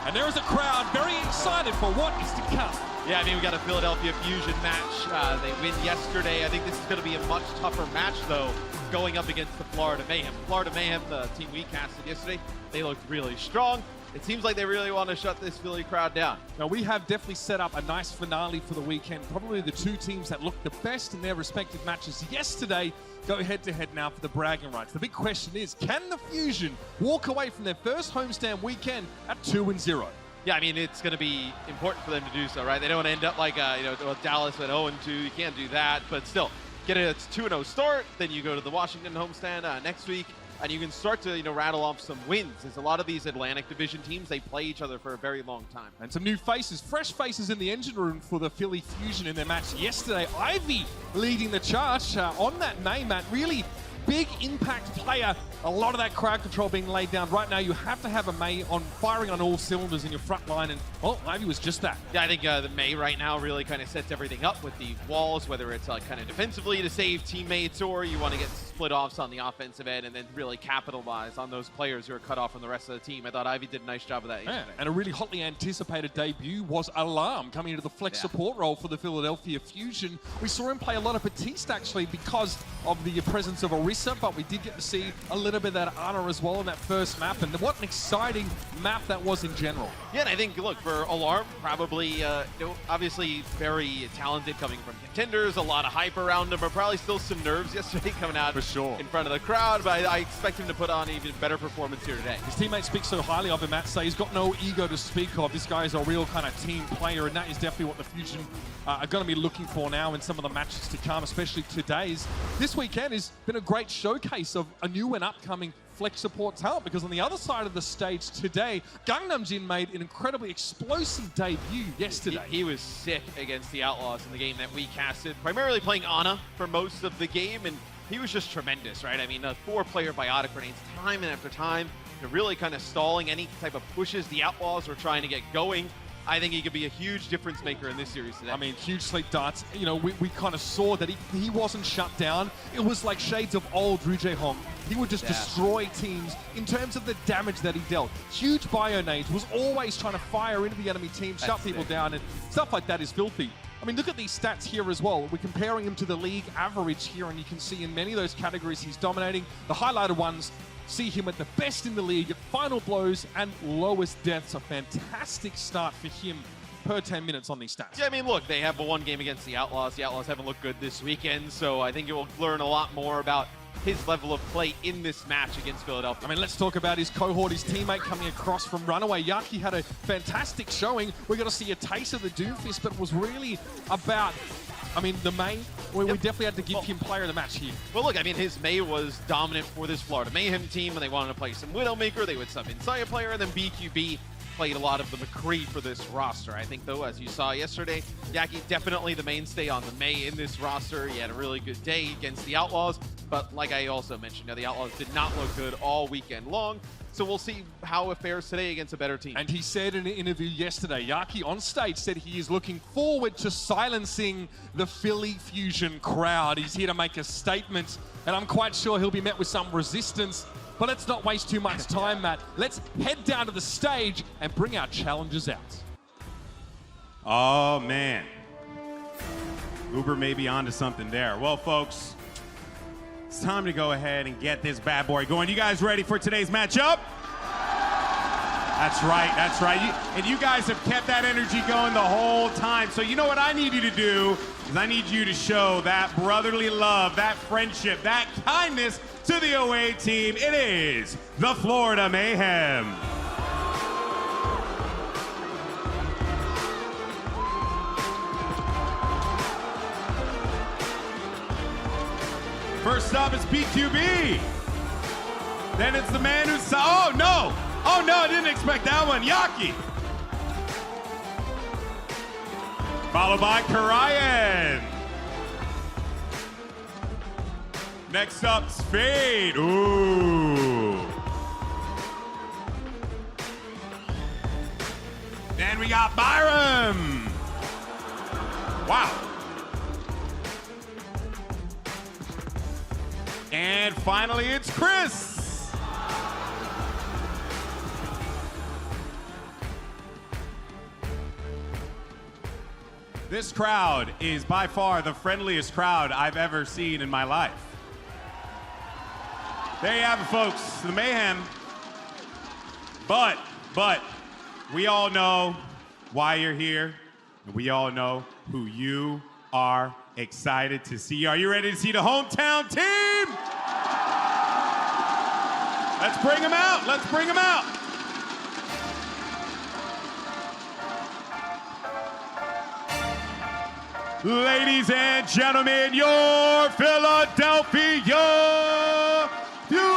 and there is a crowd very excited for what is to come. Yeah, I mean, we got a Philadelphia Fusion match. They win yesterday. I think this is going to be a much tougher match, though, going up against the Florida Mayhem. Florida Mayhem, the team we casted yesterday, they looked really strong. It seems like they really want to shut this Philly crowd down. Now, we have definitely set up a nice finale for the weekend. Probably the two teams that looked the best in their respective matches yesterday go head-to-head now for the bragging rights. The big question is, can the Fusion walk away from their first homestand weekend at 2-0? Yeah, I mean, it's going to be important for them to do so, right? They don't want to end up like, Dallas went 0-2. You can't do that, but still, get a 2-0 start. Then you go to the Washington homestand next week, and you can start to, rattle off some wins. There's a lot of these Atlantic Division teams, they play each other for a very long time. And some new faces, fresh faces in the engine room for the Philly Fusion in their match yesterday. Ivy leading the charge on that name, Matt. Really big impact player. A lot of that crowd control being laid down. Right now, you have to have a May on firing on all cylinders in your front line, and, well, Ivy was just that. Yeah, I think the May right now really kind of sets everything up with the walls, whether it's kind of defensively to save teammates or you want to get split-offs on the offensive end and then really capitalize on those players who are cut off from the rest of the team. I thought Ivy did a nice job of that yesterday. And a really hotly anticipated debut was Alarm coming into the flex support role for the Philadelphia Fusion. We saw him play a lot of Batiste, actually, because of the presence of Orisa, but we did get to see a little bit of that Ana as well in that first map, and what an exciting map that was in general. Yeah, and I think, look, for Alarm, probably, obviously very talented coming from contenders, a lot of hype around him, but probably still some nerves yesterday coming out in front of the crowd, but I expect him to put on an even better performance here today. His teammates speak so highly of him, Matt, say he's got no ego to speak of. This guy is a real kind of team player, and that is definitely what the Fusion are going to be looking for now in some of the matches to come, especially today's. This weekend has been a great showcase of a new and upcoming flex support talent, because on the other side of the stage today, Gangnam Jin made an incredibly explosive debut yesterday. He was sick against the Outlaws in the game that we casted, primarily playing Ana for most of the game, and he was just tremendous, right? I mean, a 4-player biotic grenades time and after time, really kind of stalling any type of pushes the Outlaws were trying to get going. I think he could be a huge difference maker in this series today. I mean, huge sleep darts. We kind of saw that he wasn't shut down. It was like shades of old Ru Jae-hong. He would just destroy teams in terms of the damage that he dealt. Huge bio nades, was always trying to fire into the enemy team, shut people down, and stuff like that is filthy. I mean, look at these stats here as well. We're comparing him to the league average here, and you can see in many of those categories he's dominating. The highlighted ones see him at the best in the league at final blows and lowest deaths. A fantastic start for him per 10 minutes on these stats. Yeah, I mean, look, they have one game against the Outlaws. The Outlaws haven't looked good this weekend, so I think you'll learn a lot more about his level of play in this match against Philadelphia. I mean, let's talk about his cohort, his teammate coming across from Runaway. Yaki had a fantastic showing. We got to see a taste of the Doomfist, but it was really about, I mean, the main, we definitely had to give him player of the match here. Well, look, I mean, his May was dominant for this Florida Mayhem team, and they wanted to play some Widowmaker. They would sub Inside player, and then BQB played a lot of the McCree for this roster. I think, though, as you saw yesterday, Yaki definitely the mainstay on the May in this roster. He had a really good day against the Outlaws, but like I also mentioned, the Outlaws did not look good all weekend long. So we'll see how it fares today against a better team. And he said in an interview yesterday, Yaki on stage said he is looking forward to silencing the Philly Fusion crowd. He's here to make a statement, and I'm quite sure he'll be met with some resistance. But let's not waste too much time, Matt. Let's head down to the stage and bring our challengers out. Oh, man. Uber may be onto something there. Well, folks, it's time to go ahead and get this bad boy going. You guys ready for today's matchup? That's right, that's right. And you guys have kept that energy going the whole time. So you know what I need you to do is I need you to show that brotherly love, that friendship, that kindness to the away team. It is the Florida Mayhem. First up is BQB. Then it's the man who's, oh no, I didn't expect that one, Yaki. Followed by Karayan. Next up, Spade. Ooh. Then we got Byram. Wow. And finally, it's Chris. This crowd is by far the friendliest crowd I've ever seen in my life. There you have it, folks, the Mayhem. But, we all know why you're here, and we all know who you are excited to see. Are you ready to see the hometown team? Let's bring them out. Let's bring them out. Ladies and gentlemen, your Philadelphia Fusion.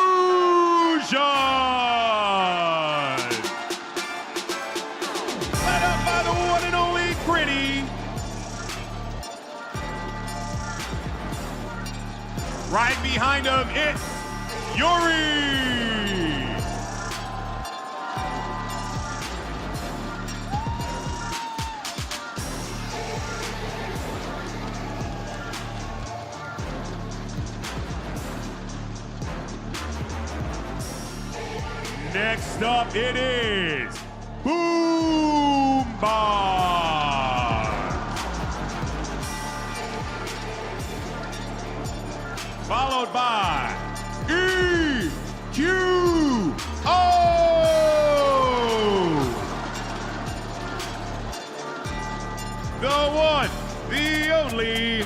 Led up by the one and only Gritty. Right behind him, it's Yuri. Next up, it is Boombar. Followed by EQO. The one, the only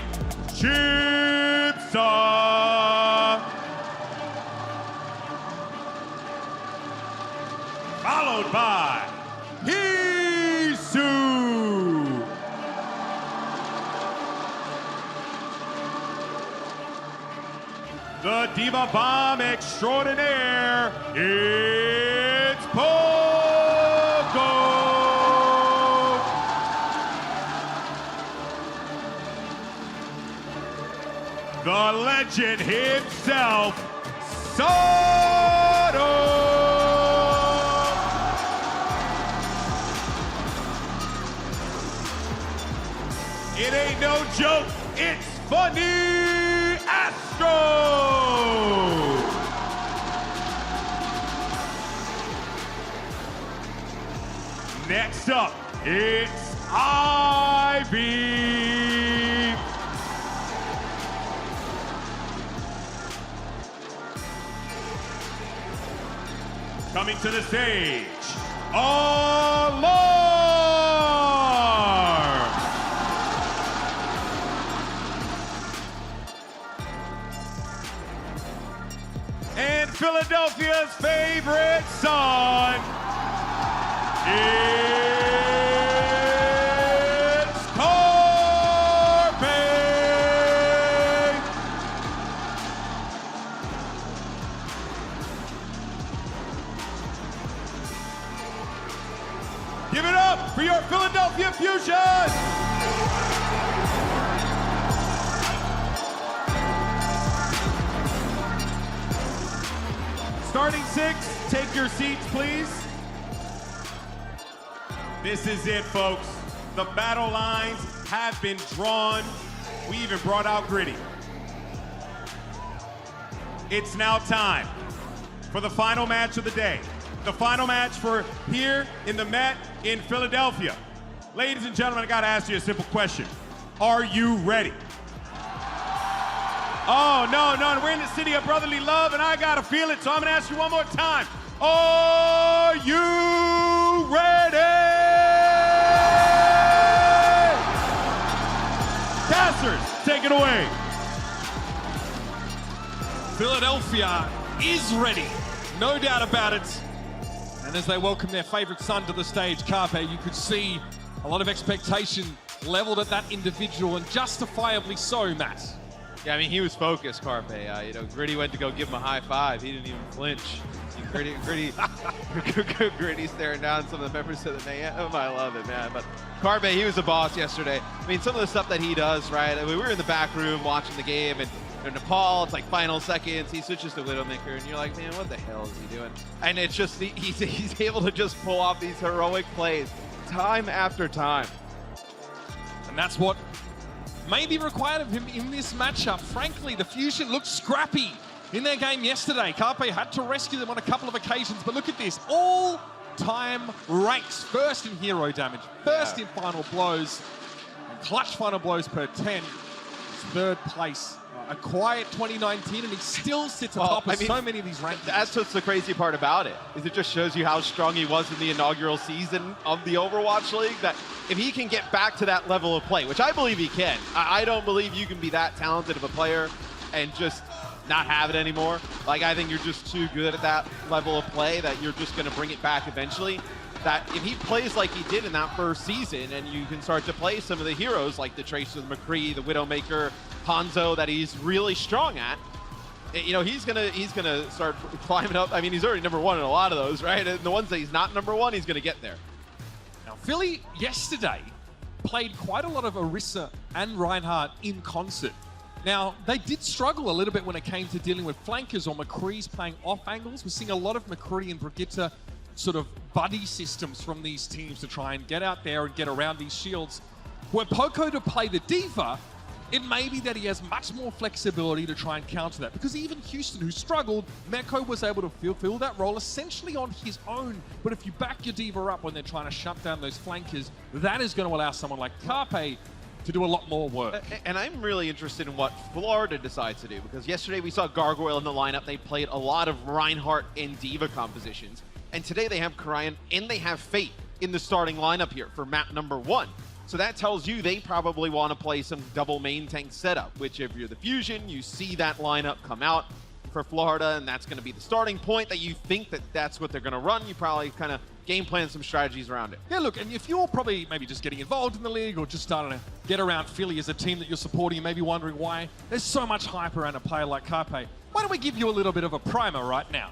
Chipsa. Followed by Hisu. The Diva Bomb extraordinaire, it's Pogo. The legend himself, Soto. It ain't no joke, it's Funny Astro! Next up, it's Ivy. Coming to the stage, Alarm! And Philadelphia's favorite son, it's Carpe. Give it up for your Philadelphia Fusion. Starting six, take your seats, please. This is it, folks. The battle lines have been drawn. We even brought out Gritty. It's now time for the final match of the day. The final match for here in the Met in Philadelphia. Ladies and gentlemen, I gotta ask you a simple question. Are you ready? Oh, no, we're in the city of brotherly love, and I gotta feel it, so I'm gonna ask you one more time. Are you ready? Casters, take it away. Philadelphia is ready, no doubt about it. And as they welcome their favorite son to the stage, Carpe, you could see a lot of expectation leveled at that individual, and justifiably so, Matt. Yeah, I mean, he was focused, Carpe. Gritty went to go give him a high five. He didn't even flinch. Gritty staring down some of the members of the Mayhem. I love it, man. But Carpe, he was a boss yesterday. I mean, some of the stuff that he does, right? I mean, we were in the back room watching the game, and Nepal, it's like final seconds. He switches to Widowmaker, and you're like, man, what the hell is he doing? And it's just, he's able to just pull off these heroic plays time after time. And that's what may be required of him in this matchup. Frankly, the Fusion looked scrappy in their game yesterday. Carpe had to rescue them on a couple of occasions, but look at this. All-time ranks. First in hero damage, first in final blows, and clutch final blows per 10. Third place. A quiet 2019, and he still sits atop of so many of these rankings. That's what's the crazy part about it, is it just shows you how strong he was in the inaugural season of the Overwatch League, that if he can get back to that level of play, which I believe he can. I don't believe you can be that talented of a player and just not have it anymore. Like, I think you're just too good at that level of play that you're just going to bring it back eventually. That if he plays like he did in that first season, and you can start to play some of the heroes like the Tracer, the McCree, the Widowmaker, Hanzo, that he's really strong at, you know, he's gonna start climbing up. I mean, he's already #1 in a lot of those, right? And the ones that he's not #1, he's gonna get there. Now, Philly yesterday played quite a lot of Orisa and Reinhardt in concert. Now, they did struggle a little bit when it came to dealing with flankers or McCree's playing off angles. We're seeing a lot of McCree and Brigitte sort of buddy systems from these teams to try and get out there and get around these shields. Were Poco to play the Diva, it may be that he has much more flexibility to try and counter that. Because even Houston, who struggled, Meko was able to fulfill that role essentially on his own. But if you back your Diva up when they're trying to shut down those flankers, that is going to allow someone like Carpe to do a lot more work. And I'm really interested in what Florida decides to do, because yesterday we saw Gargoyle in the lineup. They played a lot of Reinhardt and Diva compositions. And today they have Karian and they have Fate in the starting lineup here for map #1. So that tells you they probably want to play some double main tank setup, which if you're the Fusion, you see that lineup come out for Florida, and that's going to be the starting point that you think that that's what they're going to run. You probably kind of game plan some strategies around it. Yeah, look, and if you're probably maybe just getting involved in the league or just starting to get around Philly as a team that you're supporting, you may be wondering why there's so much hype around a player like Carpe. Why don't we give you a little bit of a primer right now?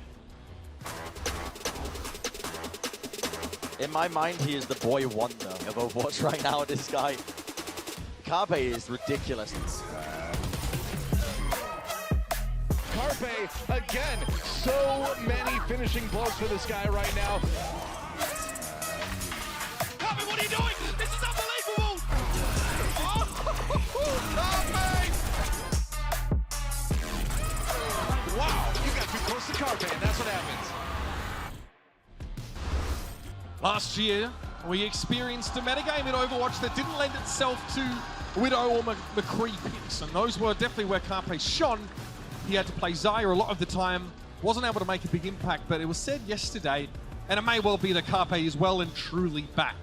In my mind, he is the boy wonder of Overwatch right now. This guy, Carpe, is ridiculous. Carpe, again, so many finishing blows for this guy right now. Carpe, what are you doing? This is unbelievable! Oh, Carpe! Wow, you got too close to Carpe, and that's what happens. Last year, we experienced a metagame in Overwatch that didn't lend itself to Widow or McCree picks, and those were definitely where Carpe shone. He had to play Xayah a lot of the time, wasn't able to make a big impact, but it was said yesterday, and it may well be that Carpe is well and truly back.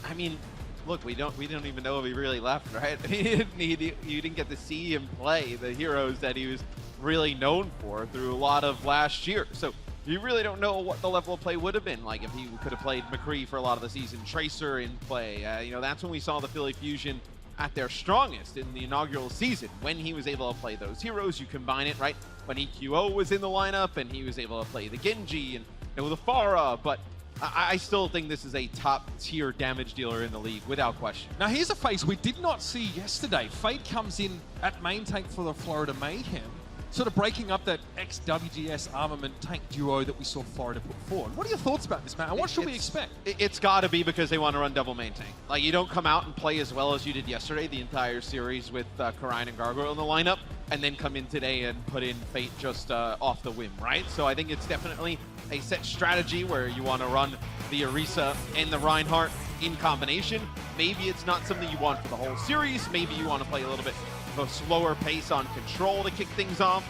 I mean, look, we don't even know if he really left, right? You didn't get to see him play the heroes that he was really known for through a lot of last year. So you really don't know what the level of play would have been like if he could have played McCree for a lot of the season, Tracer in play. You know, that's when we saw the Philly Fusion at their strongest in the inaugural season, when he was able to play those heroes. You combine it, right, when EQO was in the lineup and he was able to play the Genji and the Pharah, but I still think this is a top-tier damage dealer in the league, without question. Now, here's a face we did not see yesterday. Fate comes in at main tank for the Florida Mayhem, sort of breaking up that ex-WGS armament tank duo that we saw Florida put forward. What are your thoughts about this, man? And what should we expect? It's got to be because they want to run double main tank. Like, you don't come out and play as well as you did yesterday, the entire series with Karian and Gargoyle in the lineup, and then come in today and put in Fate just off the whim, right? So I think it's definitely a set strategy where you want to run the Orisa and the Reinhardt in combination. Maybe it's not something you want for the whole series. Maybe you want to play a little bit of a slower pace on control to kick things off.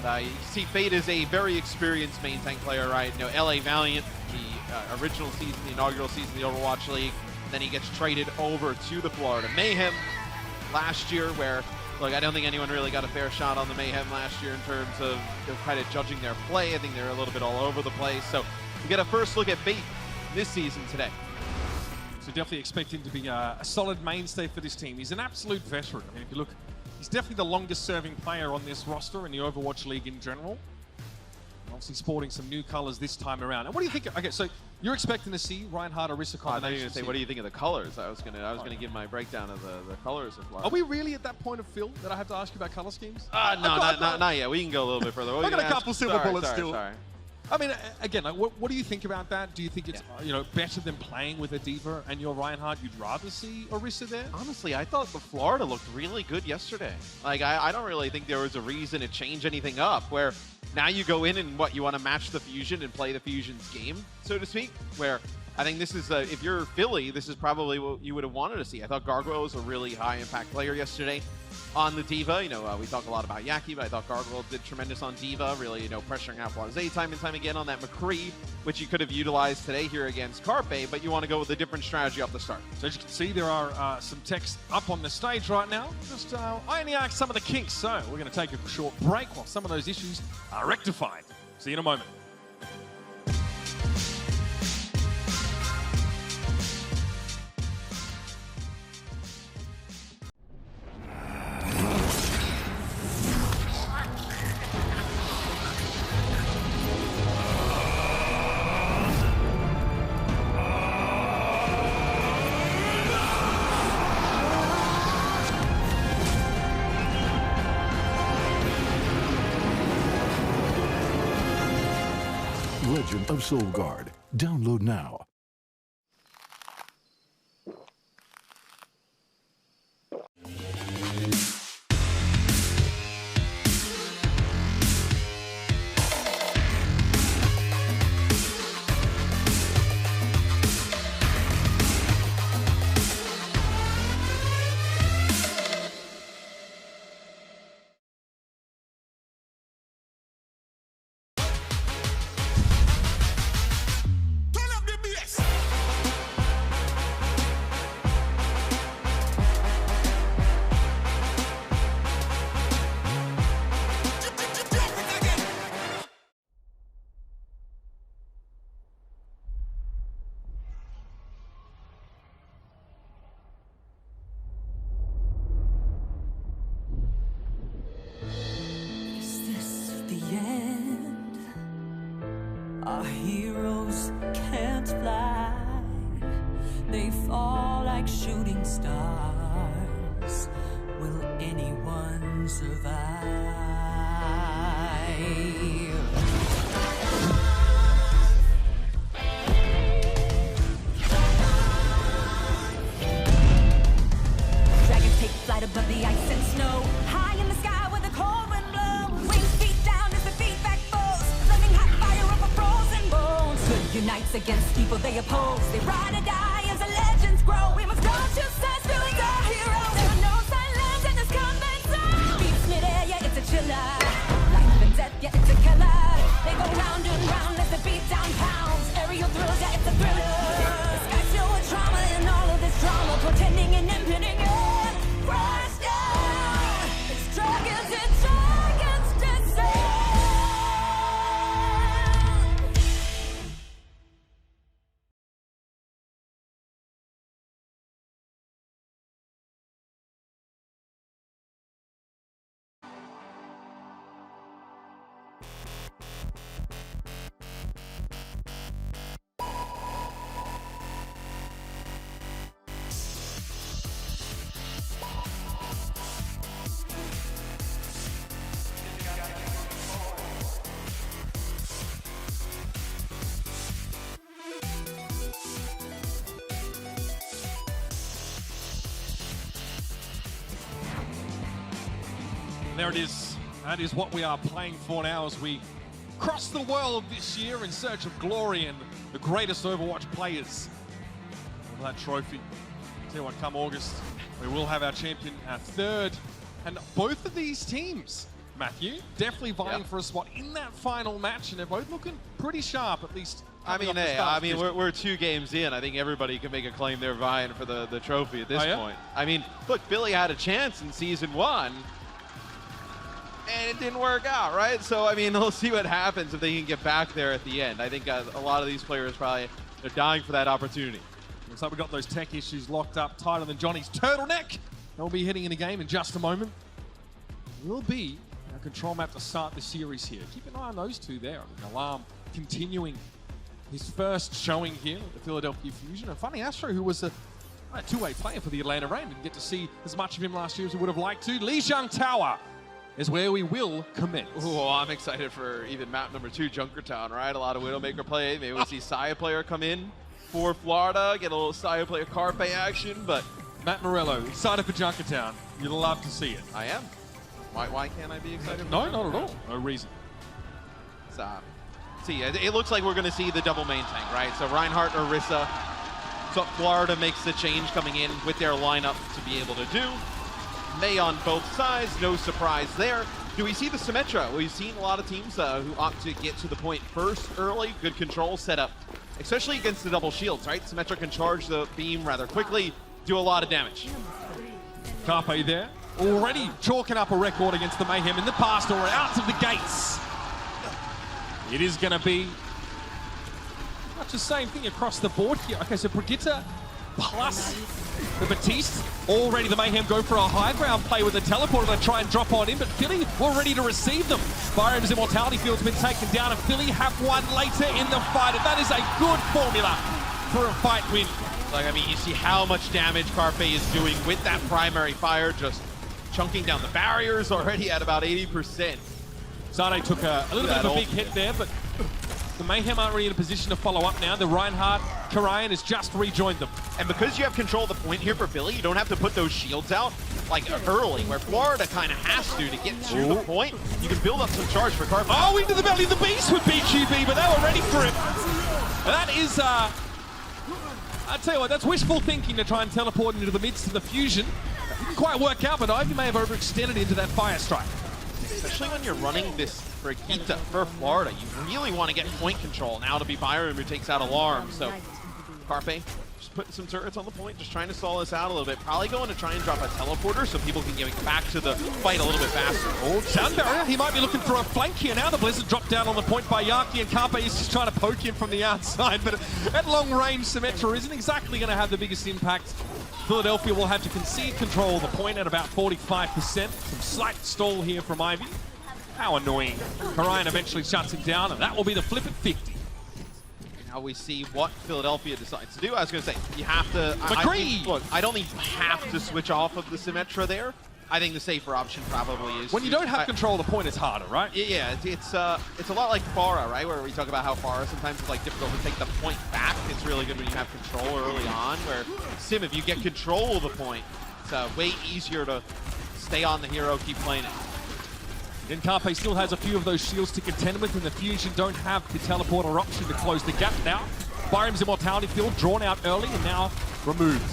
You see Fate is a very experienced main tank player, right? You know, LA Valiant, the original season, the inaugural season of the Overwatch League. Then he gets traded over to the Florida Mayhem last year, where, look, I don't think anyone really got a fair shot on the Mayhem last year in terms of kind of judging their play. I think they're a little bit all over the place. So we get a first look at Fate this season today. So definitely expect him to be a solid mainstay for this team. He's an absolute veteran. I mean, if you look, he's definitely the longest serving player on this roster in the Overwatch League in general. Obviously sporting some new colors this time around. And what do you think? Okay, so you're expecting to see Reinhardt Orisa combination. I thought you were going to say, what do you think of the colors? I was gonna give my breakdown of the colors of Florida. Are we really at that point of Phil that I have to ask you about color schemes? No, not yet. We can go a little bit further. I got a couple silver bullets still. Sorry. I mean, again, like, what do you think about that? Do you think it's you know, better than playing with a D.Va and your Reinhardt? You'd rather see Orisa there? Honestly, I thought the Florida looked really good yesterday. Like, I don't really think there was a reason to change anything up, where now you go in and you want to match the Fusion and play the Fusion's game, so to speak, where I think this is, if you're Philly, this is probably what you would have wanted to see. I thought Gargoyle was a really high-impact player yesterday on the D.Va. You know, we talk a lot about Yaki, but I thought Gargoyle did tremendous on D.Va, really, you know, pressuring out Blase time and time again on that McCree, which you could have utilized today here against Carpe, but you want to go with a different strategy off the start. So as you can see, there are some text up on the stage right now, just ironing out some of the kinks. So we're going to take a short break while some of those issues are rectified. See you in a moment. Legend of Soulguard. Download now. Our heroes can't fly. They fall like shooting stars. Will anyone survive? Dragons take flight above the ice and snow. High in the sky where the cold wind blows. Wings beat down as the feedback falls. Flaming hot fire over frozen bones. Good unites against people they oppose. They ride or die as the legends grow. We must go to sense doing our heroes. There are no silence in this combat zone. Beats midair, yeah, it's a chiller. Life and death, yeah, it's a killer. They go round and round as the beat down pounds. Aerial thrills, yeah, it's a thriller. The sky's filled with trauma and all of this drama. Pretending and impending, yeah. Crash down. It's dragons descend. There it is. That is what we are playing for now as we cross the world this year in search of glory and the greatest Overwatch players. For that trophy. Tell you what, come August, we will have our champion, our third. And both of these teams, Matthew, definitely vying for a spot in that final match, and they're both looking pretty sharp, at least. I mean, hey, we're 2 games in. I think everybody can make a claim they're vying for the trophy at this point. I mean, look, Philly had a chance in Season 1, and it didn't work out, right? So, I mean, we'll see what happens if they can get back there at the end. I think a lot of these players probably, they're dying for that opportunity. Looks like we've got those tech issues locked up tighter than Johnny's turtleneck. They'll be heading in the game in just a moment. Will be our control map to start the series here. Keep an eye on those two there. I mean, Alarm continuing his first showing here with the Philadelphia Fusion. And funny, Astro, who was a two-way player for the Atlanta Reign, didn't get to see as much of him last year as we would have liked to. Lijiang Tower is where we will commence. Oh, I'm excited for even map number 2, Junkertown, right? A lot of Widowmaker play. Maybe we'll see Saya player come in for Florida, get a little Saya player Carpe action, but... Matt Morello, excited for Junkertown. You'd love to see it. I am. Why can't I be excited? No, not at all. No reason. So, see, it looks like we're going to see the double main tank, right? So Reinhardt or Orisa. So Florida makes the change coming in with their lineup to be able to do. May on both sides, no surprise there. Do we see the Symmetra? We've seen a lot of teams who opt to get to the point first early. Good control setup, especially against the double shields, right? Symmetra can charge the beam rather quickly, do a lot of damage. Carpe there, already chalking up a record against the Mayhem in the past or out of the gates. It is going to be much the same thing across the board here. Okay, so Brigitte plus the Batiste. Already the Mayhem go for a high ground play with the teleporter to try and drop on in, but Philly were ready to receive them. Byram's Immortality Field's been taken down, and Philly have won later in the fight, and that is a good formula for a fight win. Like, I mean, you see how much damage Carpe is doing with that primary fire, just chunking down the barriers already at about 80%. Sade took a little bit of a big hit there, but the Mayhem aren't really in a position to follow up now. The Reinhardt, Karayan has just rejoined them. And because you have control of the point here for Philly, you don't have to put those shields out like early, where Florida kind of has to get to the point. You can build up some charge for Carpe. Oh, into the belly of the beast with BQB, but they were ready for him. That is, I tell you what, that's wishful thinking to try and teleport into the midst of the fusion. Didn't quite work out, but Ivy may have overextended into that fire strike. Especially when you're running this Brigitte for Florida, you really want to get point control now to be Byram who takes out Alarm. So Carpe just putting some turrets on the point, just trying to stall this out a little bit. Probably going to try and drop a teleporter so people can get back to the fight a little bit faster. Oh, Sound Barrier, he might be looking for a flank here now. The Blizzard dropped down on the point by Yaki, and Carpe is just trying to poke him from the outside. But at long range, Symmetra isn't exactly going to have the biggest impact. Philadelphia will have to concede control of the point at about 45%. Some slight stall here from Ivy. How annoying. Karayan eventually shuts him down, and that will be the flip at 50. Now we see what Philadelphia decides to do. I was going to say, you have to... Look, I don't think you have to switch off of the Symmetra there. I think the safer option probably is... When you don't have control of the point, it's harder, right? Yeah, it's a lot like Pharah, right? Where we talk about how Pharah sometimes is like difficult to take the point back. It's really good when you have control early on, where Sim, if you get control of the point, it's way easier to stay on the hero, keep playing it. And Carpe still has a few of those shields to contend with, and the Fusion don't have the teleporter option to close the gap now. Byram's Immortality Field drawn out early and now removed.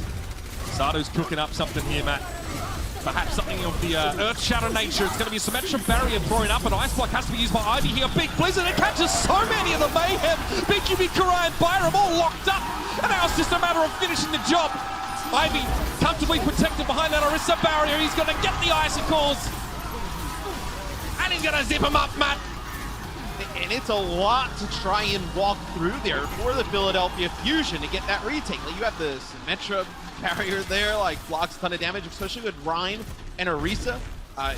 Sado's cooking up something here, Matt. Perhaps something of the Earth Shatter nature. It's going to be a Symmetra barrier thrown up, and Ice Block has to be used by Ivy here. Big Blizzard, it catches so many of the Mayhem. BQB, Karayan, Byram all locked up, and now it's just a matter of finishing the job. Ivy comfortably protected behind that Orisa barrier. He's going to get the Icicles. And he's going to zip him up, Matt. And it's a lot to try and walk through there for the Philadelphia Fusion to get that retake. Like, you have the Symmetra barrier there, like, blocks a ton of damage, especially with Rhine and Orisa.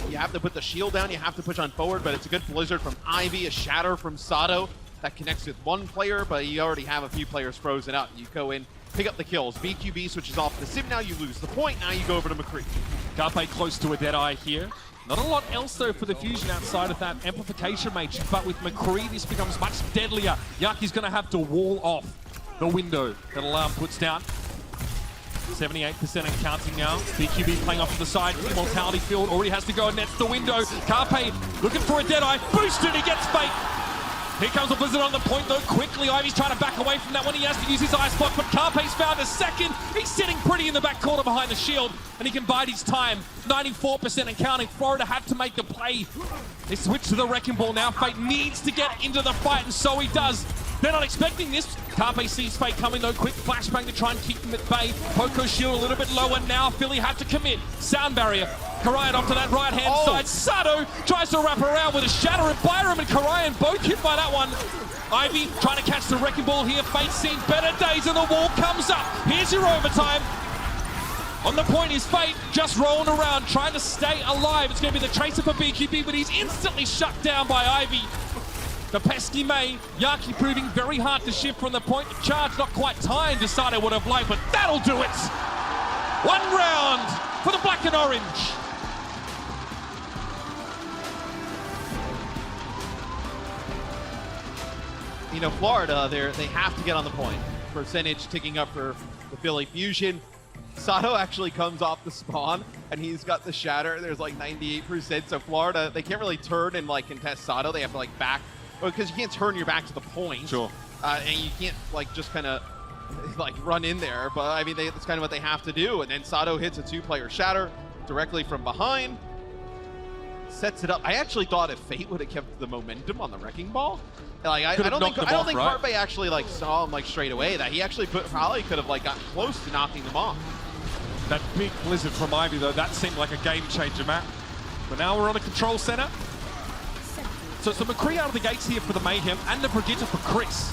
You have to put the shield down, you have to push on forward, but it's a good Blizzard from Ivy, a Shatter from Sado that connects with one player, but you already have a few players frozen up. You go in, pick up the kills. BQB switches off the Sim, now you lose the point, now you go over to McCree. Carpe close to a Deadeye here. Not a lot else, though, for the Fusion outside of that amplification matrix, but with McCree, this becomes much deadlier. Yaki's going to have to wall off the window that Alarm puts down. 78% and counting now. BQB playing off to the side. Immortality Field already has to go and nets the window. Carpe looking for a Deadeye. Boosted, he gets Fate. Here comes the Blizzard on the point, though, quickly. Ivy's trying to back away from that one. He has to use his Ice Block, but Carpe's found a second. He's sitting pretty in the back corner behind the shield, and he can bide his time. 94% and counting. Florida had to make the play. They switch to the Wrecking Ball now. Fate needs to get into the fight, and so he does. They're not expecting this. Carpe sees Fate coming, though. Quick flashbang to try and keep them at bay. Poco shield a little bit lower now. Philly have to commit. Sound barrier. Karayan off to that right-hand side. Sado tries to wrap around with a Shatter, and Byram and Karayan both hit by that one. Ivy trying to catch the Wrecking Ball here. Fate's seen better days, and the wall comes up. Here's your overtime. On the point is Fate, just rolling around, trying to stay alive. It's going to be the Tracer for BQB, but he's instantly shut down by Ivy. The pesky May, Yaki proving very hard to shift from the point. The charge not quite timed, Sado would have liked, but that'll do it. One round for the black and orange. you know, Florida, they have to get on the point. Percentage ticking up for the Philly Fusion. Sato actually comes off the spawn, and he's got the shatter. There's like 98%. So Florida, they can't really turn and like contest Sato. They have to like back, because you can't turn your back to the point. Sure. And you can't like just kind of like run in there. But I mean, that's kind of what they have to do. And then Sato hits a 2-player shatter directly from behind. Sets it up. I actually thought if Fate would have kept the momentum on the Wrecking Ball, like I don't think Carpe actually like saw him like straight away. That he actually probably could have like gotten close to knocking them off. That big blizzard from Ivy though, that seemed like a game changer, Matt. But now we're on a control center. So it's the McCree out of the gates here for the Mayhem and the Brigitte for Chris.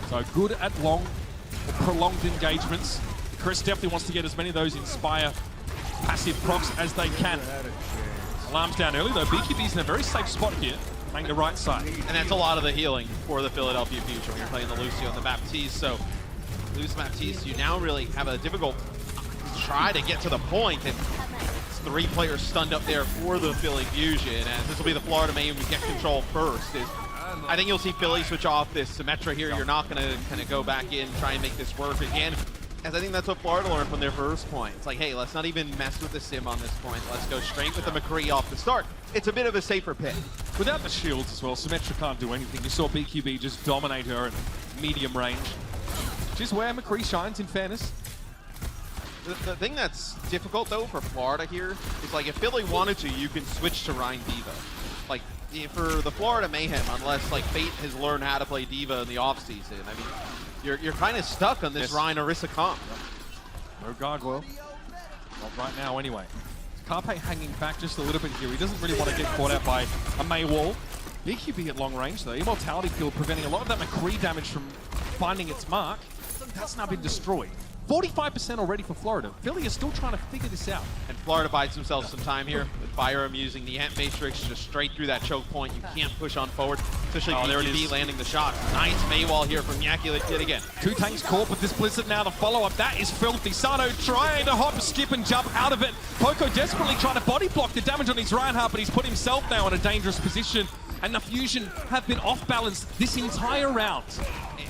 So good at long or prolonged engagements. Chris definitely wants to get as many of those Inspire passive procs as they can. Alarms down early though. BQB's in a very safe spot here, playing the right side. And that's a lot of the healing for the Philadelphia Fusion when you're playing the Lucio and the Baptiste. So lose Baptiste, you now really have a difficult try to get to the point. And it's 3 players stunned up there for the Philly Fusion. And this will be the Florida Mayhem who get control first. I think you'll see Philly switch off this Symmetra here. You're not going to kind of go back in, try and make this work again. As I think that's what Florida learned from their first point. It's like, hey, let's not even mess with the sim on this point. Let's go straight with the McCree off the start. It's a bit of a safer pick. Without the shields as well, Symmetra can't do anything. You saw BQB just dominate her at medium range. Which is where McCree shines, in fairness. The thing that's difficult, though, for Florida here is, like, if Philly wanted to, you can switch to Rein Diva. Like, for the Florida Mayhem, unless, like, Fate has learned how to play Diva in the offseason, I mean, you're kind of stuck on this Rein Orisa comp. No gargoyle. Not right now, anyway. Carpe hanging back just a little bit here. He doesn't really want to get caught out by a May wall. BQB at long range, though. Immortality field preventing a lot of that McCree damage from finding its mark. That's now been destroyed. 45% already for Florida. Philly is still trying to figure this out. And Florida bites themselves some time here with Byram using the Ant Matrix just straight through that choke point. You can't push on forward, especially BQB landing the shot. Nice Maywall here from Yakulit yet again. 2 tanks caught, but this Blizzard now the follow-up. That is filthy. Sato trying to hop, skip, and jump out of it. Poco desperately trying to body block the damage on his Reinhardt, but he's put himself now in a dangerous position. And the Fusion have been off balance this entire round.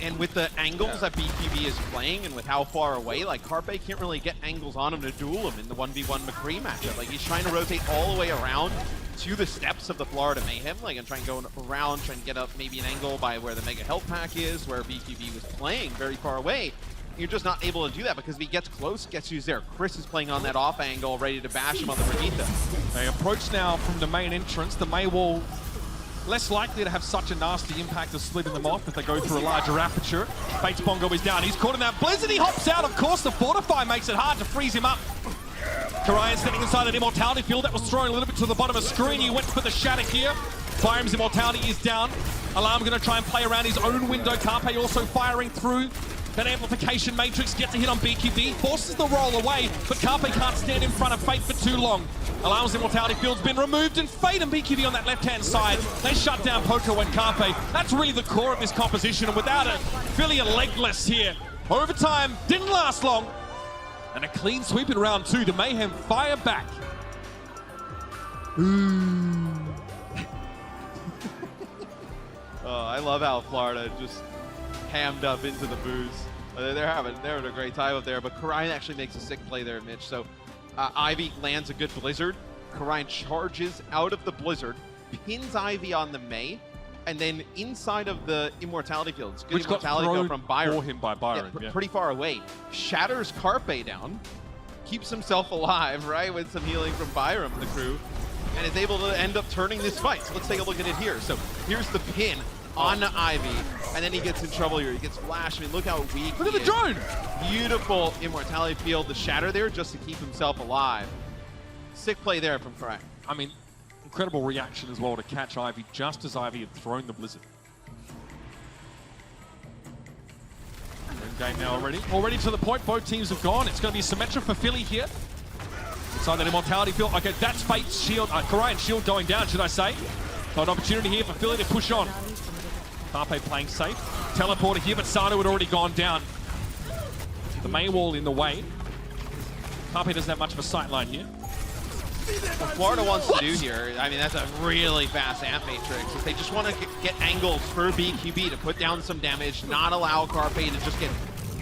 And with the angles that BQB is playing and with how far away, like Carpe can't really get angles on him to duel him in the 1v1 McCree matchup. Like he's trying to rotate all the way around to the steps of the Florida Mayhem, like and trying to go around, trying to get up maybe an angle by where the Mega Health Pack is, where BQB was playing very far away. You're just not able to do that because if he gets close, gets used there. Chris is playing on that off angle, ready to bash him on the Brigitte. They approach now from the main entrance. The May wall less likely to have such a nasty impact of splitting them off if they go through a larger aperture. Fate's Bongo is down. He's caught in that Blizzard. He hops out. Of course, the Fortify makes it hard to freeze him up. Karayan standing inside that Immortality field. That was thrown a little bit to the bottom of the screen. He went for the shatter here. Byram's Immortality is down. Alarm going to try and play around his own window. Carpe also firing through that amplification matrix. Gets a hit on BQB. Forces the roll away, but Carpe can't stand in front of Fate for too long. Alarm's Immortality field's been removed, and Fate and BQB on that left-hand side. They shut down Poco and Carpe. That's really the core of this composition, and without it, Philly are legless here. Overtime didn't last long, and a clean sweep in round 2. The Mayhem fire back. I love how Florida just hammed up into the booze. They're having a great time up there, but Karayan actually makes a sick play there, Mitch. So Ivy lands a good Blizzard. Karayan charges out of the Blizzard, pins Ivy on the May, and then inside of the Immortality fields. Good Immortality field from Byram. For him by Byram. Yeah, pretty far away. Shatters Carpe down, keeps himself alive, right, with some healing from Byram, the crew, and is able to end up turning this fight. So let's take a look at it here. So here's the pin on Ivy, and then he gets in trouble here. He gets flashed. I mean, look how weak. Look at the drone! Beautiful Immortality field, the shatter there just to keep himself alive. Sick play there from Karayan. I mean, incredible reaction as well to catch Ivy just as Ivy had thrown the Blizzard. Game now already to the point. Both teams have gone. It's going to be Symmetra for Philly here. Inside that Immortality field. Okay, that's Fate's shield. Karayan's shield going down, should I say. So an opportunity here for Philly to push on. Carpe playing safe. Teleporter here, but Sato had already gone down. The May wall in the way. Carpe doesn't have much of a sight line here. What Florida wants to do here, I mean, that's a really fast Ant Matrix. If they just want to get angles for BQB to put down some damage, not allow Carpe to just get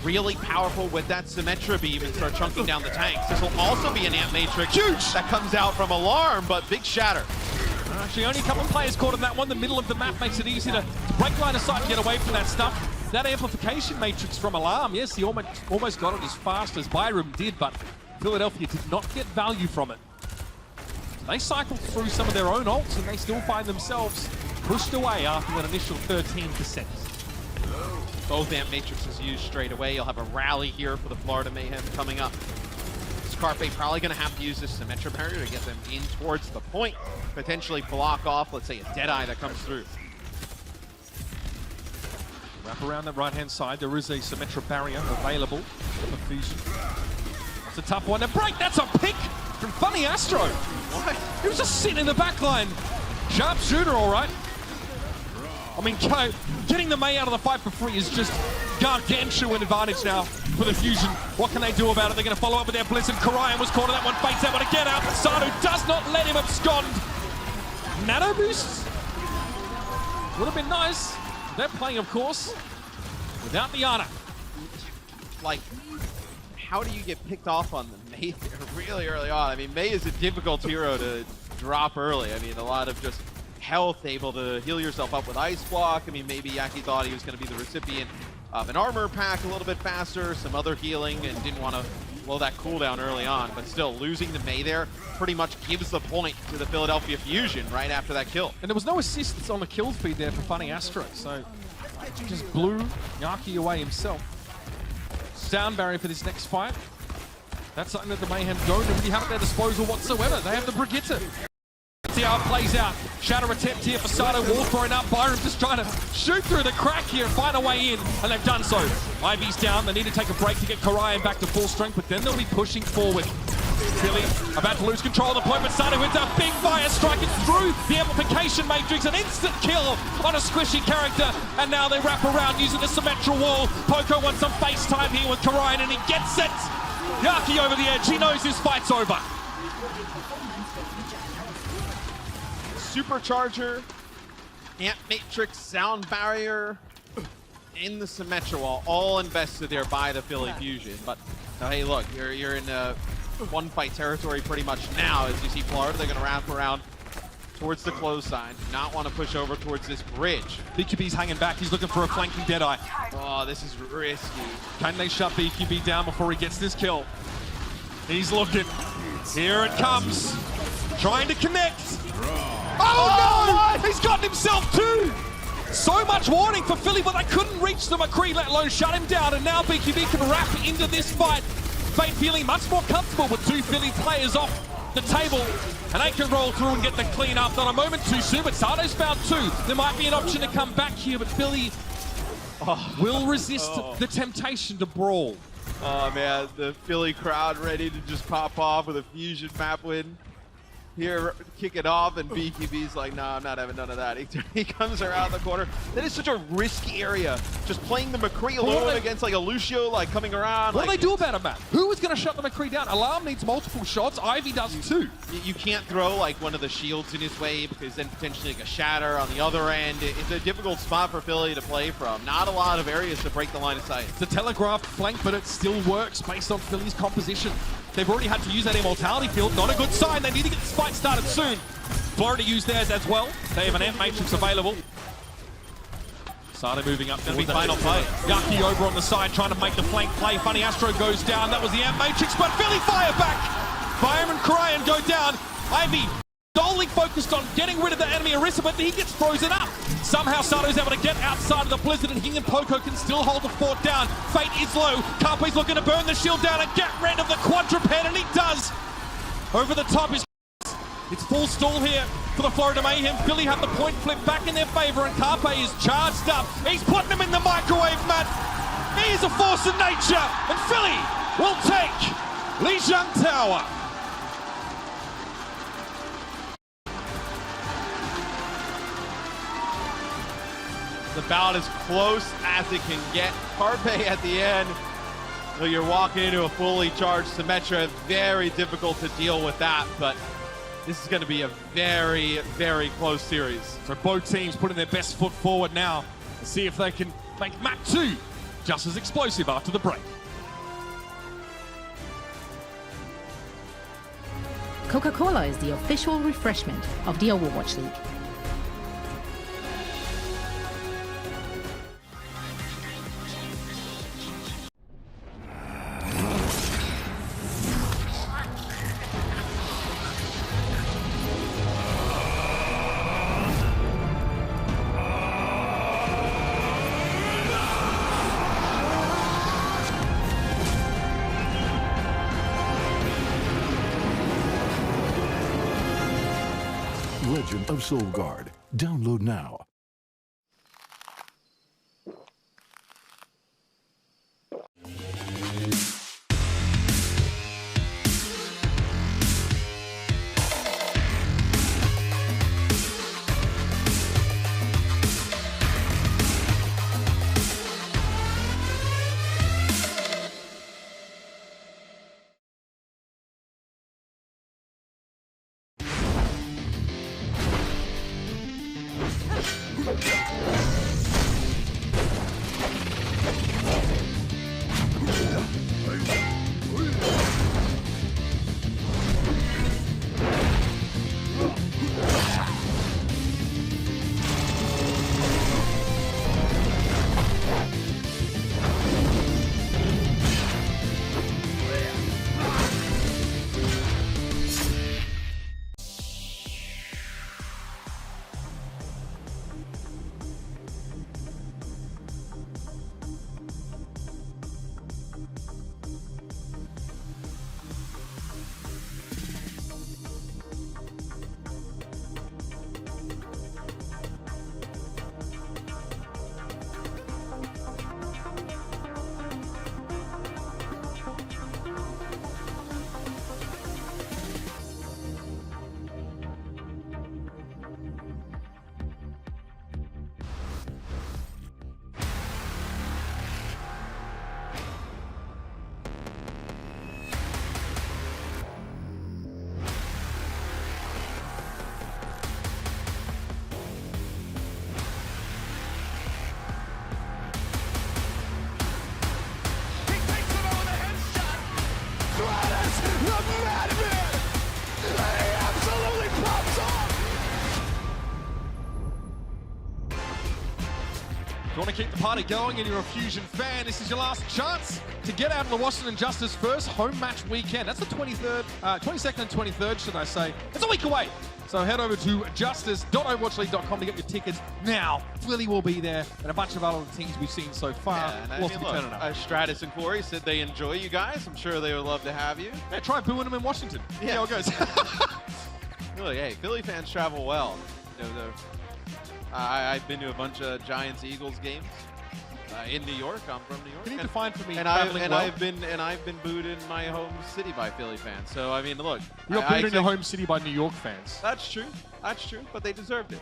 really powerful with that Symmetra beam and start chunking down the tanks. This will also be an Amp Matrix huge that comes out from Alarm, but big shatter. Actually, only a couple of players caught in that one. The middle of the map makes it easy to break line of sight and get away from that stuff. That amplification matrix from Alarm, yes, he almost got it as fast as Byram did, but Philadelphia did not get value from it. So they cycled through some of their own ults and they still find themselves pushed away after that initial 13%. Both Amp Matrixes used straight away. You'll have a rally here for the Florida Mayhem coming up. Scarpe probably going to have to use this Symmetra barrier to get them in towards the point, potentially block off, let's say, a Deadeye that comes through. Wrap around the right-hand side, there is a Symmetra barrier available for Fusion. That's a tough one to break. That's a pick from Funny Astro. What? He was just sitting in the back line. Sharp shooter, all right. I mean, getting the May out of the fight for free is just gargantuan advantage now for the Fusion. What can they do about it? They're going to follow up with their Blizzard. Karayan was caught in that one, fakes that one again out. Sato does not let him abscond. Nano boosts would have been nice. They're playing, of course, without the Ana. Like, how do you get picked off on the May really early on? I mean, May is a difficult hero to drop early. I mean, a lot of just health, able to heal yourself up with Ice Block. I mean, maybe Yaki thought he was going to be the recipient of an armor pack a little bit faster, some other healing, and didn't want to blow that cooldown early on. But still, losing to May there pretty much gives the point to the Philadelphia Fusion right after that kill. And there was no assists on the kill feed there for Funny Astro, so just blew Yaki away himself. Sound barrier for this next fight. That's something that the Mayhem don't really have at their disposal whatsoever. They have the Brigitte. See how it plays out. Shatter attempt here for Sato. Wall thrown up. Byram just trying to shoot through the crack here and find a way in, and they've done so. Ivy's down. They need to take a break to get Karayan back to full strength, but then they'll be pushing forward. Philly about to lose control of the point, but Sato hits a big fire strike. It's through the amplification matrix. An instant kill on a squishy character, and now they wrap around using the Symmetra wall. Poco wants some FaceTime here with Karayan, and he gets it. Yaki over the edge. He knows his fight's over. Supercharger, Amp Matrix, Sound Barrier, in the Symmetra wall, all invested there by the Philly Fusion. But hey, look, you're in one fight territory pretty much now. As you see Florida, they're going to wrap around towards the close side. Do not want to push over towards this bridge. BQB's hanging back. He's looking for a flanking Deadeye. Oh, this is risky. Can they shut BQB down before he gets this kill? He's looking. Here it comes. Trying to connect. Oh no! He's gotten himself two! So much warning for Philly, but they couldn't reach the McCree, let alone shut him down, and now BQB can wrap into this fight. Fate feeling much more comfortable with two Philly players off the table, and they can roll through and get the clean up. Not a moment too soon, but Sato's found two. There might be an option to come back here, but Philly will resist the temptation to brawl. Oh man, the Philly crowd ready to just pop off with a Fusion map win. Here, kick it off, and BQB's like, nah, I'm not having none of that. He comes around the corner. That is such a risky area. Just playing the McCree alone against like a Lucio, like coming around. What do they do about it, Matt? Who is going to shut the McCree down? Alarm needs multiple shots. Ivy does too. You can't throw like one of the shields in his way because then potentially like a shatter on the other end. It's a difficult spot for Philly to play from. Not a lot of areas to break the line of sight. It's a telegraphed flank, but it still works based on Philly's composition. They've already had to use that immortality field. Not a good sign. They need to get this fight started soon. Florida used theirs as well. They have an Amp Matrix available. Sato moving up. Gonna be final play. Yaki over on the side trying to make the flank play. Funny Astro goes down. That was the Amp Matrix, but Philly fire back. Byram and Karayan go down. Ivy solely focused on getting rid of the enemy Orisa, but he gets frozen up. Somehow Sato's able to get outside of the Blizzard, and he and Poco can still hold the fort down. Fate is low. Carpe's looking to burn the shield down and get rid of the quadruped, and he does. Over the top is it's full stall here for the Florida Mayhem. Philly have the point flip back in their favor, and Carpe is charged up. He's putting him in the microwave, Matt. He is a force of nature, and Philly will take Lijiang Tower. It's about as close as it can get. Carpe at the end. So you're walking into a fully charged Symmetra. Very difficult to deal with that, but This is going to be a very, very close series. So both teams putting their best foot forward now to see if they can make map 2 just as explosive after the break. Coca-Cola is the official refreshment of the Overwatch League. Legend of Soulguard. Download now. If you want to keep the party going and you're a Fusion fan, this is your last chance to get out of the Washington Justice first home match weekend. That's the 22nd and 23rd, should I say. It's a week away. So head over to justice.overwatchleague.com to get your tickets now. Philly will be there, and a bunch of other teams we've seen so far. Yeah, and will also be turning up. Stratus and Corey said they enjoy you guys. I'm sure they would love to have you. Yeah, try booing them in Washington. Yeah. See how it goes. Really, hey, Philly fans travel well. You know, I've been to a bunch of Giants-Eagles games in New York. I'm from New York. You need to find for me and I've been booed in my home city by Philly fans. So I mean, look, You got booed in your home city by New York fans. That's true. That's true. But they deserved it.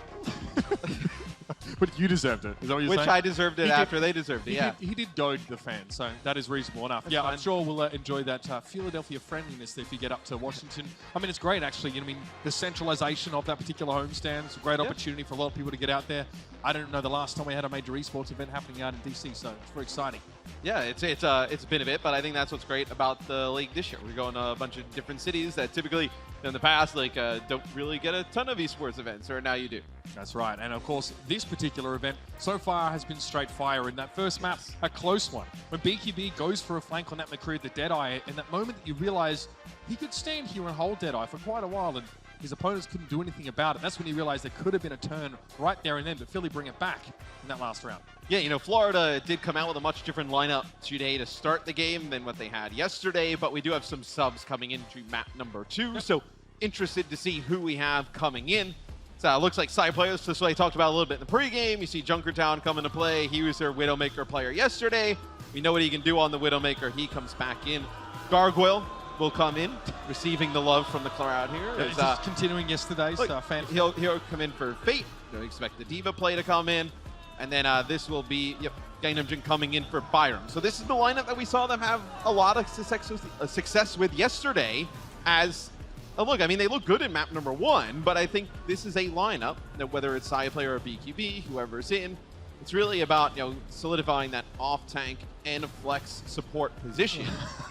But you deserved it. Is that what you're saying? Which I deserved it after they deserved it. Yeah. He did goad the fans, so that is reasonable enough. That's yeah, fine. I'm sure we'll enjoy that Philadelphia friendliness if you get up to Washington. I mean, it's great actually. You know, I mean, the centralization of that particular homestand is a great opportunity for a lot of people to get out there. I don't know the last time we had a major esports event happening out in DC, so it's very exciting. Yeah, it's been a bit, but I think that's what's great about the league this year. We're going to a bunch of different cities that typically in the past don't really get a ton of esports events, or now you do. That's right, and of course this particular event so far has been straight fire. In that first map, a close one. When BQB goes for a flank on that McCree, the Deadeye, in that moment that you realize he could stand here and hold Deadeye for quite a while, and his opponents couldn't do anything about it. That's when you realize there could have been a turn right there and then, but Philly bring it back in that last round. Yeah, you know, Florida did come out with a much different lineup today to start the game than what they had yesterday, but we do have some subs coming into map number 2, so interested to see who we have coming in. So it looks like side players, just like I talked about a little bit in the pregame. You see Junkertown come into play. He was their Widowmaker player yesterday. We know what he can do on the Widowmaker. He comes back in. Gargoyle will come in, receiving the love from the crowd here. Yeah, just continuing yesterday's fan. He'll come in for Fate. You'll expect the Diva play to come in. And then this will be Gangnam Jin coming in for Byram. So this is the lineup that we saw them have a lot of success with yesterday, as look, I mean, they look good in map number 1, but I think this is a lineup that whether it's Saya player or BQB, whoever's in, it's really about, you know, solidifying that off-tank and flex support position.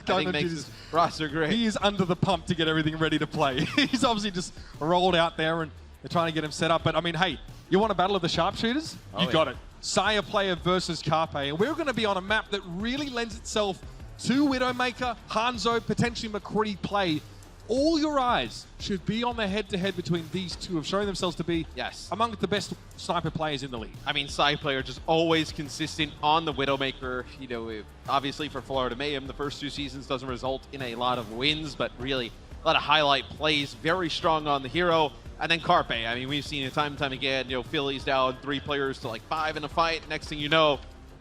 I think makes this roster great. He is under the pump to get everything ready to play. He's obviously just rolled out there and they're trying to get him set up. But I mean, hey, you want a battle of the sharpshooters? You got it. Saya player versus Carpe. And we're going to be on a map that really lends itself to Widowmaker, Hanzo, potentially McCree play. All your eyes should be on the head-to-head between these two of showing themselves to be among the best sniper players in the league. I mean, Sai player just always consistent on the Widowmaker. You know, obviously for Florida Mayhem, the first 2 seasons doesn't result in a lot of wins, but really a lot of highlight plays. Very strong on the hero. And then Carpe. I mean, we've seen it time and time again. You know, Philly's down 3 players to like 5 in a fight. Next thing you know,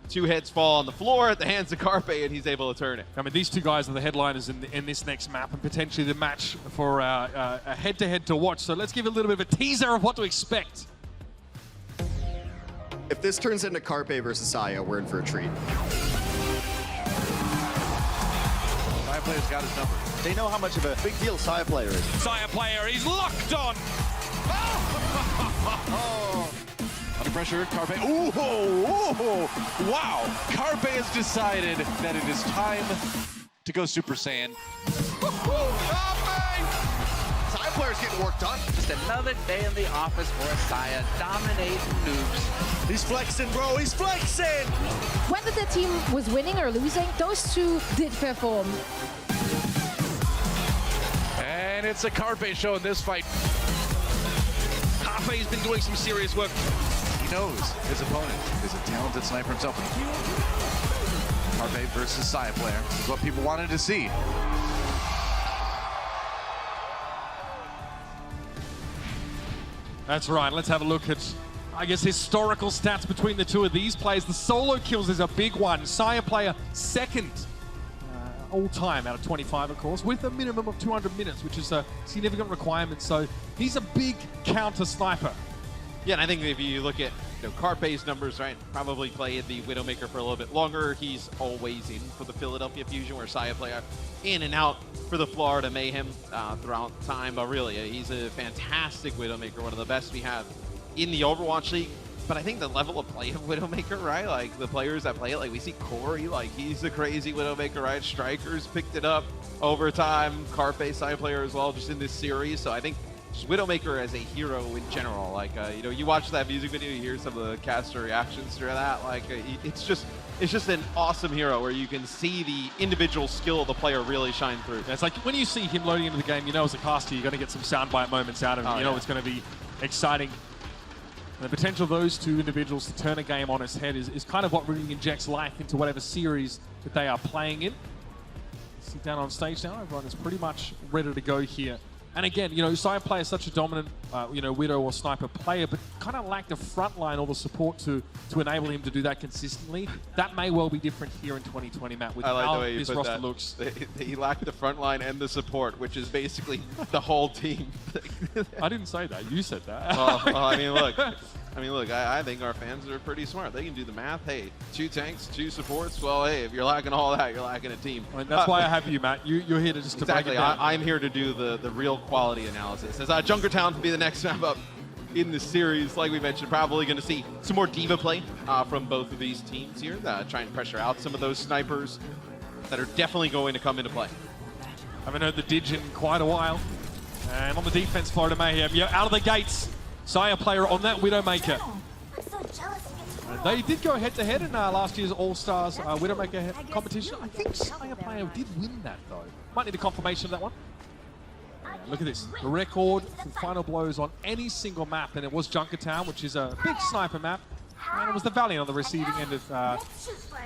2 heads fall on the floor at the hands of Carpe, and he's able to turn it. I mean, these 2 guys are the headliners in this next map, and potentially the match for a head-to-head to watch. So let's give a little bit of a teaser of what to expect. If this turns into Carpe versus Saya, we're in for a treat. Saya player's got his number. They know how much of a big deal Saya player is. Saya player, he's locked on. Under pressure, Carpe. Ooh, wow. Carpe has decided that it is time to go Super Saiyan. Saya player's getting work done. Just another day in the office for Saya, dominating noobs. He's flexing, bro. He's flexing. Whether the team was winning or losing, those 2 did perform. And it's a Carpe show in this fight. Carpe's been doing some serious work. He knows his opponent is a talented sniper himself. Carpe versus Saya player. This is what people wanted to see. That's right. Let's have a look at, I guess, historical stats between the 2 of these players. The solo kills is a big one. Saya player second all time out of 25, of course, with a minimum of 200 minutes, which is a significant requirement. So he's a big counter sniper. Yeah, and I think if you look at Carpe's numbers, right, probably played the Widowmaker for a little bit longer. He's always in for the Philadelphia Fusion, where Saya player in and out for the Florida Mayhem throughout time. But really, he's a fantastic Widowmaker, one of the best we have in the Overwatch League. But I think the level of play of Widowmaker, right? Like the players that play it, like we see Corey, like he's a crazy Widowmaker, right? Strikers picked it up over time. Carpe, Saya player as well, just in this series. So I think just Widowmaker as a hero in general, like you know, you watch that music video, you hear some of the caster reactions to that. Like it's just an awesome hero where you can see the individual skill of the player really shine through. Yeah, it's like when you see him loading into the game, you know as a caster you're going to get some soundbite moments out of him. You know it's going to be exciting. And the potential of those 2 individuals to turn a game on its head is kind of what really injects life into whatever series that they are playing in. Sit down on stage now, everyone is pretty much ready to go here. And again, you know, Saya player is such a dominant, you know, Widow or Sniper player, but kind of lacked the front line or the support to enable him to do that consistently. That may well be different here in 2020, Matt, with how this roster looks. He lacked the front line and the support, which is basically the whole team. I didn't say that. You said that. Well, I mean, look. I think our fans are pretty smart. They can do the math. Hey, 2 tanks, 2 supports. Well, hey, if you're lacking all that, you're lacking a team. I mean, that's why I have you, Matt. You're here to just to break it down. I'm here to do the real quality analysis. As Junkertown will be the next map up in the series, like we mentioned, probably going to see some more diva play from both of these teams here, trying to pressure out some of those snipers that are definitely going to come into play. Haven't heard the Dig in quite a while. And on the defense, Florida Mayhem, out of the gates. Saya player on that Widowmaker. And they did go head-to-head in last year's All-Stars Widowmaker competition. I think Saya player did win that, though. Might need a confirmation of that one. Look at this. The record for final blows on any single map, and it was Junkertown, which is a big sniper map. And it was the Valiant on the receiving end of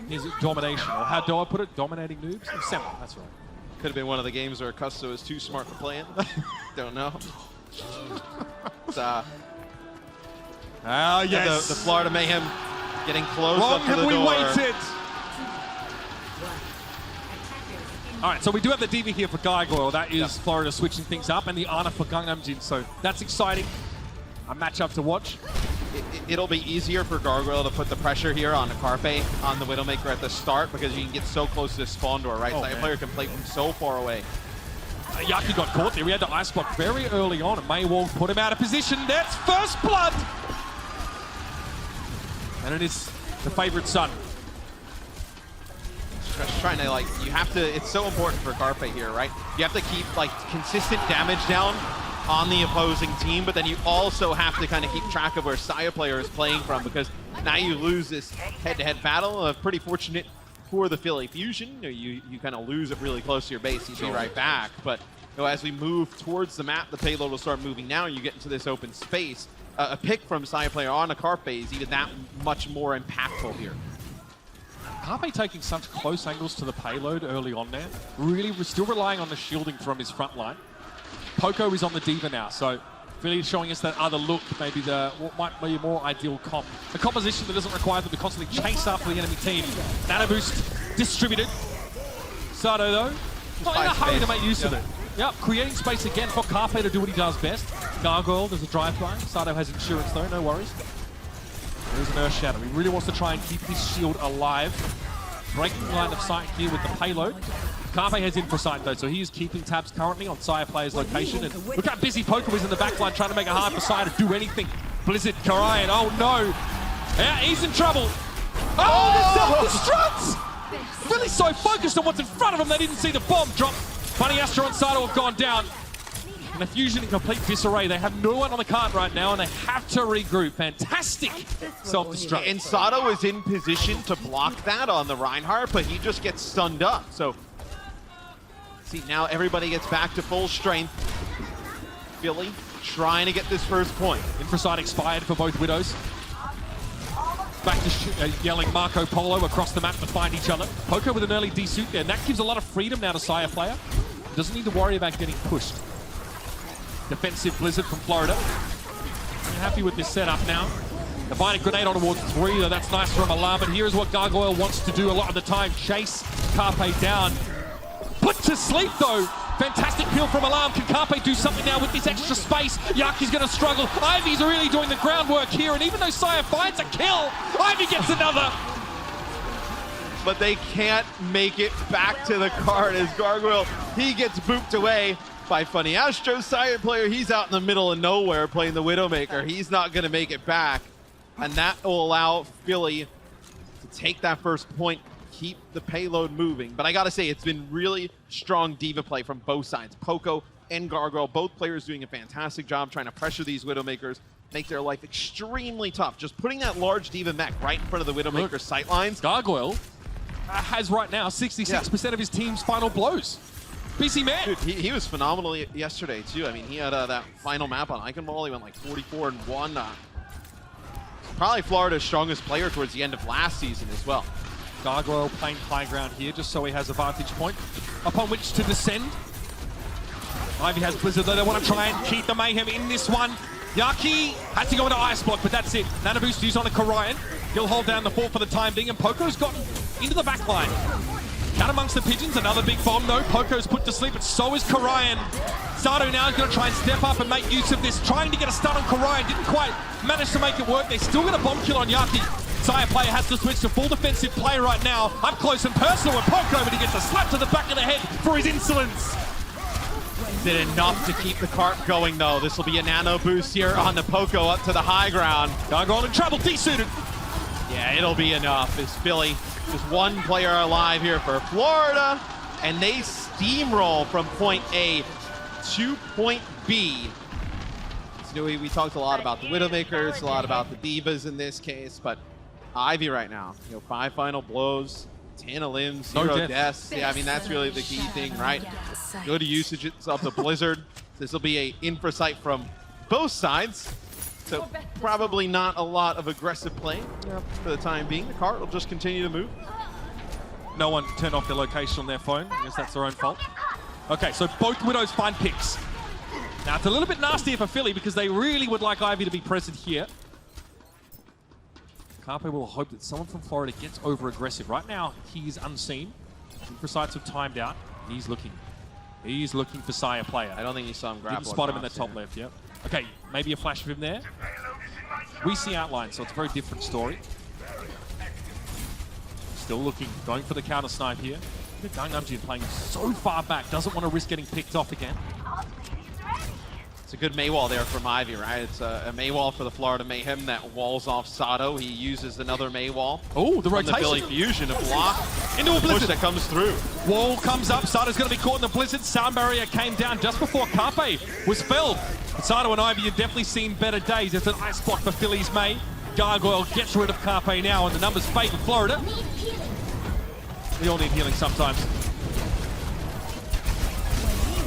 his domination, or how do I put it? Dominating noobs? Semi, that's right. Could have been one of the games where Custo is too smart to play in. Don't know. Yes. The Florida Mayhem getting close Long up to the have we door. waited. All right, so we do have the DV here for Gargoyle. That is Florida switching things up, and the Ana for Gangnam Jin. So that's exciting. A matchup to watch. It'll be easier for Gargoyle to put the pressure here on Carpe, on the Widowmaker at the start, because you can get so close to the spawn door, right? So a player can play from so far away. Yaki got caught there. We had the ice block very early on, and Maywall put him out of position. That's first blood! And it is the favorite son. Just trying to, like, you have to, it's so important for Carpe here, right? You have to keep, like, consistent damage down on the opposing team, but then you also have to kind of keep track of where Saya player is playing from, because now you lose this head-to-head battle. Pretty fortunate for the Philly Fusion. You kind of lose it really close to your base, you be right back. But as we move towards the map, the payload will start moving. Now you get into this open space. A pick from Saya player on a Carpe is even that much more impactful here. Carpe taking such close angles to the payload early on there. Really, we're still relying on the shielding from his front line. Poco is on the Diva now, so really showing us that other look, maybe what might be a more ideal comp. A composition that doesn't require them to constantly chase after the enemy team. Nano boost distributed. Sato though, not in a hurry to make use of it. Yep, creating space again for Carpe to do what he does best. Gargoyle does a drive-by. Sato has insurance though, no worries. There's an Earth Shadow. He really wants to try and keep his shield alive. Breaking line of sight here with the payload. Carpe has infra-sight though, so he is keeping tabs currently on Saya player's location. And look how busy Poker is in the backline, trying to make it hard for Saya to do anything. Blizzard, Karayan, oh no. Yeah, he's in trouble. Oh, the self-destructs! Really so focused on what's in front of him, they didn't see the bomb drop. Bunny Astro and Sato have gone down. And the Fusion in complete disarray. They have no one on the cart right now, and they have to regroup. Fantastic self-destruct. And Sato is in position to block that on the Reinhardt, but he just gets stunned up. So, see, now everybody gets back to full strength. Philly trying to get this first point. Infrasight expired for both Widows. Back to yelling Marco Polo across the map to find each other. Poco with an early D-suit there, and that gives a lot of freedom now to Saya player. Doesn't need to worry about getting pushed. Defensive Blizzard from Florida. I'm happy with this setup now. Divided grenade on towards 3, though that's nice from Alarm, but here's what Gargoyle wants to do a lot of the time. Chase Carpe down. Put to sleep though. Fantastic peel from Alarm. Can Carpe do something now with this extra space? Yaki's gonna struggle. Ivy's really doing the groundwork here, and even though Saya finds a kill, Ivy gets another. But they can't make it back to the card as Gargoyle, he gets booped away by Funny Astro. Saya player, he's out in the middle of nowhere playing the Widowmaker. He's not gonna make it back. And that will allow Philly to take that first point, keep the payload moving. But I gotta say, it's been really strong Diva play from both sides. Poco and Gargoyle, both players doing a fantastic job trying to pressure these Widowmakers, make their life extremely tough. Just putting that large Diva mech right in front of the Widowmaker sightlines. Gargoyle has right now 66% of his team's final blows. PC man. Dude, he was phenomenal yesterday too. I mean, he had that final map on Icon Ball. He went like 44-1. Probably Florida's strongest player towards the end of last season as well. Gargoyle playing high ground here just so he has a vantage point upon which to descend. Ivy has Blizzard though. They want to try and keep the Mayhem in this one. Yaki had to go into Ice Block, but that's it. Nano boost used on a Karayan. He'll hold down the fort for the time being, and Poco's gotten into the back line. Out amongst the pigeons, another big bomb though. Poco's put to sleep, but so is Karayan. Sato now is going to try and step up and make use of this. Trying to get a stun on Karayan, didn't quite manage to make it work. They still got a bomb kill on Yaki. Saya player has to switch to full defensive play right now. Up close and personal with Poco, but he gets a slap to the back of the head for his insolence. Is it enough to keep the cart going though? This will be a nano boost here on the Poco up to the high ground. Gargoyle in trouble, D-suited. Yeah, it'll be enough. It's Philly. Just one player alive here for Florida, and they steamroll from point A to point B. So we talked a lot about the Widowmakers, a lot about the Divas in this case, but Ivy right now, 5 final blows, 10 limbs, 0 deaths. Yeah, I mean, that's really the key thing, right? Good usage of the Blizzard. This will be a infrasight from both sides. So probably not a lot of aggressive play for the time being. The cart will just continue to move. No one turned off their location on their phone. I guess that's their own fault. Okay, so both Widows find picks. Now, it's a little bit nastier for Philly because they really would like Ivy to be present here. Carpe will hope that someone from Florida gets over-aggressive. Right now, he's unseen. Infrasights have timed out. He's looking. He's looking for Saya player. I don't think you saw him grapple. Didn't spot him in the top left, yep. Okay, maybe a flash of him there. We see outline, so it's a very different story. Still looking, going for the counter snipe here. Gangnam playing so far back, doesn't want to risk getting picked off again. It's a good May wall there from Ivy, right? It's a May wall for the Florida Mayhem that walls off Sato. He uses another May wall. Oh, the rotation. The Philly Fusion, a block into a blizzard that comes through. Wall comes up. Sato's going to be caught in the blizzard. Sound barrier came down just before Carpe was felled. Sato and Ivy have definitely seen better days. It's an ice block for Philly's May. Gargoyle gets rid of Carpe now, and the numbers favor Florida. We all need healing sometimes.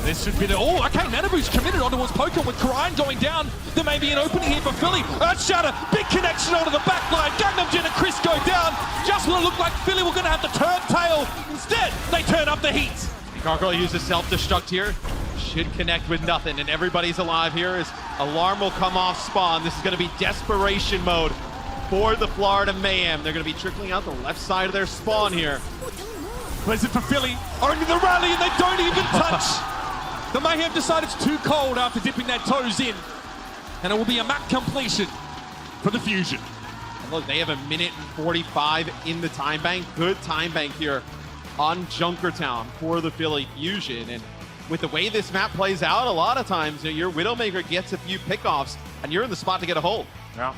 This should be the... Oh, okay, Nanabu's committed on towards Poker with Karine going down. There may be an opening here for Philly. Earthshatter, big connection onto the back line. Gangnam Jin and Chris go down. Just when it looked like Philly were going to have to turn tail. Instead, they turn up the heat. Gargoyle uses self-destruct here. Should connect with nothing, and everybody's alive here as alarm will come off spawn. This is going to be desperation mode for the Florida Mayhem. They're going to be trickling out the left side of their spawn here. Blizzard for Philly, only the rally, and they don't even touch. The Mayhem decide it's too cold after dipping their toes in, and it will be a map completion for the Fusion. And look, they have 1 minute and 45 in the time bank. Good time bank here on Junkertown for the Philly Fusion. And with the way this map plays out, a lot of times your Widowmaker gets a few pickoffs, and you're in the spot to get a hold. Yeah.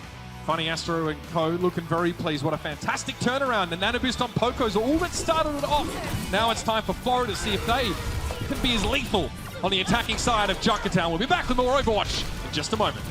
Funny Astro and Co looking very pleased. What a fantastic turnaround. The Nano Boost on Poco's all that started it off. Now it's time for Florida to see if they can be as lethal on the attacking side of Junkertown. We'll be back with more Overwatch in just a moment.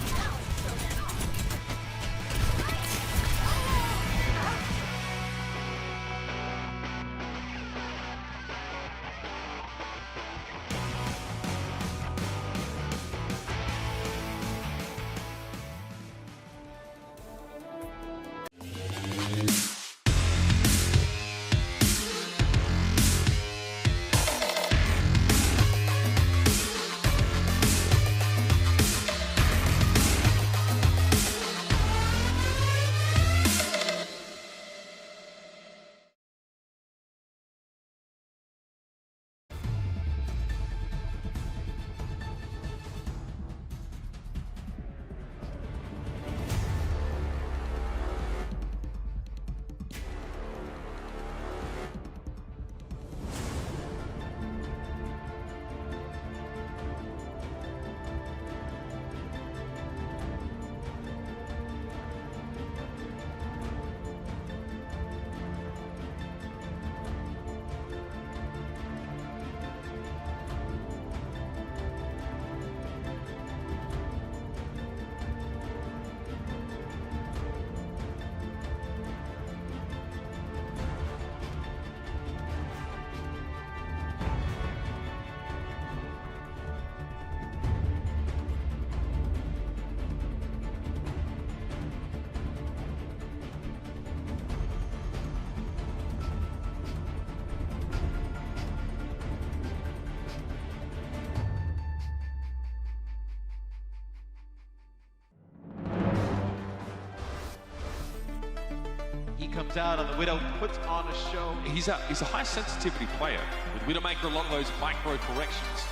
Comes out and the Widow puts on a show. He's a high sensitivity player with Widowmaker, a lot of those micro corrections.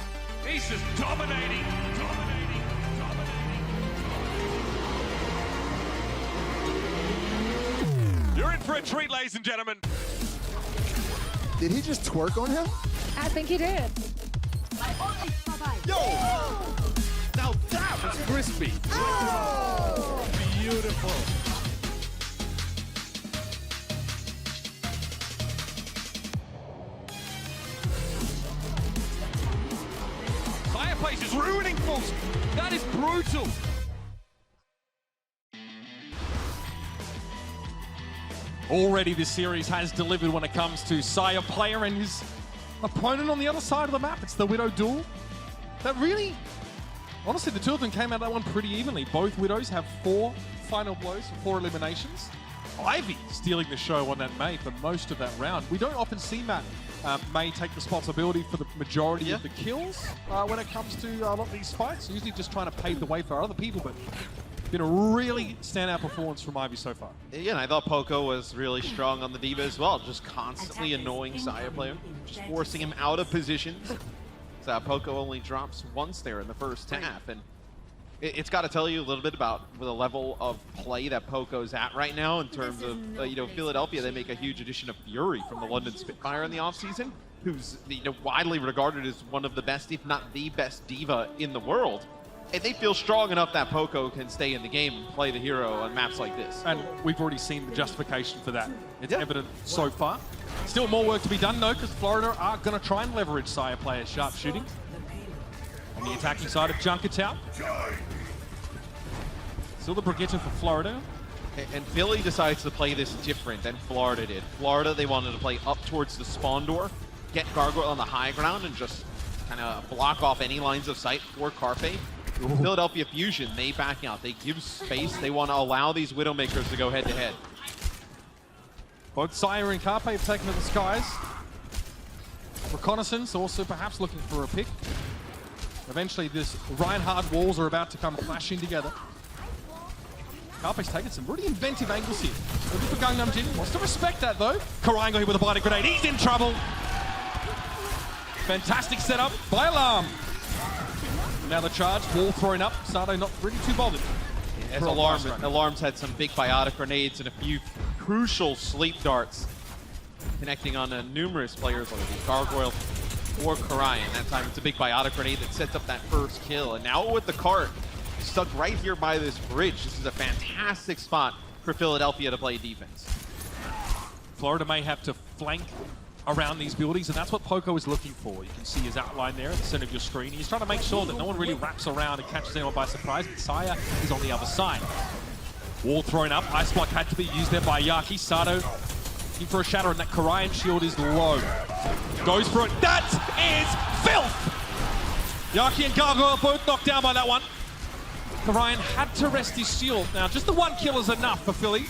He's just dominating. You're in for a treat, ladies and gentlemen. Did he just twerk on him? I think he did. Yo! Now that was crispy. Oh! Beautiful. Fireplace is ruining Fulton. That is brutal. Already this series has delivered when it comes to Saya player and his opponent on the other side of the map. It's the Widow duel. That really, honestly, the two of them came out that one pretty evenly. Both Widows have 4 final blows for 4 eliminations. Ivy stealing the show on that May for most of that round. We don't often see May take responsibility for the majority of the kills when it comes to a lot of these fights. Usually just trying to pave the way for other people, but been a really standout performance from Ivy so far. Yeah, and I thought Poco was really strong on the D.Va as well, just constantly annoying Saya player, just forcing him out of positions. So Poco only drops once there in the first half, and it's got to tell you a little bit about the level of play that Poco's at right now in terms of, Philadelphia. They make a huge addition of Fury from the London Spitfire in the offseason, who's widely regarded as one of the best, if not the best diva in the world. And they feel strong enough that Poco can stay in the game and play the hero on maps like this. And we've already seen the justification for that. It's evident so far. Still more work to be done, though, because Florida are going to try and leverage Sire players' sharp shooting. On the attacking side of Junkertown. Still the Brigitte for Florida. And Philly decides to play this different than Florida did. Florida, they wanted to play up towards the spawn door, get Gargoyle on the high ground, and just kind of block off any lines of sight for Carpe. Philadelphia Fusion, they back out. They give space. They want to allow these Widowmakers to go head-to-head. Both Sire and Carpe have taken to the skies. Reconnaissance also perhaps looking for a pick. Eventually, this Reinhardt walls are about to come clashing together. Carpe's taken some really inventive angles here. Looking for Gangnam Jin. Wants to respect that, though. Karayan got hit with a binding grenade. He's in trouble. Fantastic setup by Alarm. Now the charge, wall thrown up. Sato not really too bothered. As Alarm's had some big biotic grenades and a few crucial sleep darts connecting on numerous players like Gargoyle or Karayan. That time it's a big biotic grenade that sets up that first kill. And now with the cart stuck right here by this bridge, this is a fantastic spot for Philadelphia to play defense. Florida may have to flank around these buildings, and that's what Poco is looking for. You can see his outline there at the center of your screen. He's trying to make sure that no one really wraps around and catches anyone by surprise, but Sire is on the other side. Wall thrown up. Ice block had to be used there by Yaki. Sato looking for a shatter, and that Karayan shield is low. Goes for it. That is filth! Yaki and Gargoyle both knocked down by that one. Karayan had to rest his shield. Now, just the one kill is enough for Philly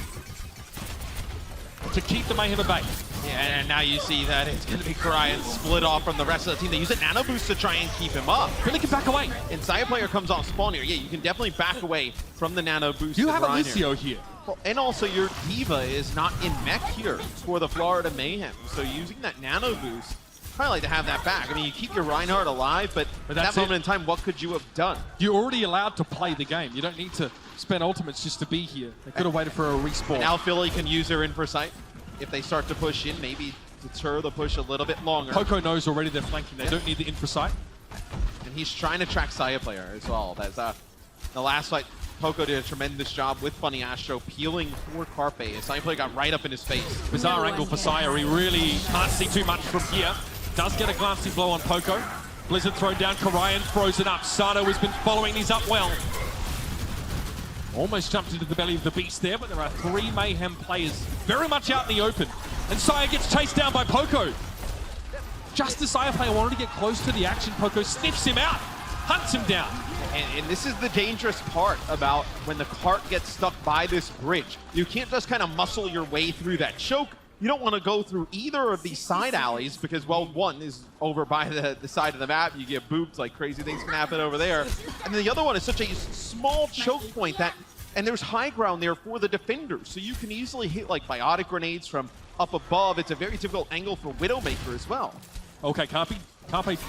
to keep the Mayhem at bay. Yeah, and now you see that it's going to be Karayan split off from the rest of the team. They use a nano boost to try and keep him up. Philly can back away. And Sire player comes off spawn here. Yeah, you can definitely back away from the nano boost. You have a Lucio here. Well, and also your Diva is not in mech here for the Florida Mayhem. So using that nano boost, probably like to have that back. I mean, you keep your Reinhardt alive, but at that moment in time, what could you have done? You're already allowed to play the game. You don't need to spend ultimates just to be here. They could have waited for a respawn. And now Philly can use their in for sight. If they start to push in, maybe deter the push a little bit longer. Poco knows already they're flanking. They don't need the infra sight. And he's trying to track Sire player as well. That's the last fight, Poco did a tremendous job with Funny Astro peeling for Carpe. Sire player got right up in his face. Bizarre angle for Sire. He really can't see too much from here. Does get a glancing blow on Poco. Blizzard thrown down. Karayan throws it up. Sato has been following these up well. Almost jumped into the belly of the beast there, but there are 3 Mayhem players very much out in the open. And Sire gets chased down by Poco. Just as Sire player wanted to get close to the action, Poco sniffs him out, hunts him down. And this is the dangerous part about when the cart gets stuck by this bridge. You can't just kind of muscle your way through that choke. You don't want to go through either of these side alleys because, well, one is over by the side of the map. You get booped, like crazy things can happen over there. And then the other one is such a small choke point that, and there's high ground there for the defenders. So you can easily hit like biotic grenades from up above. It's a very difficult angle for Widowmaker as well. Okay, Carpe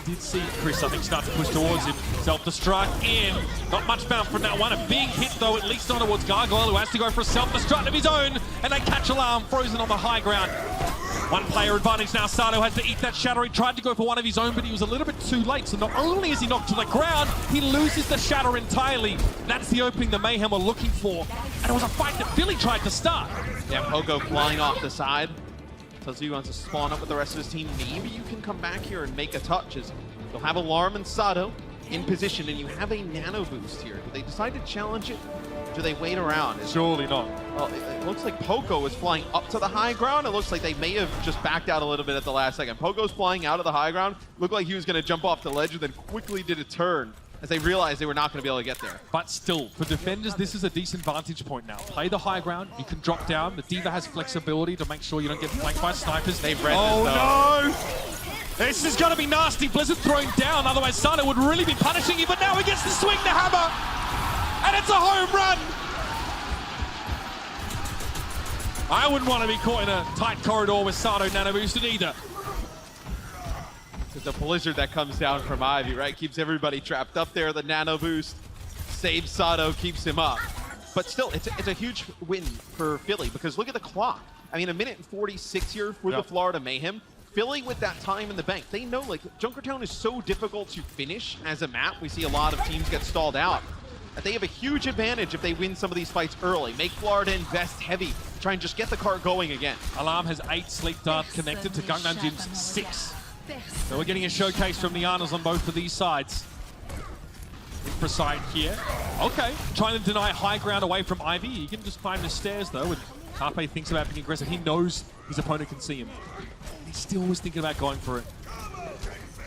did see Chris, I think, start to push towards him. Self-destruct in. Not much bound from that one. A big hit, though, at least on towards Gargoyle, who has to go for a self-destruct of his own. And they catch Alarm, frozen on the high ground. One player advantage now. Sato has to eat that shatter. He tried to go for one of his own, but he was a little bit too late. So not only is he knocked to the ground, he loses the shatter entirely. That's the opening the Mayhem were looking for. And it was a fight that Philly tried to start. Yeah, Poco flying off the side. Tells you he wants to spawn up with the rest of his team. Maybe you can come back here and make a touch. As you'll have Alarm and Sato in position, and you have a nano boost here. Do they decide to challenge it? Do they wait around? Surely not. Well, it looks like Poco is flying up to the high ground. It looks like they may have just backed out a little bit at the last second. Poco's flying out of the high ground. Looked like he was going to jump off the ledge and then quickly did a turn as they realized they were not going to be able to get there. But still, for defenders, this is a decent vantage point now. Play the high ground. You can drop down. The Diva has flexibility to make sure you don't get flanked by snipers. They've read this, though. No! This is going to be nasty. Blizzard thrown down. Otherwise, Sato would really be punishing you. But now he gets to swing the hammer. And it's a home run. I wouldn't want to be caught in a tight corridor with Sato nano boosted either. It's a blizzard that comes down from Ivy, right? Keeps everybody trapped up there, the nano boost. saves Sato, keeps him up. But still, it's a huge win for Philly because look at the clock. I mean, 1:46 here for the Florida Mayhem. Philly with that time in the bank. They know, like, Junkertown is so difficult to finish as a map. We see a lot of teams get stalled out. That they have a huge advantage if they win some of these fights early. Make Florida invest heavy. Try and just get the car going again. Alarm has 8 sleep darts connected to Gangnam Jin's 6. So we're getting a showcase from the Arnas on both of these sides. Precise here. Okay, trying to deny high ground away from Ivy. He can just climb the stairs though, and Carpe thinks about being aggressive. He knows his opponent can see him. He still was thinking about going for it.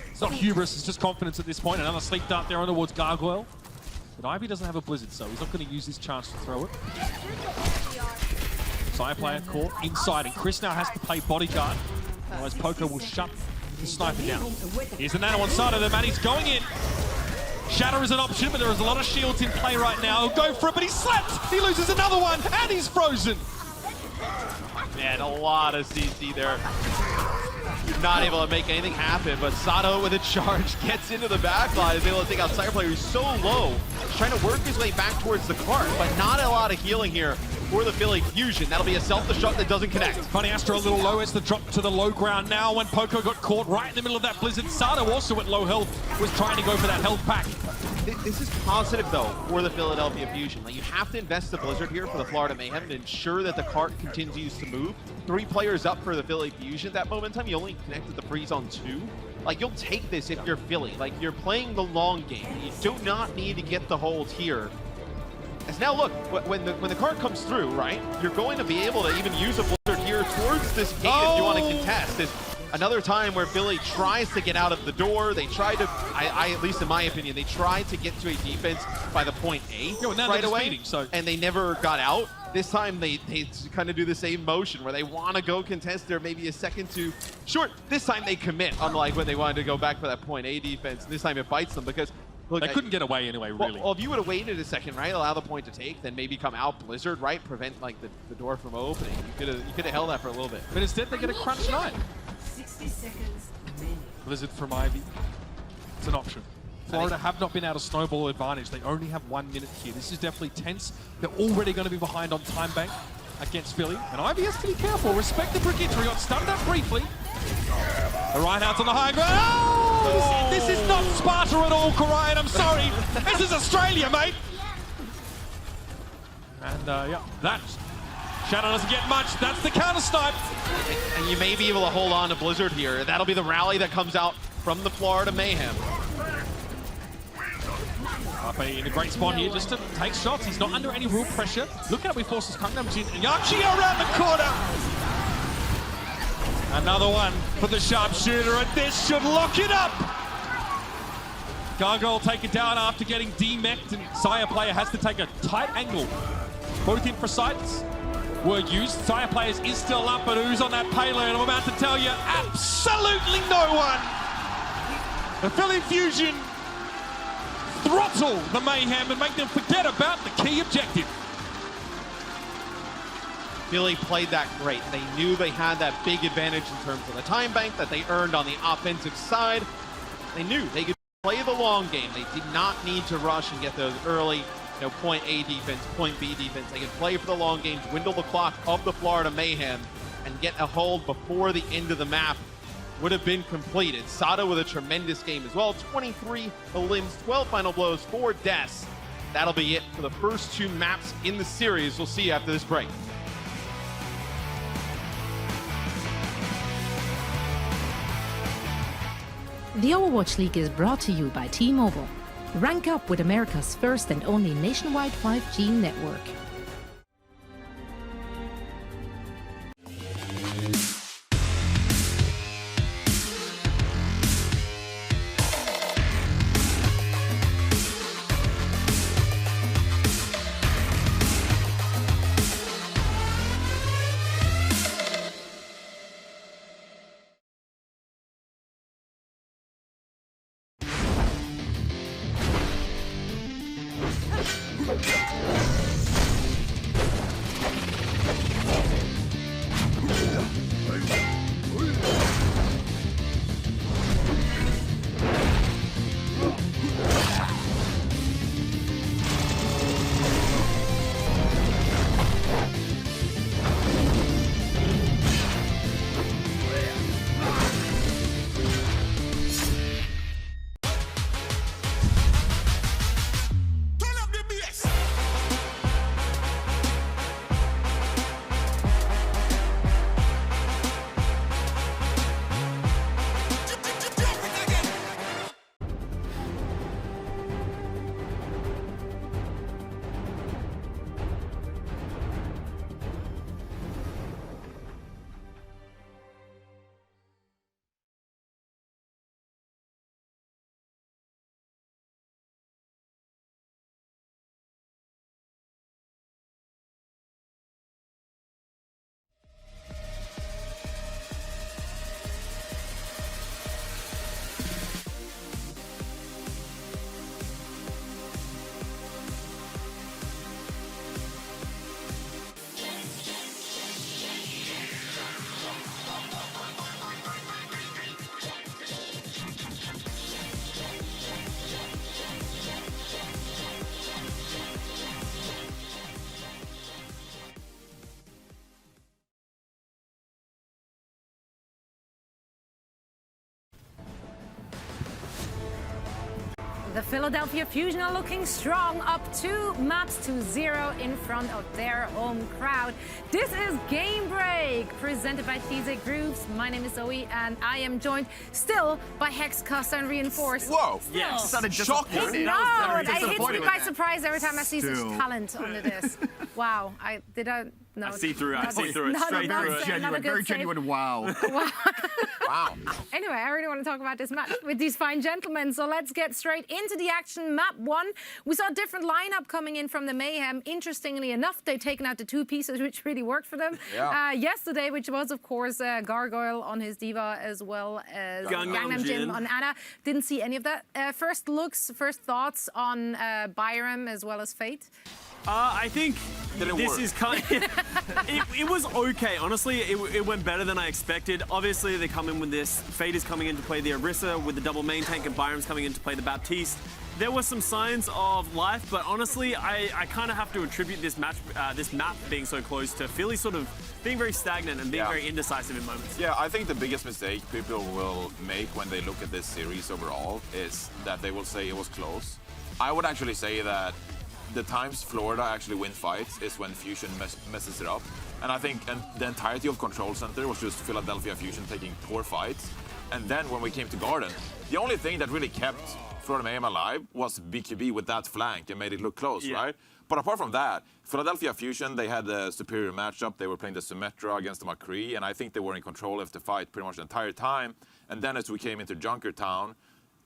It's not hubris, it's just confidence at this point. Another sleep dart there on towards Gargoyle. But Ivy doesn't have a Blizzard, so he's not going to use this chance to throw it. Side player caught inside, and Chris now has to play bodyguard. Otherwise, Poco will shut the sniper down. Here's the nano on Sato, the man, he's going in. Shatter is an option, but there is a lot of shields in play right now. He'll go for it, but he's slapped! He loses another one, and he's frozen! Man, a lot of CC there. Not able to make anything happen, but Sato with a charge gets into the backline, is able to take out Sire Player who's so low. He's trying to work his way back towards the cart, but not a lot of healing here for the Philly Fusion. That'll be a self-destruct that doesn't connect. Funny Astro a little low as the drop to the low ground now when Poco got caught right in the middle of that Blizzard. Sato also at low health was trying to go for that health pack. This is positive though for the Philadelphia Fusion. Like, you have to invest the Blizzard here for the Florida Mayhem to ensure that the cart continues to move. 3 players up for the Philly Fusion at that moment in time. You only connected the freeze on 2. Like, you'll take this if you're Philly. Like, you're playing the long game. You do not need to get the hold here. As now look, when the cart comes through, right, you're going to be able to even use a Blizzard here towards this gate if you want to contest. It's another time where Philly tries to get out of the door. They try to, at least in my opinion, they tried to get to a defense by the point A right away, and they never got out. This time they kind of do the same motion where they want to go contest there, maybe a second too short. This time they commit, unlike when they wanted to go back for that point A defense. This time it bites them because look, they couldn't get away anyway, really. Well, if you would have waited a second, right, allow the point to take, then maybe come out Blizzard, right, prevent like the door from opening. You could have held that for a little bit. But instead they get a crunch 9. 60 seconds remaining. Blizzard from Ivy. It's an option. Florida have not been out of snowball advantage. They only have 1 minute here. This is definitely tense. They're already going to be behind on time bank against Philly. And Ivy has to be careful. Respect the Brigitte. He got stunned up briefly. The Reinhardt's on the high ground. Oh! This is not Sparta at all, Korian. I'm sorry. This is Australia, mate. And yeah, that Shadow doesn't get much. That's the counter snipe. And you may be able to hold on to Blizzard here. That'll be the rally that comes out from the Florida Mayhem. Carpe in a great spot here just to take shots. He's not under any real pressure. Look how he forces Gangnam Jin and Yachi around the corner. Another one for the sharpshooter, and this should lock it up. Gargoyle take it down after getting demeched, and Sire Player has to take a tight angle. Both imprecise were used. Sire Players is still up, but who's on that payload? I'm about to tell you, absolutely no one. The Philly Fusion throttle the Mayhem and make them forget about the key objective. Philly played that great. They knew they had that big advantage in terms of the time bank that they earned on the offensive side. They knew they could play the long game. They did not need to rush and get those early, point A defense, point B defense. They could play for the long game, dwindle the clock of the Florida Mayhem, and get a hold before the end of the map would have been completed. Sato with a tremendous game as well. 23 limbs, 12 final blows, 4 deaths. That'll be it for the first 2 maps in the series. We'll see you after this break. The Overwatch League is brought to you by T-Mobile. Rank up with America's first and only nationwide 5G network. The Philadelphia Fusion are looking strong, up 2 maps to 0 in front of their home crowd. This is Game Break, presented by TZ Groups. My name is Zoe, and I am joined still by Hex, Costa, and Reinforce. Whoa! Yes. Shocking. No, it hits me by surprise every time I see such talent under this. Wow. I see through it. Straight through it. Very genuine. Wow. Wow. Anyway, I really want to talk about this match with these fine gentlemen. So let's get straight into the action. Map 1. We saw a different lineup coming in from the Mayhem. Interestingly enough, they've taken out the 2 pieces, which really worked for them yesterday, which was, of course, Gargoyle on his Diva as well as Gangnam Jin on Ana. Didn't see any of that. First looks, first thoughts on Byram as well as Fate. I think this is kind of, it was okay. Honestly, it went better than I expected. Obviously, they come in with this. Fate is coming in to play the Orisa with the double main tank, and Byram's coming in to play the Baptiste. There were some signs of life, but honestly, I kind of have to attribute this map being so close to Philly sort of being very stagnant and being very indecisive in moments. Yeah, I think the biggest mistake people will make when they look at this series overall is that they will say it was close. I would actually say that the times Florida actually win fights is when Fusion messes it up. And I think the entirety of Control Center was just Philadelphia Fusion taking poor fights. And then when we came to Garden, the only thing that really kept Florida Mayhem alive was BQB with that flank and made it look close, right? But apart from that, Philadelphia Fusion, they had a superior matchup. They were playing the Symmetra against the McCree, and I think they were in control of the fight pretty much the entire time. And then as we came into Junkertown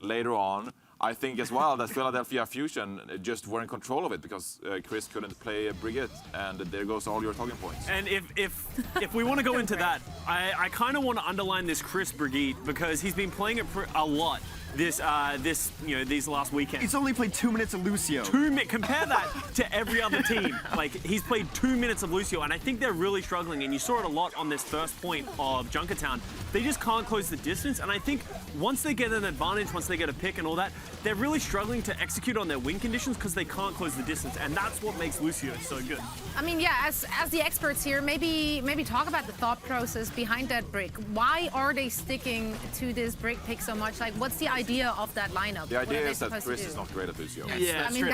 later on, I think as well that Philadelphia Fusion just were in control of it because Chris couldn't play a Brigade, and there goes all your talking points. And if we want to go into that, I kind of want to underline this Chris Brigade because he's been playing it a lot these last weekends. He's only played 2 minutes of Lucio. Compare that to every other team. Like, he's played 2 minutes of Lucio, and I think they're really struggling, and you saw it a lot on this first point of Junkertown. They just can't close the distance, and I think once they get an advantage, once they get a pick and all that, they're really struggling to execute on their win conditions because they can't close the distance, and that's what makes Lucio so good. I mean, yeah, as the experts here, maybe talk about the thought process behind that brick. Why are they sticking to this brick pick so much? Like, what's the idea of that lineup? The idea is that Chris is not great at Lucio. I mean,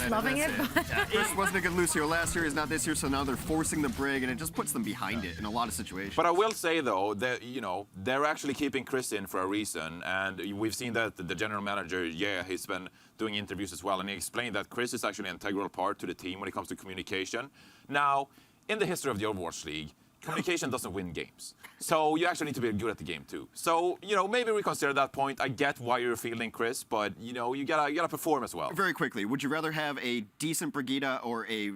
loving it. Chris wasn't a good Lucio last year, he's not this year, so now they're forcing the brig, and it just puts them behind it in a lot of situations. But I will say, though, that, they're actually keeping Chris in for a reason, and we've seen that the general manager, he's been doing interviews as well, and he explained that Chris is actually an integral part to the team when it comes to communication. Now, in the history of the Overwatch League, communication doesn't win games. So you actually need to be good at the game too. So, maybe reconsider that point. I get why you're fielding Chris, but, you gotta perform as well. Very quickly, would you rather have a decent Brigida or a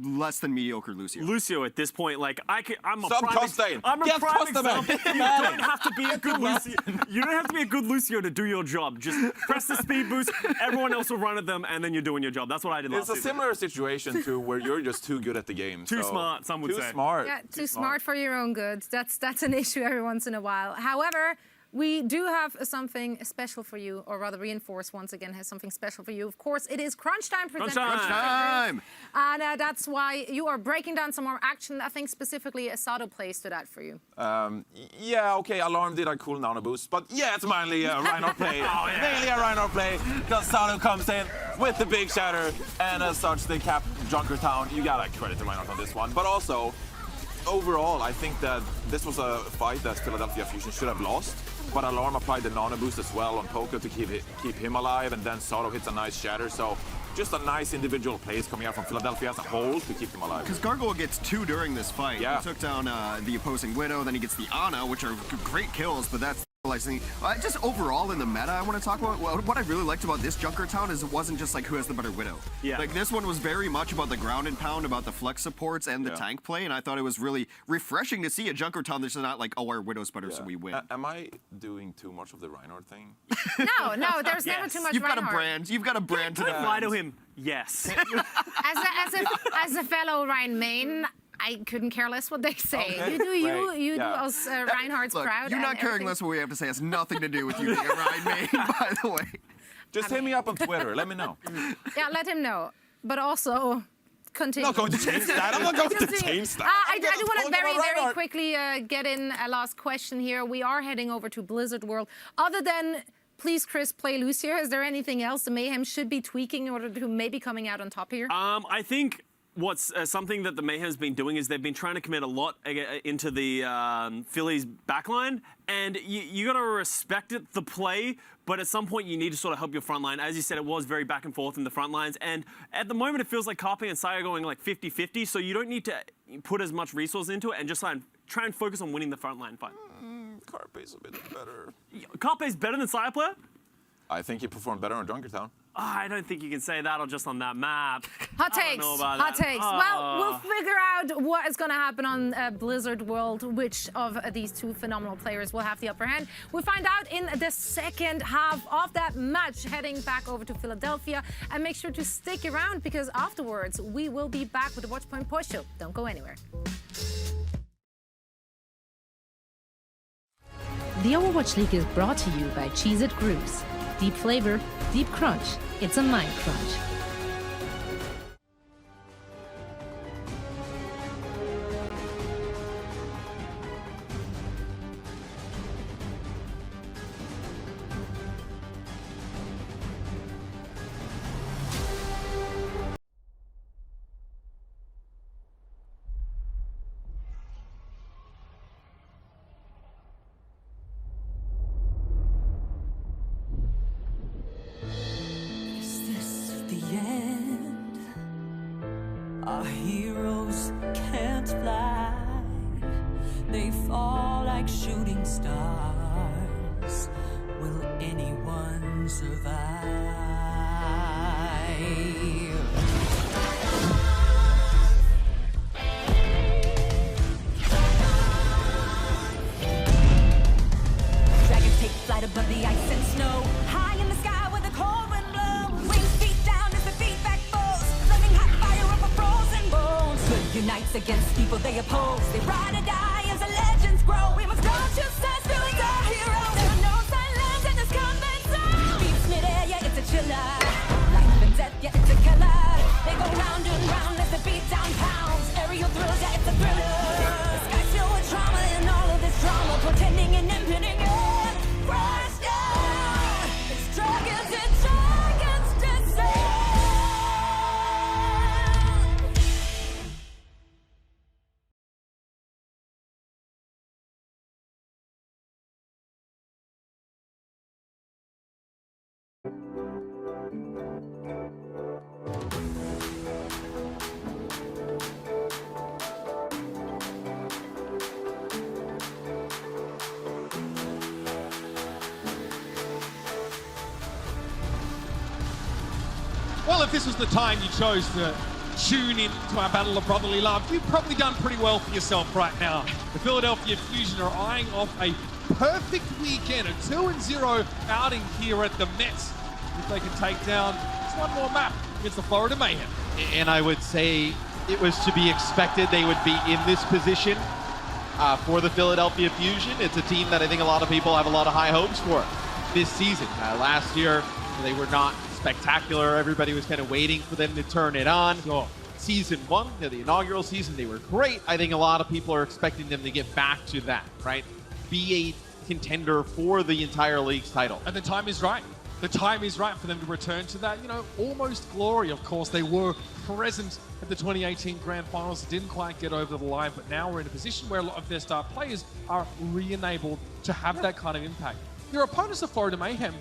less than mediocre Lucio? Lucio at this point, like, I'm a prime example. You don't have to be a good Lucio. You don't have to be a good Lucio to do your job. Just press the speed boost, everyone else will run at them, and then you're doing your job. That's what I did last season. It's a similar situation to where you're just too good at the game. Too smart, some would say. Too smart. Yeah, too smart for your own good. That's an issue every once in a while. However, we do have something special for you, or rather Reinforce once again has something special for you. Of course, it is Crunch Time presented. Crunch Time! And that's why you are breaking down some more action. I think specifically Asado plays to that for you. Okay, Alarm did a cool nano boost, but it's mainly a Reinhardt play. Mainly a Reinhardt play, because Asado comes in with the big shatter, and as such, they cap Junkertown. You gotta credit the Reinhardt on this one, but also, overall, I think that this was a fight that Philadelphia Fusion should have lost, but Alarm applied the nano boost as well on Poco to keep him alive, and then Sato hits a nice shatter, so just a nice individual plays coming out from Philadelphia as a whole to keep them alive. Because Gargoyle gets 2 during this fight. Yeah. He took down the opposing Widow, then he gets the Ana, which are great kills, but that's just overall in the meta, I want to talk about what I really liked about this Junkertown is it wasn't just like who has the better Widow. Yeah. Like this one was very much about the ground and pound, about the flex supports and the tank play, and I thought it was really refreshing to see a Junkertown that's not like, oh, our Widow's better, so we win. Am I doing too much of the Reinhardt thing? No, there's never too much Reinhardt. You've got a brand to defend. Lie to him. Yes. as a fellow Rhein main, I couldn't care less what they say. Okay. You do us Reinhardt's proud. You're not caring less what we have to say. It has nothing to do with you being a Rhein main, by the way. Just hit me up on Twitter. Let me know. Yeah, let him know. But also, continue. I'm not going to change that. I'm not going to change that. I do want to very quickly get in a last question here. We are heading over to Blizzard World. Other than please, Chris, play loose here. Is there anything else the Mayhem should be tweaking in order to maybe coming out on top here? I think what's something that the Mayhem's been doing is they've been trying to commit a lot into the Phillies backline, and you got to respect the play, but at some point you need to sort of help your front line. As you said, it was very back and forth in the front lines, and at the moment it feels like Carpe and Saya are going like 50-50, so you don't need to put as much resource into it and just try and focus on winning the front line fight. Carpe's a bit better. Carpe's better than Saya player? I think he performed better on Junkertown. I don't think you can say that just on that map. Hot takes. I don't know about Hot that. takes. Well, we'll figure out what is going to happen on Blizzard World, which of these two phenomenal players will have the upper hand. We'll find out in the second half of that match, heading back over to Philadelphia. And make sure to stick around, because afterwards we will be back with the WatchPoint post show. Don't go anywhere. The Overwatch League is brought to you by Cheez-It Grooves. Deep flavor, deep crunch. It's a mind crunch. Our heroes can't fly, they fall like shooting stars. Will anyone survive? Dragons take flight above the ice and snow, high in the sky where the cold wind blows. Wings feet down as the feet back foes, flaming hot fire over frozen bones. Good unites against people they oppose. They ride or die as the legends grow. We must don't choose sides, villains are heroes. There are no silence in this combat zone. Beats midair, yeah, it's a chiller. Life and death, yeah, it's a killer. They go round and round as the beat down pounds. Aerial thrills, yeah, it's a thriller. The sky's filled with trauma and all of this drama, portending and impending end. Crash down. It's dragons descend. Well, if this was the time you chose to tune in to our Battle of Brotherly Love, you've probably done pretty well for yourself right now. The Philadelphia Fusion are eyeing off a perfect weekend, a 2-0 outing here at the Mets. If they can take down just one more map against the Florida Mayhem. And I would say it was to be expected they would be in this position for the Philadelphia Fusion. It's a team that I think a lot of people have a lot of high hopes for this season. Last year, they were not spectacular. Everybody was kind of waiting for them to turn it on. Sure. Season one, the inaugural season, they were great. I think a lot of people are expecting them to get back to that, right? Be a contender for the entire league's title. And the time is right. The time is right for them to return to that, almost glory. Of course, they were present at the 2018 Grand Finals, didn't quite get over the line, but now we're in a position where a lot of their star players are re-enabled to have that kind of impact. Your opponents, the Florida Mayhem,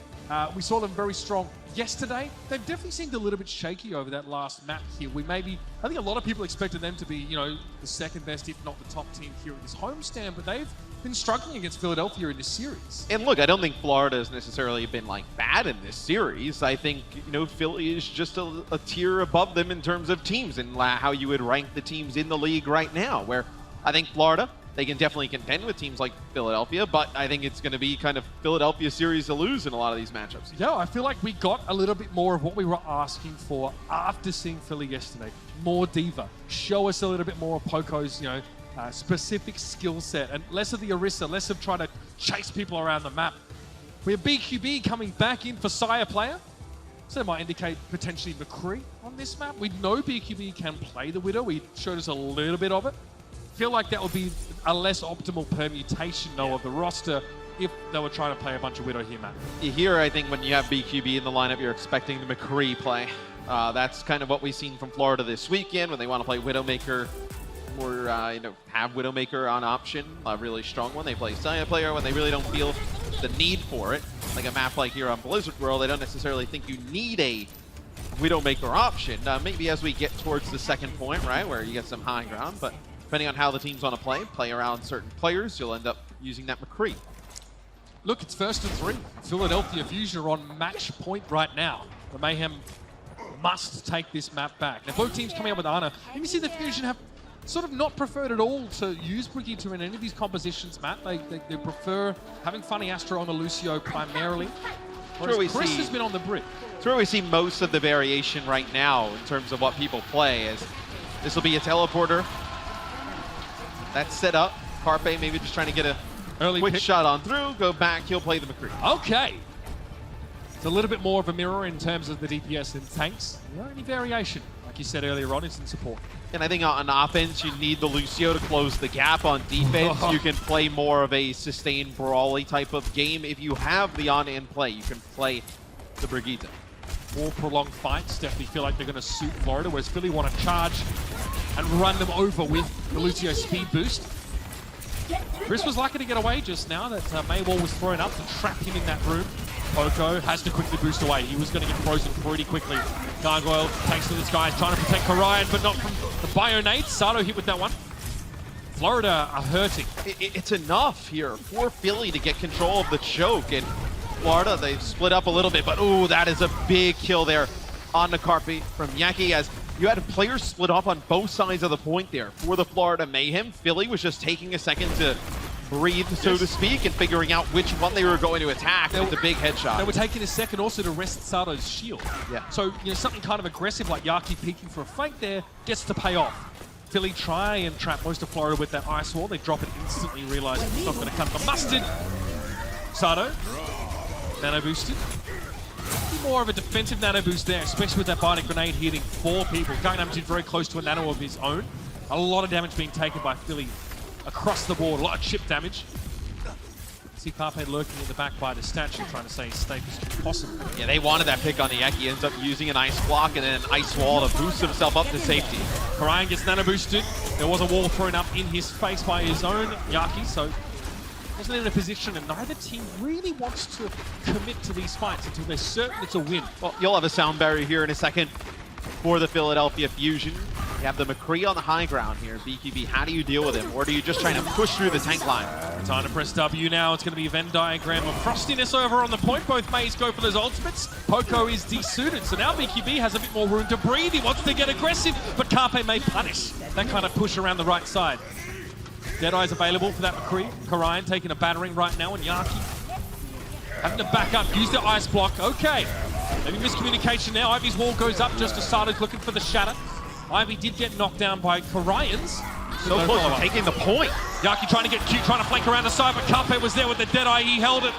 we saw them very strong yesterday. They've definitely seemed a little bit shaky over that last map here. I think a lot of people expected them to be, the second best, if not the top team here at this homestand, but they've been struggling against Philadelphia in this series. And look, I don't think Florida has necessarily been bad in this series. I think, Philly is just a tier above them in terms of teams and how you would rank the teams in the league right now, where I think Florida, they can definitely contend with teams like Philadelphia, but I think it's going to be kind of Philadelphia series to lose in a lot of these matchups. Yeah, I feel like we got a little bit more of what we were asking for after seeing Philly yesterday. More diva. Show us a little bit more of Poco's, specific skill set, and less of the Orisa, less of trying to chase people around the map. We have BQB coming back in for Saya player, so that might indicate potentially McCree on this map. We know BQB can play the Widow. He showed us a little bit of it. Feel like that would be a less optimal permutation, though, of the roster. if they were trying to play a bunch of Widow here, Matt. Here, I think when you have BQB in the lineup, you're expecting the McCree play. That's kind of what we've seen from Florida this weekend when they want to play Widowmaker or have Widowmaker on option, a really strong one. They play Saya player when they really don't feel the need for it. Like a map like here on Blizzard World, they don't necessarily think you need a Widowmaker option. Maybe as we get towards the second point, right, where you get some high ground, but depending on how the teams want to play around certain players, you'll end up using that McCree. Look, it's 1st and 3. Philadelphia Fusion are on match point right now. The Mayhem must take this map back. Now, both teams coming up with Ana. And you see the Fusion have sort of not preferred at all to use Brigitte in any of these compositions, Matt. They prefer having Funny Astro on the Lucio primarily. Whereas Chris has been on the Brit. It's where we see most of the variation right now in terms of what people play. As this will be a teleporter. That's set up. Carpe maybe just trying to get a quick shot on through, go back, he'll play the McCree. Okay. It's a little bit more of a mirror in terms of the DPS and tanks. The only variation, like you said earlier on, is in support. And I think on offense, you need the Lucio to close the gap. On defense, you can play more of a sustained brawly type of game. If you have the on-end play, you can play the Brigitte. More prolonged fights definitely feel like they're going to suit Florida, whereas Philly want to charge and run them over with the Lucio speed boost. Chris was lucky to get away just now that Maywall was thrown up to trap him in that room. Poco has to quickly boost away. He was going to get frozen pretty quickly. Gargoyle takes to this guy, trying to protect Orion, but not from the Bionade. Sato hit with that one. Florida are hurting. It's enough here for Philly to get control of the choke. And Florida, they've split up a little bit, but ooh, that is a big kill there on the Carpe from Yaki, as you had players split off on both sides of the point there for the Florida Mayhem. Philly was just taking a second to breathe, so to speak, and figuring out which one they were going to attack with the big headshot. They were taking a second also to rest Sato's shield. Yeah. So, something kind of aggressive like Yaki peeking for a flank there gets to pay off. Philly try and trap most of Florida with that ice wall. They drop it instantly, realizing it's not going to come from Mustard. Sato, nano boosted. More of a defensive nano boost there, especially with that bionic grenade hitting 4 people. Gangnam did very close to a nano of his own. A lot of damage being taken by Philly across the board, a lot of chip damage. See Carpe lurking in the back by the statue, trying to stay as safe as possible. Yeah, they wanted that pick on the Yaki. Ends up using an ice block and then an ice wall to boost himself up to safety. Orion gets nano boosted. There was a wall thrown up in his face by his own Yaki, so wasn't in a position, and neither team really wants to commit to these fights until they're certain it's a win. Well, you'll have a sound barrier here in a second for the Philadelphia Fusion. You have the McCree on the high ground here. BQB, how do you deal with him? Or do you just try to push through the tank line? Time to press W now. It's going to be a Venn diagram of frostiness over on the point. Both Mays go for those ultimates. Poco is desuited, so now BQB has a bit more room to breathe. He wants to get aggressive, but Carpe may punish that kind of push around the right side. Deadeye's available for that McCree. Karayan taking a battering right now, and Yaki having to back up, use the ice block. Okay, maybe miscommunication now. Ivy's wall goes up just as Sato's looking for the shatter. Ivy did get knocked down by Karayans. So close to taking the point. Yaki trying to get cute, trying to flank around the side, but Carpe was there with the Deadeye. He held it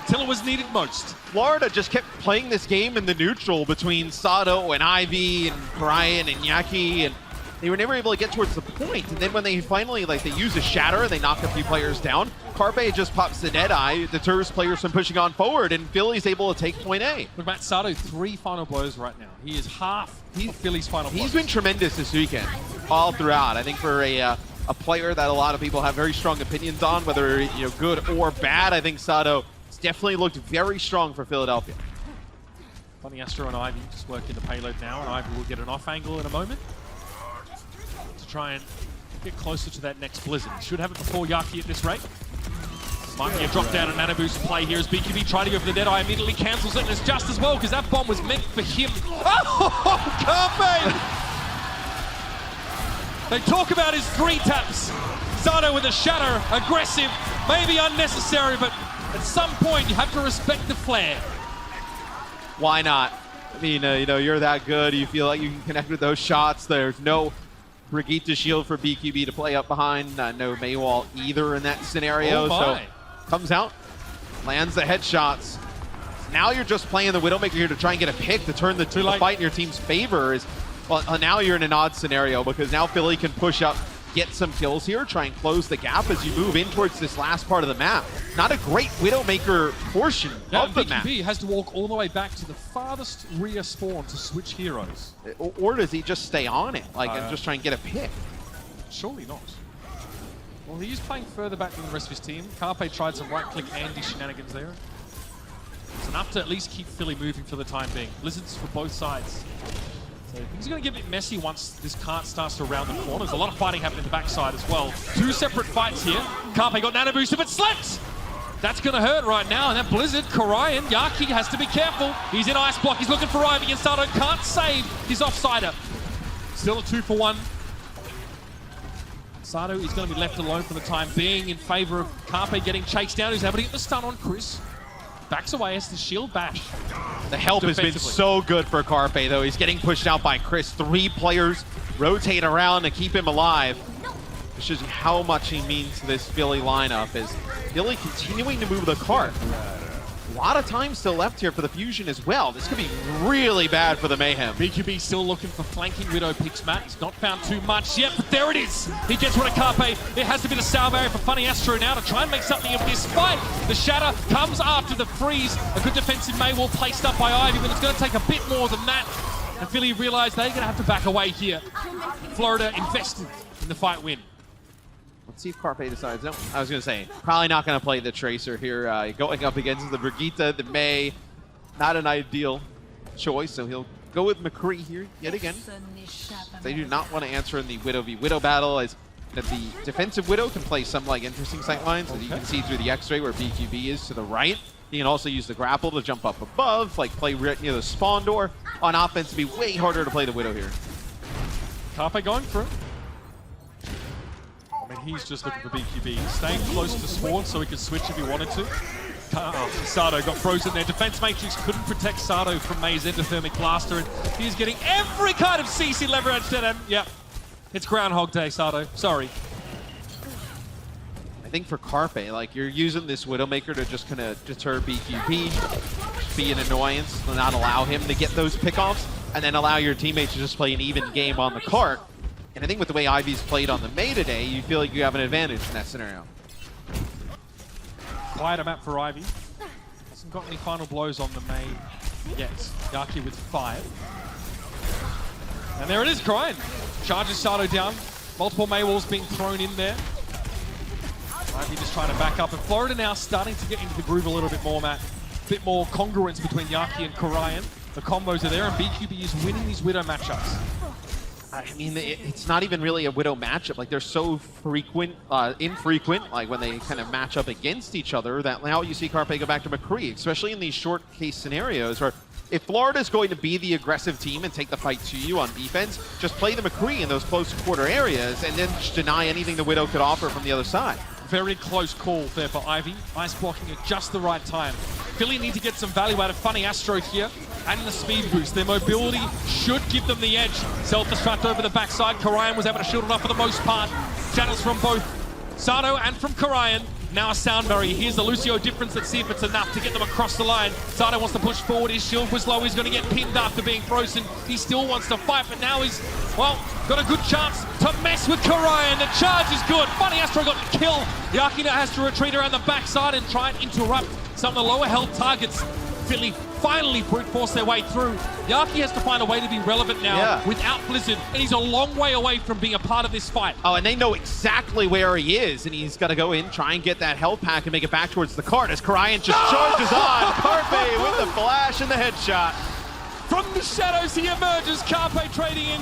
till it was needed most. Florida just kept playing this game in the neutral between Sato and Ivy and Karayan and Yaki, and they were never able to get towards the point. And then when they finally, they use a shatter and they knock a few players down, Carpe just pops the Deadeye, deters players from pushing on forward, and Philly's able to take point A. Look, Matt, Sato, 3 final blows right now. He is half Philly's final blows. He's been tremendous this weekend, all throughout. I think for a player that a lot of people have very strong opinions on, whether good or bad, I think Sato has definitely looked very strong for Philadelphia. Funny Astro and Ivy just working the payload now, and Ivy will get an off angle in a moment to try and get closer to that next Blizzard. He should have it before Yaki at this rate. Might be a drop down and nano boost play here as BQB trying to go for the Deadeye, immediately cancels it, and it's just as well because that bomb was meant for him. Oh, Carpe! They talk about his 3 taps. Sato with a shatter, aggressive, maybe unnecessary, but at some point you have to respect the flair. Why not? I mean, you're that good. You feel like you can connect with those shots. There's no Brigitte shield for BQB to play up behind. No Maywall either in that scenario. So comes out, lands the headshots. Now you're just playing the Widowmaker here to try and get a pick to turn the fight in your team's favor. Well, now you're in an odd scenario because now Philly can push up get some kills here, try and close the gap as you move in towards this last part of the map. Not a great Widowmaker portion of the map. BQB has to walk all the way back to the farthest rear spawn to switch heroes. Or does he just stay on it, like, and just try and get a pick? Surely not. Well, he is playing further back than the rest of his team. Carpe tried some right-click Andy shenanigans there. It's enough to at least keep Philly moving for the time being. Blizzards for both sides. So things are going to get a bit messy once this cart starts to round the corners. A lot of fighting happening in the backside as well. Two separate fights here. Carpe got nano boosted, but slept! That's going to hurt right now. And that Blizzard, Korian, Yaki has to be careful. He's in ice block. He's looking for Ivy, and Sato can't save his offsider. Still a 2-for-1. Sato is going to be left alone for the time being in favor of Carpe getting chased down. He's able to get the stun on Chris. Backs away as the shield bash. The help has been so good for Carpe, though. He's getting pushed out by Chris. 3 players rotate around to keep him alive. It shows you how much he means to this Philly lineup, as Philly continuing to move the cart. A lot of time still left here for the Fusion as well. This could be really bad for the Mayhem. BQB still looking for flanking Widow picks, Matt. He's not found too much yet, but there it is. He gets rid of Carpe. It has to be the Salve for Funny Astro now to try and make something of this fight. The Shatter comes after the freeze. A good defensive Maywall placed up by Ivy, but it's going to take a bit more than that. And Philly realize they're going to have to back away here. Florida invested in the fight win. Let's see if Carpe decides. No, I was going to say, probably not going to play the Tracer here. Going up against the Brigitte, the May, not an ideal choice, so he'll go with McCree here yet again. They do not want to answer in the Widow v Widow battle, as the defensive Widow can play some like interesting sightlines, as you can see through the X-ray where BQB is to the right. He can also use the grapple to jump up above, like play right near the spawn door. On offense, it'd be way harder to play the Widow here. Carpe going for it. I mean, he's just looking for BQB. Staying close to spawn so he could switch if he wanted to. Sato got frozen there. Defense Matrix couldn't protect Sato from May's endothermic blaster, and he's getting every kind of CC leverage at him. Yep. It's Groundhog Day, Sato. Sorry. I think for Carpe, like, you're using this Widowmaker to just kind of deter BQB, be an annoyance, to not allow him to get those pickoffs, and then allow your teammates to just play an even game on the cart. And I think with the way Ivy's played on the May today, you feel like you have an advantage in that scenario. Quieter map for Ivy. Hasn't got any final blows on the May yet. Yaki with 5. And there it is, Korian. Charges Sato down. Multiple May walls being thrown in there. Ivy just trying to back up. And Florida now starting to get into the groove a little bit more, Matt. A bit more congruence between Yaki and Korian. The combos are there, and BQB is winning these Widow matchups. I mean, it's not even really a Widow matchup. Like, they're so infrequent, like when they kind of match up against each other, that now you see Carpe go back to McCree, especially in these short case scenarios where if Florida's going to be the aggressive team and take the fight to you on defense, just play the McCree in those close quarter areas and then just deny anything the Widow could offer from the other side. Very close call there for Ivy. Ice blocking at just the right time. Philly need to get some value out of Funny Astro here and the speed boost. Their mobility should give them the edge. Self-destruct over the backside. Korian was able to shield it off for the most part. Shadows from both Sato and from Korian. Now a sound barrier. Here's the Lucio difference. Let's see if it's enough to get them across the line. Sato wants to push forward. His shield was low. He's going to get pinned after being frozen. He still wants to fight, but now he's, well, got a good chance to mess with Korian. The charge is good. Funny Astro got the kill. Yaki now has to retreat around the backside and try and interrupt some of the lower health targets. Philly finally brute force their way through. Yaki has to find a way to be relevant now without Blizzard, and he's a long way away from being a part of this fight. Oh, and they know exactly where he is, and he's got to go in, try and get that health pack and make it back towards the cart as Korian just charges on. Carpe with the flash and the headshot. From the shadows he emerges, Carpe trading in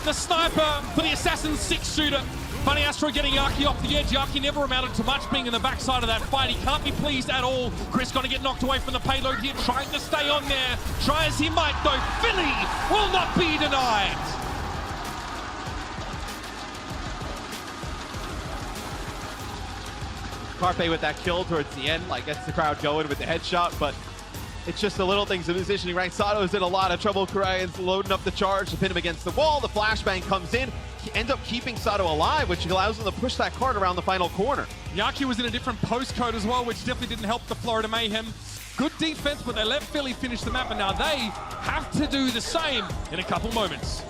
the sniper for the Assassin's 6-shooter. Funny Astro getting Yaki off the edge. Yaki never amounted to much being in the backside of that fight. He can't be pleased at all. Chris going to get knocked away from the payload here, trying to stay on there. Try as he might, though. Philly will not be denied. Carpe with that kill towards the end, like, gets the crowd going with the headshot, but it's just the little things in positioning, right? Sato's in a lot of trouble. Korian's loading up the charge to pin him against the wall. The flashbang comes in. He ends up keeping Sato alive, which allows him to push that cart around the final corner. Yaki was in a different postcode as well, which definitely didn't help the Florida Mayhem. Good defense, but they let Philly finish the map, and now they have to do the same in a couple moments.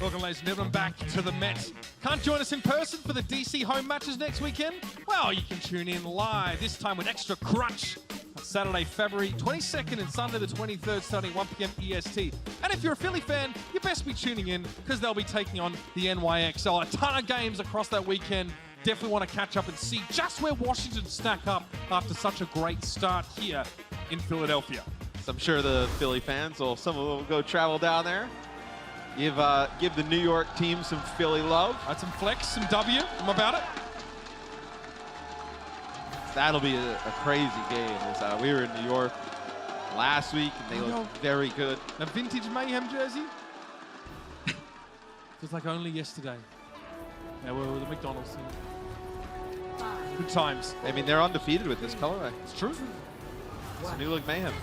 Welcome, ladies and gentlemen, back to the Met. Can't join us in person for the DC home matches next weekend? Well, you can tune in live, this time with Extra Crunch. Saturday, February 22nd and Sunday the 23rd, starting 1 p.m. EST. And if you're a Philly fan, you best be tuning in because they'll be taking on the NYXL. A ton of games across that weekend. Definitely want to catch up and see just where Washington stack up after such a great start here in Philadelphia. So I'm sure the Philly fans, some of them will go travel down there. Give the New York team some Philly love. That's some flex, some W. I'm about it. That'll be a crazy game. As, we were in New York last week, and they looked very good. A vintage Mayhem jersey? Feels like only yesterday. Yeah, we were the McDonald's thing. Good times. I mean, they're undefeated with this colorway. It's true. It's a new look Mayhem.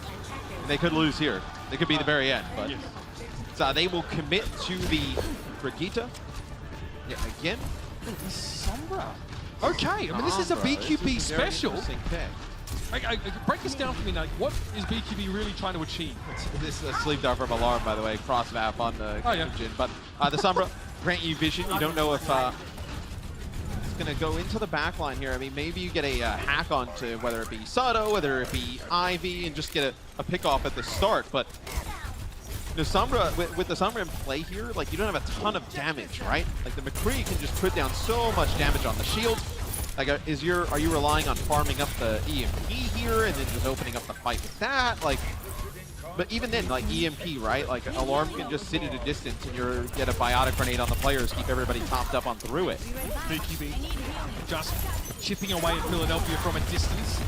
They could lose here. They could be the very end, but yes. So they will commit to the Brigitte. Yeah, again. Sombra. Okay, I mean, this is a BQB special. Break this down for me now. What is BQB really trying to achieve? This is a sleeve dive from Alarm, by the way, cross map on the engine. But the Sombra grant you vision. You don't know if it's going to go into the back line here. I mean, maybe you get a hack onto whether it be Sato, whether it be Ivy, and just get a pick off at the start. But the Sombra, with the Sombra in play here, like, you don't have a ton of damage, right? Like, the McCree can just put down so much damage on the shield. Like, are you relying on farming up the EMP here and then just opening up the fight with that? Like, but even then, like, EMP, right? Like, Alarm can just sit at a distance and you get a biotic grenade on the players, keep everybody topped up on through it. BQB just chipping away at Philadelphia from a distance.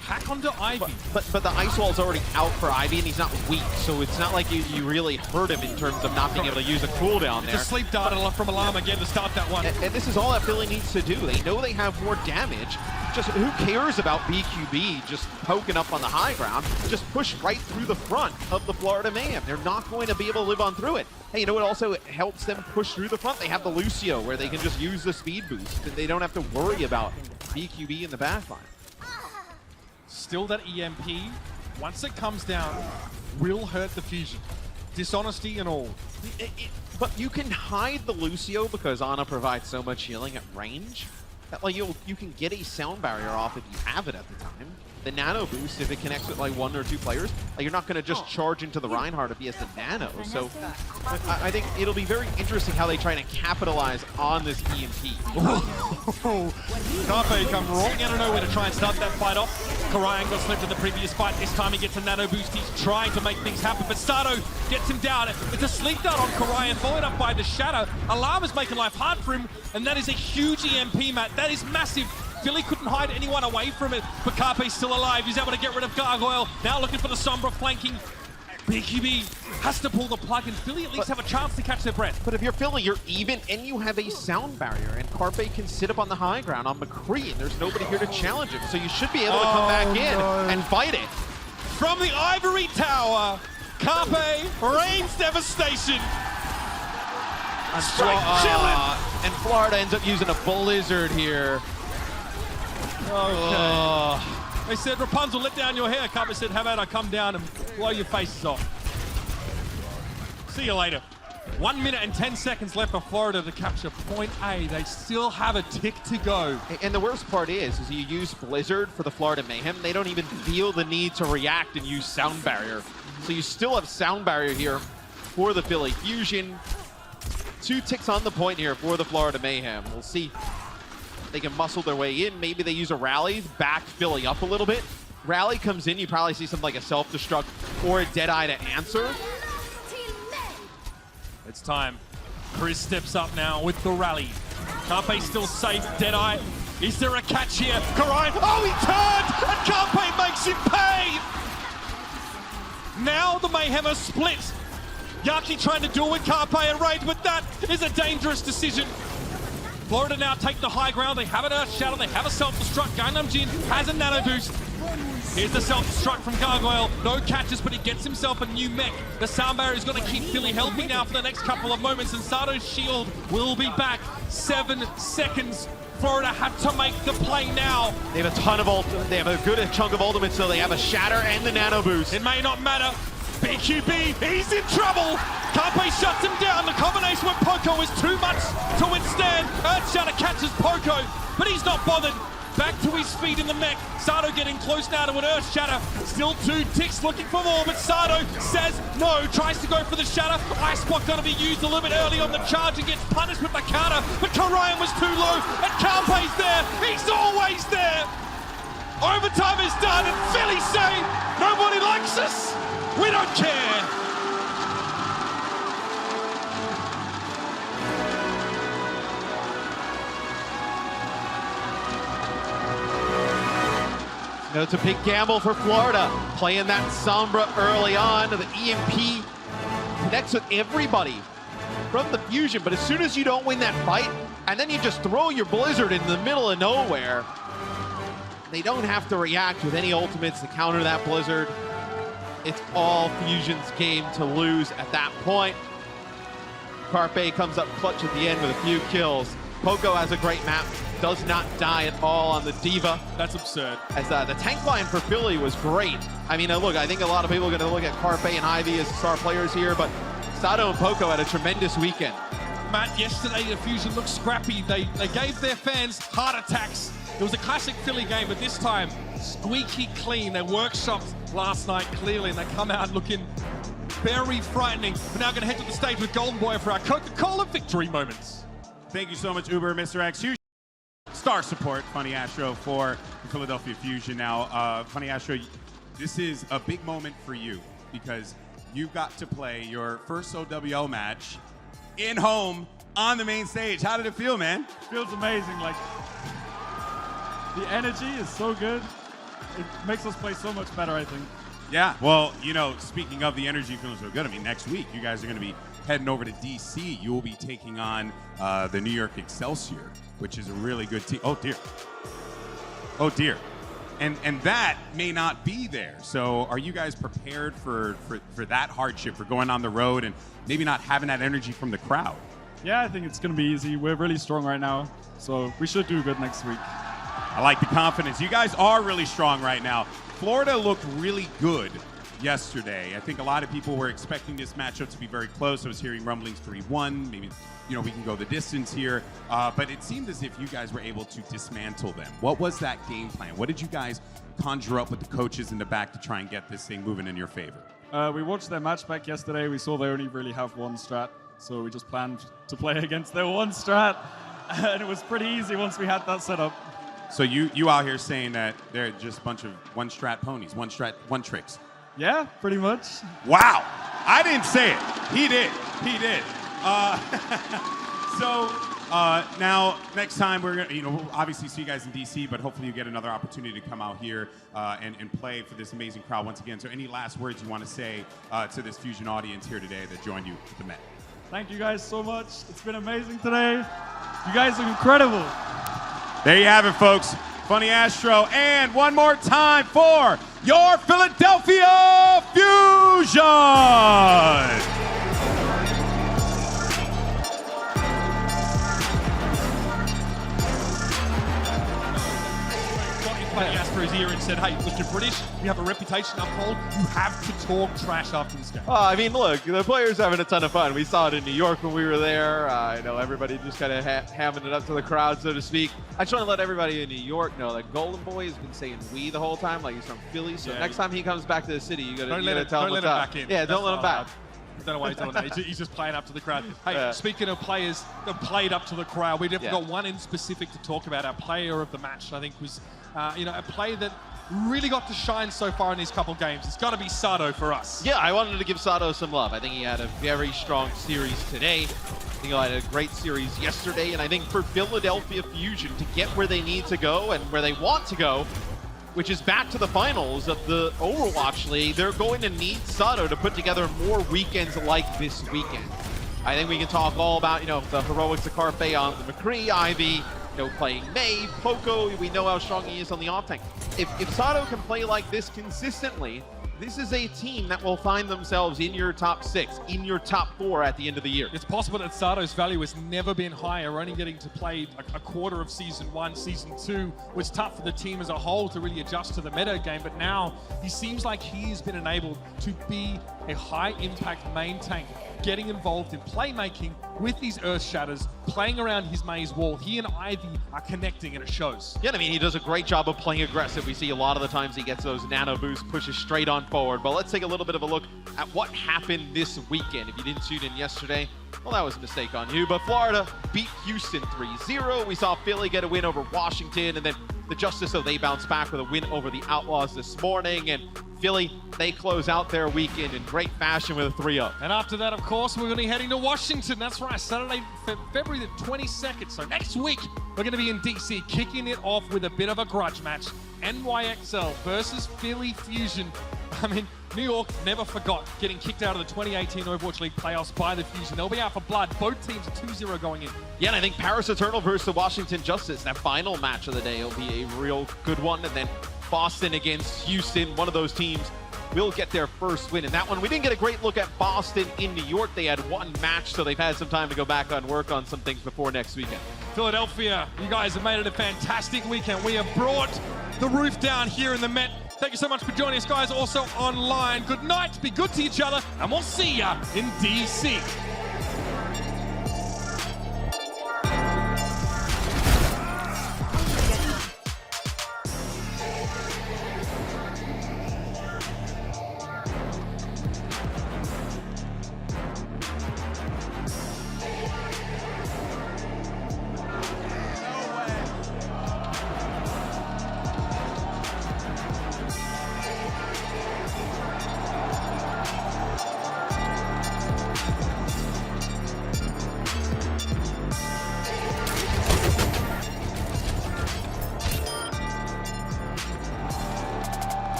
Hack onto Ivy. But the ice wall's already out for Ivy, and he's not weak, so it's not like you really hurt him in terms of not being able to use a cooldown there. It's a sleep dart from Alarm again to start that one. And this is all that Philly needs to do. They know they have more damage. Just who cares about BQB just poking up on the high ground? Just push right through the front of the Florida Mayhem. They're not going to be able to live on through it. Hey, you know what also helps them push through the front? They have the Lucio, where they can just use the speed boost. They don't have to worry about BQB in the backline. Still that EMP, once it comes down, will hurt the fusion. Dishonesty and all. But you can hide the Lucio because Ana provides so much healing at range that, like, you can get a sound barrier off if you have it at the time. The nano boost, if it connects with like 1 or 2 players, like, you're not going to just charge into the Reinhardt if he has the nano. So I think it'll be very interesting how they try to capitalize on this EMP. Carpe come rolling out of nowhere to try and start that fight off. Karayan got slipped in the previous fight. This time he gets a nano boost. He's trying to make things happen, but Sato gets him down. It's a sleep dart on Karayan, followed up by the Shadow. Alarm is making life hard for him, and that is a huge EMP, Matt. That is massive. Philly couldn't hide anyone away from it, but Carpe's still alive. He's able to get rid of Gargoyle. Now looking for the Sombra flanking. BQB has to pull the plug, and Philly at least have a chance to catch their breath. But if you're Philly, you're even, and you have a sound barrier, and Carpe can sit up on the high ground on McCree, and there's nobody here to challenge him, so you should be able to come back in and fight it. From the Ivory Tower, Carpe rains devastation. And Florida ends up using a Blizzard here. Okay. They said, Rapunzel, let down your hair. Carpe said, how about I come down and blow your faces off? See you later. 1 minute and 10 seconds left for Florida to capture point A. They still have a tick to go. And the worst part is you use Blizzard for the Florida Mayhem. They don't even feel the need to react and use Sound Barrier. So you still have Sound Barrier here for the Philly Fusion. 2 ticks on the point here for the Florida Mayhem. We'll see. They can muscle their way in. Maybe they use a rally, back Philly up a little bit. Rally comes in, you probably see something like a self-destruct or a Deadeye to answer. It's time. Chris steps up now with the rally. Carpe still safe. Deadeye. Is there a catch here? Karayan. Oh, he turned! And Carpe makes him pay! Now the Mayhem are split. Yaki trying to duel with Carpe and Rage, but that is a dangerous decision. Florida now take the high ground. They have an Earth Shadow. They have a self-destruct. Gangnam Jin has a nano boost. Here's the self-destruct from Gargoyle. No catches, but he gets himself a new mech. The sound barrier is going to keep Philly healthy now for the next couple of moments, and Sato's shield will be back. 7 seconds. Florida have to make the play now. They have a ton of they have a good chunk of ultimates, so they have a shatter and the nano boost. It may not matter. BQB, he's in trouble. Carpe shuts him down. The combination with Poco is too much to withstand. Earthshatter catches Poco, but he's not bothered. Back to his feet in the mech. Sato getting close now to an Earthshatter. Still 2 ticks looking for more, but Sato says no. Tries to go for the Shatter. Ice Block going to be used a little bit early on the charge and gets punished with the counter. But Karayan was too low, and Carpe's there. He's always there. Overtime is done, and Philly say, nobody likes us. We don't care. It's a big gamble for Florida, playing that Sombra early on. The EMP connects with everybody from the Fusion, but as soon as you don't win that fight, and then you just throw your Blizzard in the middle of nowhere, they don't have to react with any ultimates to counter that Blizzard. It's all Fusion's game to lose at that point. Carpe comes up clutch at the end with a few kills. Poco has a great map, does not die at all on the Diva. That's absurd. As the tank line for Philly was great. I mean, look, I think a lot of people are going to look at Carpe and Ivy as star players here, but Sato and Poco had a tremendous weekend. Matt, yesterday the Fusion looked scrappy. They gave their fans heart attacks. It was a classic Philly game, but this time, squeaky clean. They workshopped last night clearly, and they come out looking very frightening. We're now going to head to the stage with Golden Boy for our Coca-Cola victory moments. Thank you so much, Uber, Mr. X. Huge star support, Funny Astro, for the Philadelphia Fusion. Now, Funny Astro, this is a big moment for you because you got to play your first OWL match in home on the main stage. How did it feel, man? Feels amazing. Like, the energy is so good. It makes us play so much better, I think. Yeah, well, you know, speaking of the energy feeling so good, I mean, next week you guys are going to be heading over to DC. You will be taking on the New York Excelsior, which is a really good team. Oh, dear. Oh, dear. And that may not be there. So are you guys prepared for that hardship, for going on the road and maybe not having that energy from the crowd? Yeah, I think it's going to be easy. We're really strong right now, so we should do good next week. I like the confidence. You guys are really strong right now. Florida looked really good yesterday. I think a lot of people were expecting this matchup to be very close. I was hearing rumblings 3-1. Maybe, you know, we can go the distance here. But it seemed as if you guys were able to dismantle them. What was that game plan? What did you guys conjure up with the coaches in the back to try and get this thing moving in your favor? We watched their match back yesterday. We saw they only really have one strat, so we just planned to play against their one strat. And it was pretty easy once we had that set up. So you out here saying that they're just a bunch of one-strat ponies, one tricks. Yeah, pretty much. Wow. I didn't say it. He did. He did. Now, next time we're going to, we'll obviously see you guys in DC, but hopefully you get another opportunity to come out here and play for this amazing crowd once again. So any last words you want to say to this Fusion audience here today that joined you at the Met? Thank you guys so much. It's been amazing today. You guys are incredible. There you have it, folks. Funny Astro, and one more time for your Philadelphia Fusion! Astro's ear and said, hey, look, you're British, you have a reputation to uphold, you have to talk trash after this game. I mean, look, the players having a ton of fun. We saw it in New York when we were there. Everybody just kind of hamming it up to the crowd, so to speak. I just want to let everybody in New York know that Golden Boy has been saying we the whole time, like he's from Philly. So next time he comes back to the city, you got to tell him what's up. In. Yeah, don't let him back. I don't know why he's doing that. He's just playing up to the crowd. Hey, speaking of players that played up to the crowd, we've got one in specific to talk about. Our player of the match, I think, was a player that really got to shine so far in these couple games. It's got to be Sato for us. Yeah, I wanted to give Sato some love. I think he had a very strong series today. I think he had a great series yesterday. And I think for Philadelphia Fusion to get where they need to go and where they want to go, which is back to the finals of the Overwatch League, they're going to need Sato to put together more weekends like this weekend. I think we can talk all about, the heroics of Carpe on the McCree, Ivy, playing May, Poco. We know how strong he is on the off tank. If Sato can play like this consistently, this is a team that will find themselves in your top 6, in your top 4 at the end of the year. It's possible that Sato's value has never been higher. Only getting to play a quarter of Season 1, Season 2 was tough for the team as a whole to really adjust to the meta game, but now he seems like he has been enabled to be a high-impact main tank getting involved in playmaking with these Earth Shatters, playing around his maze wall. He and Ivy are connecting, and it shows. Yeah, I mean, he does a great job of playing aggressive. We see a lot of the times he gets those nano boosts, pushes straight on forward. But let's take a little bit of a look at what happened this weekend. If you didn't tune in yesterday, well, that was a mistake on you. But Florida beat Houston 3-0. We saw Philly get a win over Washington, and then the Justice, so they bounced back with a win over the Outlaws this morning. And Philly, they close out their weekend in great fashion with a 3-0. And after that, of course, we're going to be heading to Washington. That's right, Saturday, February the 22nd. So next week, we're going to be in DC, kicking it off with a bit of a grudge match. NYXL versus Philly Fusion. I mean, New York never forgot getting kicked out of the 2018 Overwatch League playoffs by the Fusion. They'll be out for blood. Both teams are 2-0 going in. Yeah, and I think Paris Eternal versus the Washington Justice, that final match of the day, will be a real good one. And then Boston against Houston, one of those teams will get their first win in that one. We didn't get a great look at Boston in New York. They had one match, so they've had some time to go back on work on some things before next weekend. Philadelphia, you guys have made it a fantastic weekend. We have brought the roof down here in the Met. Thank you so much for joining us, guys. Also online, good night, be good to each other, and we'll see ya in DC.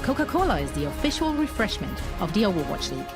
Coca-Cola is the official refreshment of the Overwatch League.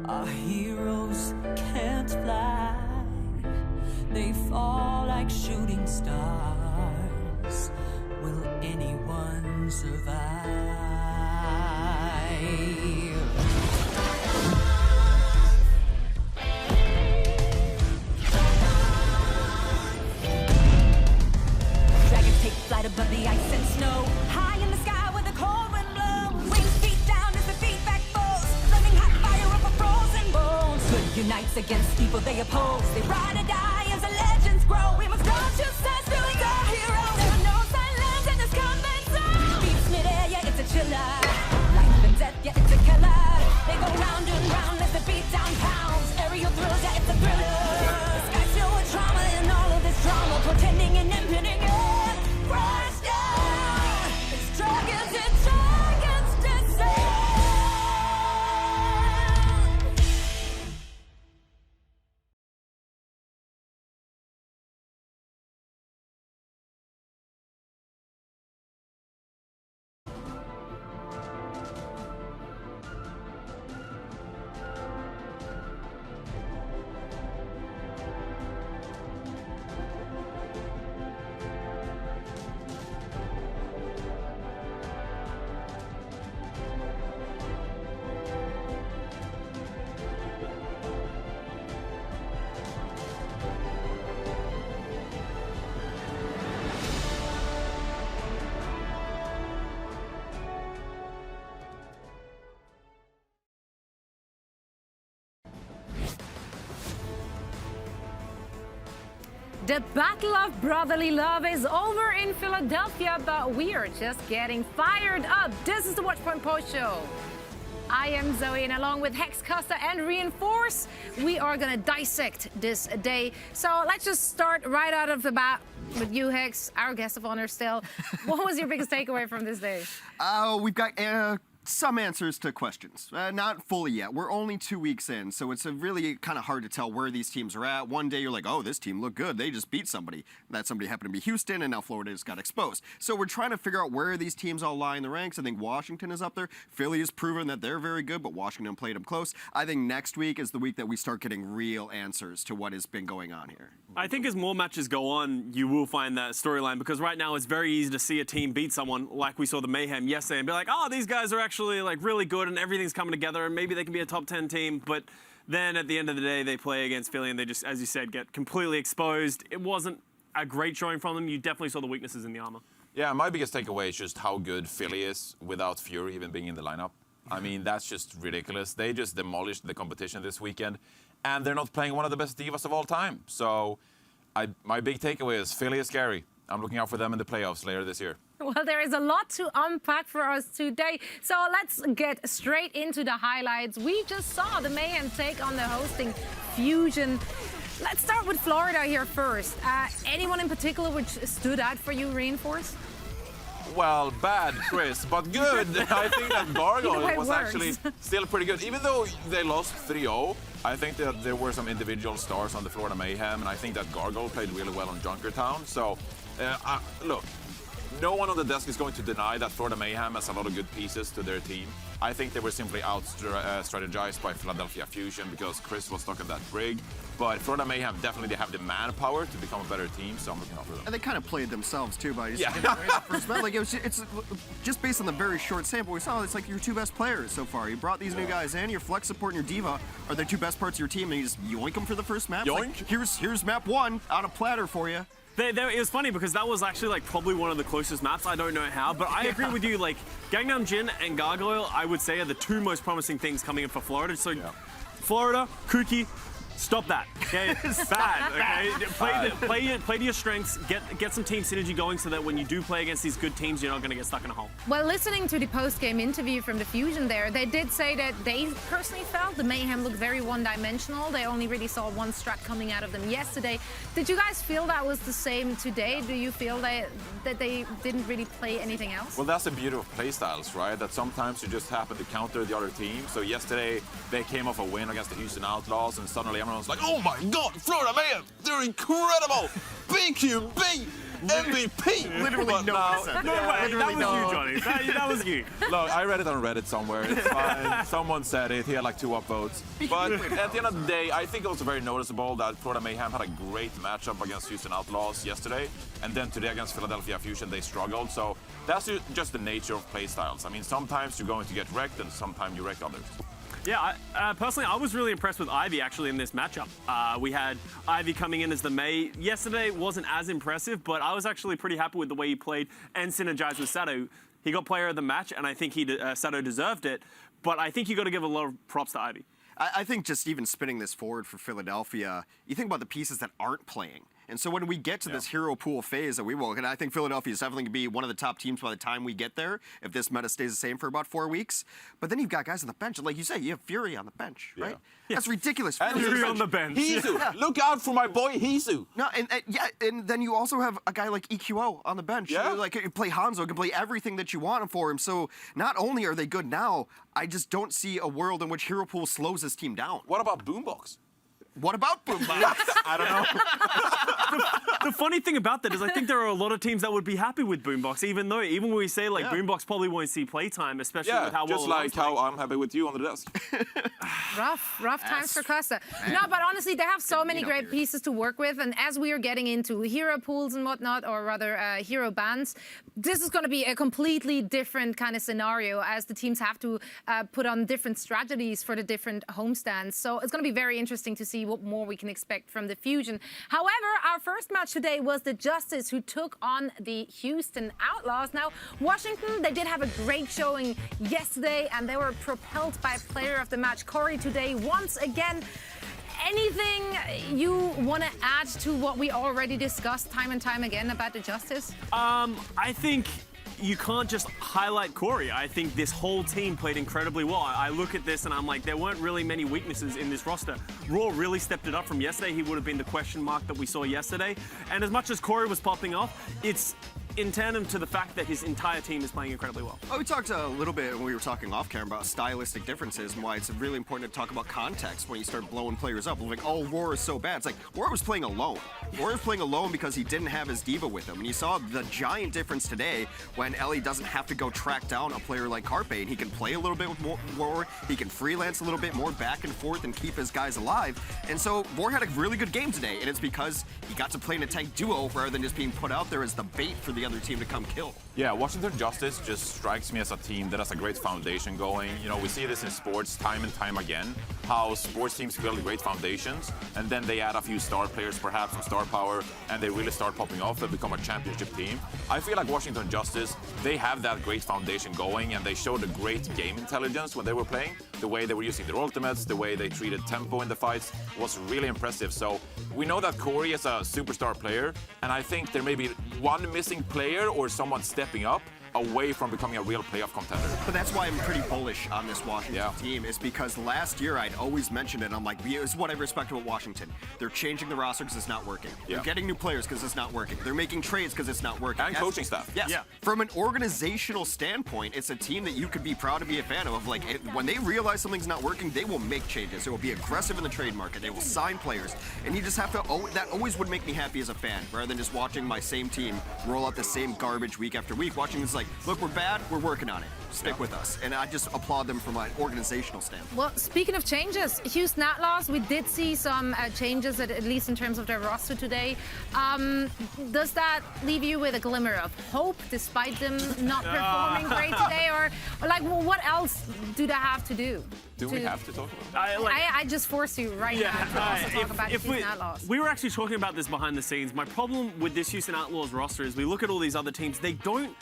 Our heroes can't fly, they fall like shooting stars. Will anyone survive? Dragons take flight above the ice and snow, high in the sky where the cold wind blows. Wings feet down as the feedback falls, flaming hot fire over frozen bones. Good unites against evil they oppose. They ride or die as the legends grow. We must don't you stand still as our heroes. There are no silence in this combat zone. Beats midair, yeah, it's a chiller. Life and death, yeah, it's a killer. They go round and round as the beat down pounds. Aerial thrills, yeah, it's a thriller. The sky's filled with trauma and all of this drama, pretending and impending. Crash down. It's dragons and dragons descend. The battle of brotherly love is over in Philadelphia, but we are just getting fired up. This is the WATCHPOINT Post Show. I am Zoe, and along with Hex, Costa, and Reinforce, we are going to dissect this day. So let's just start right out of the bat with you, Hex, our guest of honor still. What was your biggest takeaway from this day? We've got some answers to questions. Not fully yet. We're only 2 weeks in, so it's really kind of hard to tell where these teams are at. One day you're like, oh, this team looked good. They just beat somebody. That somebody happened to be Houston, and now Florida just got exposed. So we're trying to figure out where these teams all lie in the ranks. I think Washington is up there. Philly has proven that they're very good, but Washington played them close. I think next week is the week that we start getting real answers to what has been going on here. I think as more matches go on, you will find that storyline, because right now it's very easy to see a team beat someone like we saw the Mayhem yesterday and be like, oh, these guys are actually like really good and everything's coming together and maybe they can be a top 10 team. But then at the end of the day, they play against Philly and they just, as you said, get completely exposed. It wasn't a great showing from them. You definitely saw the weaknesses in the armor. Yeah, my biggest takeaway is just how good Philly is without Fury even being in the lineup. I mean, that's just ridiculous. They just demolished the competition this weekend, and they're not playing one of the best divas of all time. So my big takeaway is Philly is scary. I'm looking out for them in the playoffs later this year. Well, there is a lot to unpack for us today. So let's get straight into the highlights. We just saw the Mayhem take on the hosting Fusion. Let's start with Florida here first. Anyone in particular which stood out for you, Reinforce? Well, bad, Chris, but good. I think that Gargoyle was actually still pretty good. Even though they lost 3-0, I think that there were some individual stars on the Florida Mayhem, and I think that Gargoyle played really well on Junkertown. So, look, no one on the desk is going to deny that Florida Mayhem has a lot of good pieces to their team. I think they were simply out-strategized by Philadelphia Fusion because Chris was stuck in that brig. But Florida Mayhem definitely have the manpower to become a better team, so I'm looking out for them. And they kind of played themselves too by just giving away the first match. Like it's just based on the very short sample we saw. It's like your two best players so far. You brought these new guys in. Your flex support and your diva are the two best parts of your team, and you just yoink them for the first map. Yoink. Like, here's map one on a platter for you. It was funny because that was actually like probably one of the closest maps. I don't know how, but I agree with you. Like Gangnam Jin and Gargoyle, I would say are the two most promising things coming in for Florida. So Florida, Kuki, stop that. Okay, bad. Okay, play to your strengths. Get some team synergy going so that when you do play against these good teams, you're not going to get stuck in a hole. Well, listening to the post-game interview from the Fusion there, they did say that they personally felt the Mayhem looked very one-dimensional. They only really saw one strat coming out of them yesterday. Did you guys feel that was the same today? Do you feel that they didn't really play anything else? Well, that's the beauty of playstyles, right? That sometimes you just happen to counter the other team. So yesterday, they came off a win against the Houston Outlaws, and suddenly everyone's like, oh my God, Florida Mayhem, they're incredible! BQB! MVP! Literally no one said that. That was you, Johnny. That was you. Look, I read it on Reddit somewhere. It's fine. Someone said it. He had like 2 upvotes. But at the end of the day, I think it was very noticeable that Florida Mayhem had a great matchup against Houston Outlaws yesterday. And then today against Philadelphia Fusion, they struggled. So that's just the nature of playstyles. I mean, sometimes you're going to get wrecked and sometimes you wreck others. Yeah, personally, I was really impressed with Ivy actually in this matchup. We had Ivy coming in as the May. Yesterday wasn't as impressive, but I was actually pretty happy with the way he played and synergized with Sato. He got player of the match, and I think Sato deserved it. But I think you got to give a lot of props to Ivy. I think just even spinning this forward for Philadelphia, you think about the pieces that aren't playing. And so when we get to this hero pool phase that we will, and I think Philadelphia is definitely going to be one of the top teams by the time we get there, if this meta stays the same for about 4 weeks. But then you've got guys on the bench. Like you say, you have Fury on the bench, right? Yeah. That's ridiculous. And Fury on the bench. Hisu. Look out for my boy Hisu. No, and then you also have a guy like EQO on the bench. Yeah. Like you play Hanzo, can play everything that you want for him. So not only are they good now, I just don't see a world in which hero pool slows this team down. What about Boombox? What about Boombox? I don't know. The funny thing about that is I think there are a lot of teams that would be happy with Boombox, even when we say like Boombox probably won't see playtime, especially with how well just like how I'm happy with you on the desk. Rough times for Costa. No, but honestly, they have so many great pieces to work with, and as we are getting into hero pools and whatnot, or rather hero bans, this is going to be a completely different kind of scenario as the teams have to put on different strategies for the different homestands. So it's going to be very interesting to see what more we can expect from the Fusion. However, our first match today was the Justice, who took on the Houston Outlaws. Now, Washington, they did have a great showing yesterday, and they were propelled by player of the match, Corey, today once again. Anything you want to add to what we already discussed time and time again about the Justice? I think you can't just highlight Corey. I think this whole team played incredibly well. I look at this and I'm like, there weren't really many weaknesses in this roster. Raw really stepped it up from yesterday. He would have been the question mark that we saw yesterday. And as much as Corey was popping off, it's in tandem to the fact that his entire team is playing incredibly well. Oh, we talked a little bit when we were talking off camera about stylistic differences and why it's really important to talk about context when you start blowing players up. Like, oh, Roar is so bad. It's like, Roar was playing alone. Roar was playing alone because he didn't have his diva with him. And you saw the giant difference today when Ellie doesn't have to go track down a player like Carpe, and he can play a little bit with Roar, he can freelance a little bit more back and forth and keep his guys alive. And so Roar had a really good game today, and it's because he got to play in a tank duo rather than just being put out there as the bait for the other team to come kill. Yeah, Washington Justice just strikes me as a team that has a great foundation going. You know, we see this in sports time and time again, how sports teams build great foundations, and then they add a few star players, perhaps some star power, and they really start popping off and become a championship team. I feel like Washington Justice, they have that great foundation going, and they showed a great game intelligence when they were playing. The way they were using their ultimates, the way they treated tempo in the fights was really impressive. So we know that Corey is a superstar player, and I think there may be one missing player or someone stepping up away from becoming a real playoff contender. But that's why I'm pretty bullish on this Washington team, is because last year I'd always mentioned it. I'm like, this is what I respect about Washington. They're changing the roster because it's not working. They're getting new players because it's not working. They're making trades because it's not working. And coaching staff. Yes. Yeah. From an organizational standpoint, it's a team that you could be proud to be a fan of. Like, when they realize something's not working, they will make changes. They will be aggressive in the trade market. They will sign players. And you just have to, that always would make me happy as a fan, rather than just watching my same team roll out the same garbage week after week. Watching this like, look, we're bad, we're working on it. Stick with us. And I just applaud them from an organizational standpoint. Well, speaking of changes, Houston Outlaws, we did see some changes, at least in terms of their roster today. Does that leave you with a glimmer of hope, despite them not performing great today? Or like, well, what else do they have to do? Do we have to talk about I just force you right now to also talk about Houston Outlaws. We were actually talking about this behind the scenes. My problem with this Houston Outlaws roster is we look at all these other teams, they don't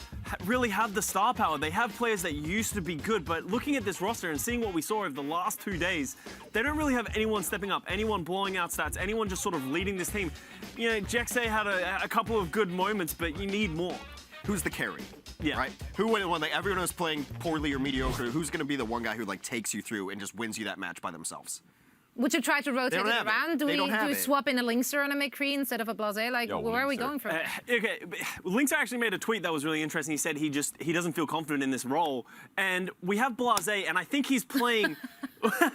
really have the star power. They have players that used to be good, but looking at this roster and seeing what we saw over the last 2 days, they don't really have anyone stepping up, anyone blowing out stats, anyone just sort of leading this team. You know, Jexay had a couple of good moments, but you need more. Who's the carry? Yeah. Right? Who, when like, everyone is playing poorly or mediocre, who's going to be the one guy who like takes you through and just wins you that match by themselves? Would you try to rotate it around? Do we swap in a Linkster and a McCree instead of a Blase? Like, where are we going from? Okay, Linkster actually made a tweet that was really interesting. He said he doesn't feel confident in this role, and we have Blase, and I think he's playing. I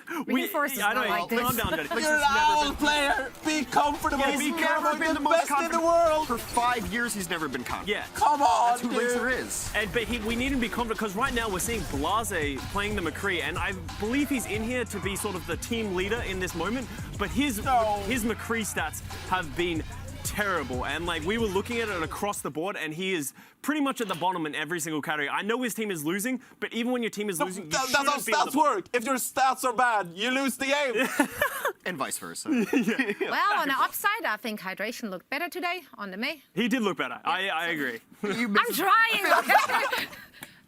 don't like this. Calm down, Johnny. You're an old player. Be comfortable. He's never been the most confident in the world. For 5 years, he's never been confident. Yeah. Come on, that's who Linkster is. But we need him to be confident, because right now we're seeing Blase playing the McCree, and I believe he's in here to be sort of the team leader in this moment. But his McCree stats have been terrible, and like we were looking at it across the board, and he is pretty much at the bottom in every single category. I know his team is losing, but even when your team is losing, that's how stats work. If your stats are bad, you lose the game. And vice versa. Well, on the upside, I think hydration looked better today on the May. He did look better. I agree. I'm trying.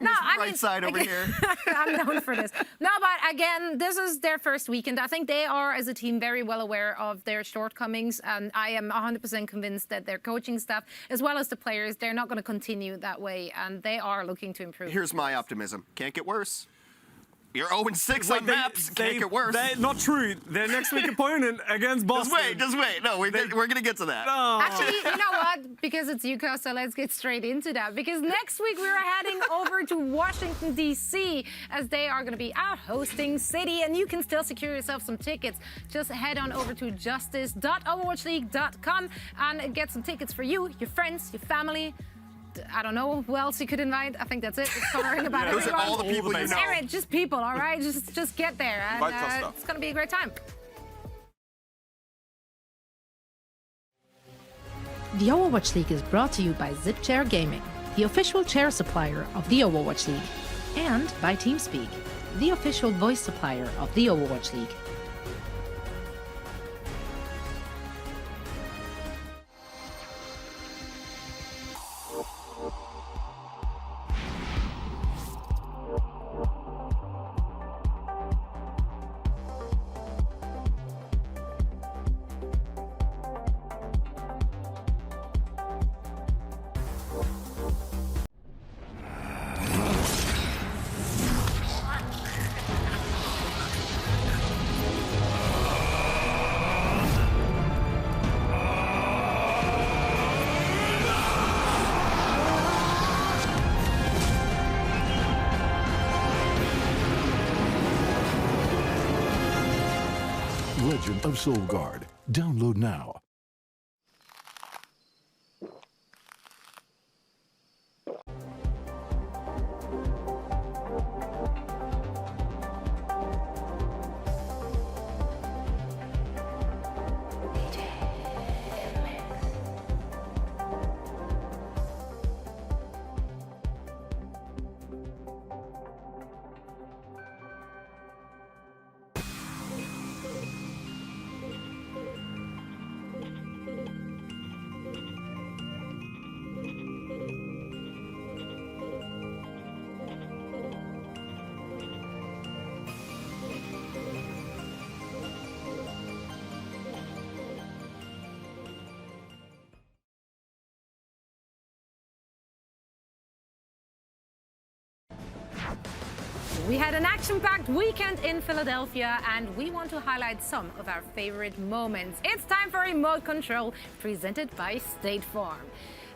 No, I mean, side over here. I'm known for this. No, but again, this is their first weekend. I think they are, as a team, very well aware of their shortcomings, and I am 100% convinced that their coaching staff, as well as the players, they're not going to continue that way, and they are looking to improve. Here's my optimism. Can't get worse. You're 0-6 on maps. Can't get worse. Not true. Their next week opponent against Boston. Just wait. No, we're going to get to that. No. Actually, you know what? Because it's UCO, so let's get straight into that. Because next week we're heading over to Washington, D.C., as they are going to be our hosting city. And you can still secure yourself some tickets. Just head on over to justice.overwatchleague.com and get some tickets for you, your friends, your family. I don't know who else you could invite. I think that's it. It's covering about Those everyone. are all the people you know. Aaron, just people, all right? Just get there. And it's going to be a great time. The Overwatch League is brought to you by ZipChair Gaming, the official chair supplier of the Overwatch League, and by TeamSpeak, the official voice supplier of the Overwatch League. of Soul Guard. Download now. We had an action-packed weekend in Philadelphia, and we want to highlight some of our favorite moments. It's time for Remote Control, presented by State Farm.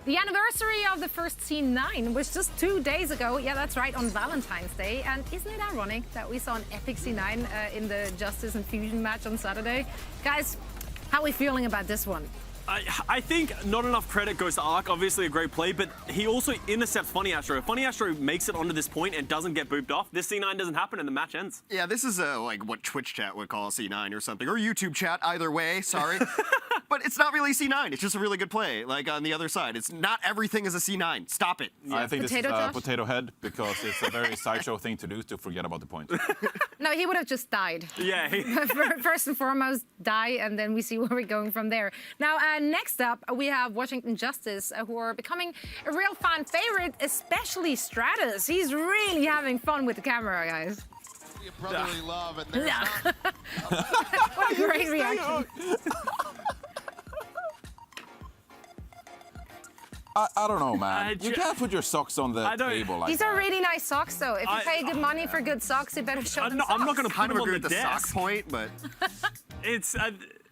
The anniversary of the first C9 was just 2 days ago. Yeah, that's right, on Valentine's Day. And isn't it ironic that we saw an epic C9 in the Justice and Fusion match on Saturday? Guys, how are we feeling about this one? I think not enough credit goes to Ark. Obviously a great play, but he also intercepts Funny Astro. If Funny Astro makes it onto this point and doesn't get booped off, this C9 doesn't happen and the match ends. Yeah, this is like what Twitch chat would call a C9 or something, or YouTube chat, either way, sorry. But it's not really C9, it's just a really good play, like on the other side. It's not everything is a C9, stop it. I think this is a potato head because it's a very sideshow thing to do to forget about the point. No, he would have just died. Yeah. First and foremost, die, and then we see where we're going from there. Now, next up, we have Washington Justice, who are becoming a real fan favorite, especially Stratus. He's really having fun with the camera, guys. Brotherly love, and there's what a great reaction. I don't know, man. You can't put your socks on the table like These are really nice socks, though. If you pay good money for good socks, you better show them socks. I'm not going to put them on the the desk. sock point, but It's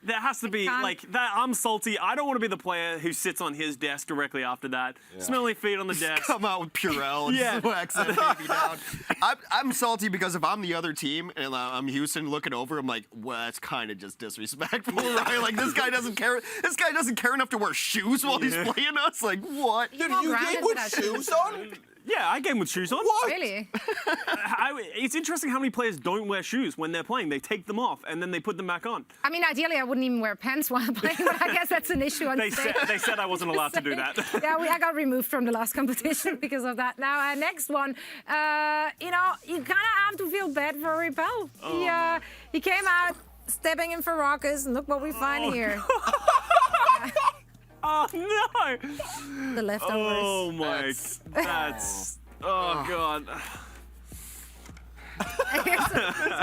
there has to be like that. I'm salty. I don't want to be the player who sits on his desk directly after that. Yeah. Smelly feet on the desk. Come out with Purell and just wax that baby down. I'm salty because if I'm the other team and I'm Houston looking over, I'm like, well, that's kind of just disrespectful, right? Like this guy doesn't care. This guy doesn't care enough to wear shoes while he's playing us. Like what? Dude, you game with shoes on? Yeah, I game with shoes on. What? Really? It's interesting how many players don't wear shoes when they're playing. They take them off and then they put them back on. I mean, ideally, I wouldn't even wear pants while playing, but I guess that's an issue on They stage. said I wasn't allowed to do that. Yeah, I got removed from the last competition because of that. Now, next one, you know, you kind of have to feel bad for Repel. He came out stepping in for Rockers, and look what we find here. Oh no! The leftovers. Oh my, that's oh god.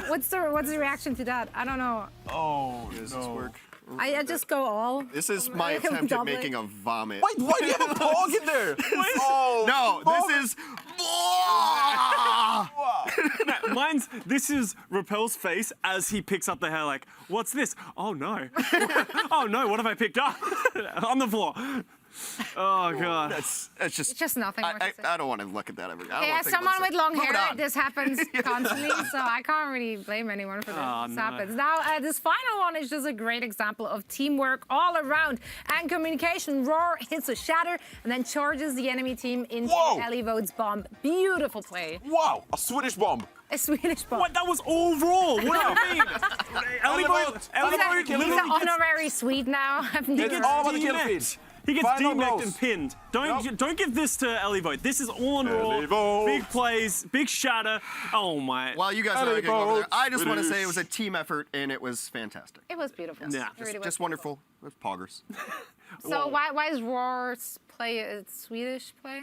What's the reaction to that? I don't know. Oh, does this work? I just go all. This is my attempt at making a vomit. Why do you have a pog in there? Oh no, this is. This is Repel's face as he picks up the hair like, what's this? Oh no. Oh no, what have I picked up? On the floor. Oh god. That's just. It's just nothing. I don't want to look at that ever. Yeah, as someone with long hair, this happens constantly, so I can't really blame anyone for this. This happens. Now, this final one is just a great example of teamwork all around and communication. Roar hits a shatter and then charges the enemy team into Elivode's bomb. Beautiful play. Wow, a Swedish bomb. A Swedish bomb. What? That was all raw. What do you mean? He's an honorary Swede now. He gets demecked and pinned. Don't give this to Elivode. This is all on Raw. Big plays, big shatter. Oh my. While you guys are arguing over there, I just want to say it was a team effort and it was fantastic. It was beautiful. Yeah, just wonderful. It was poggers. So why is Roar's play a Swedish play?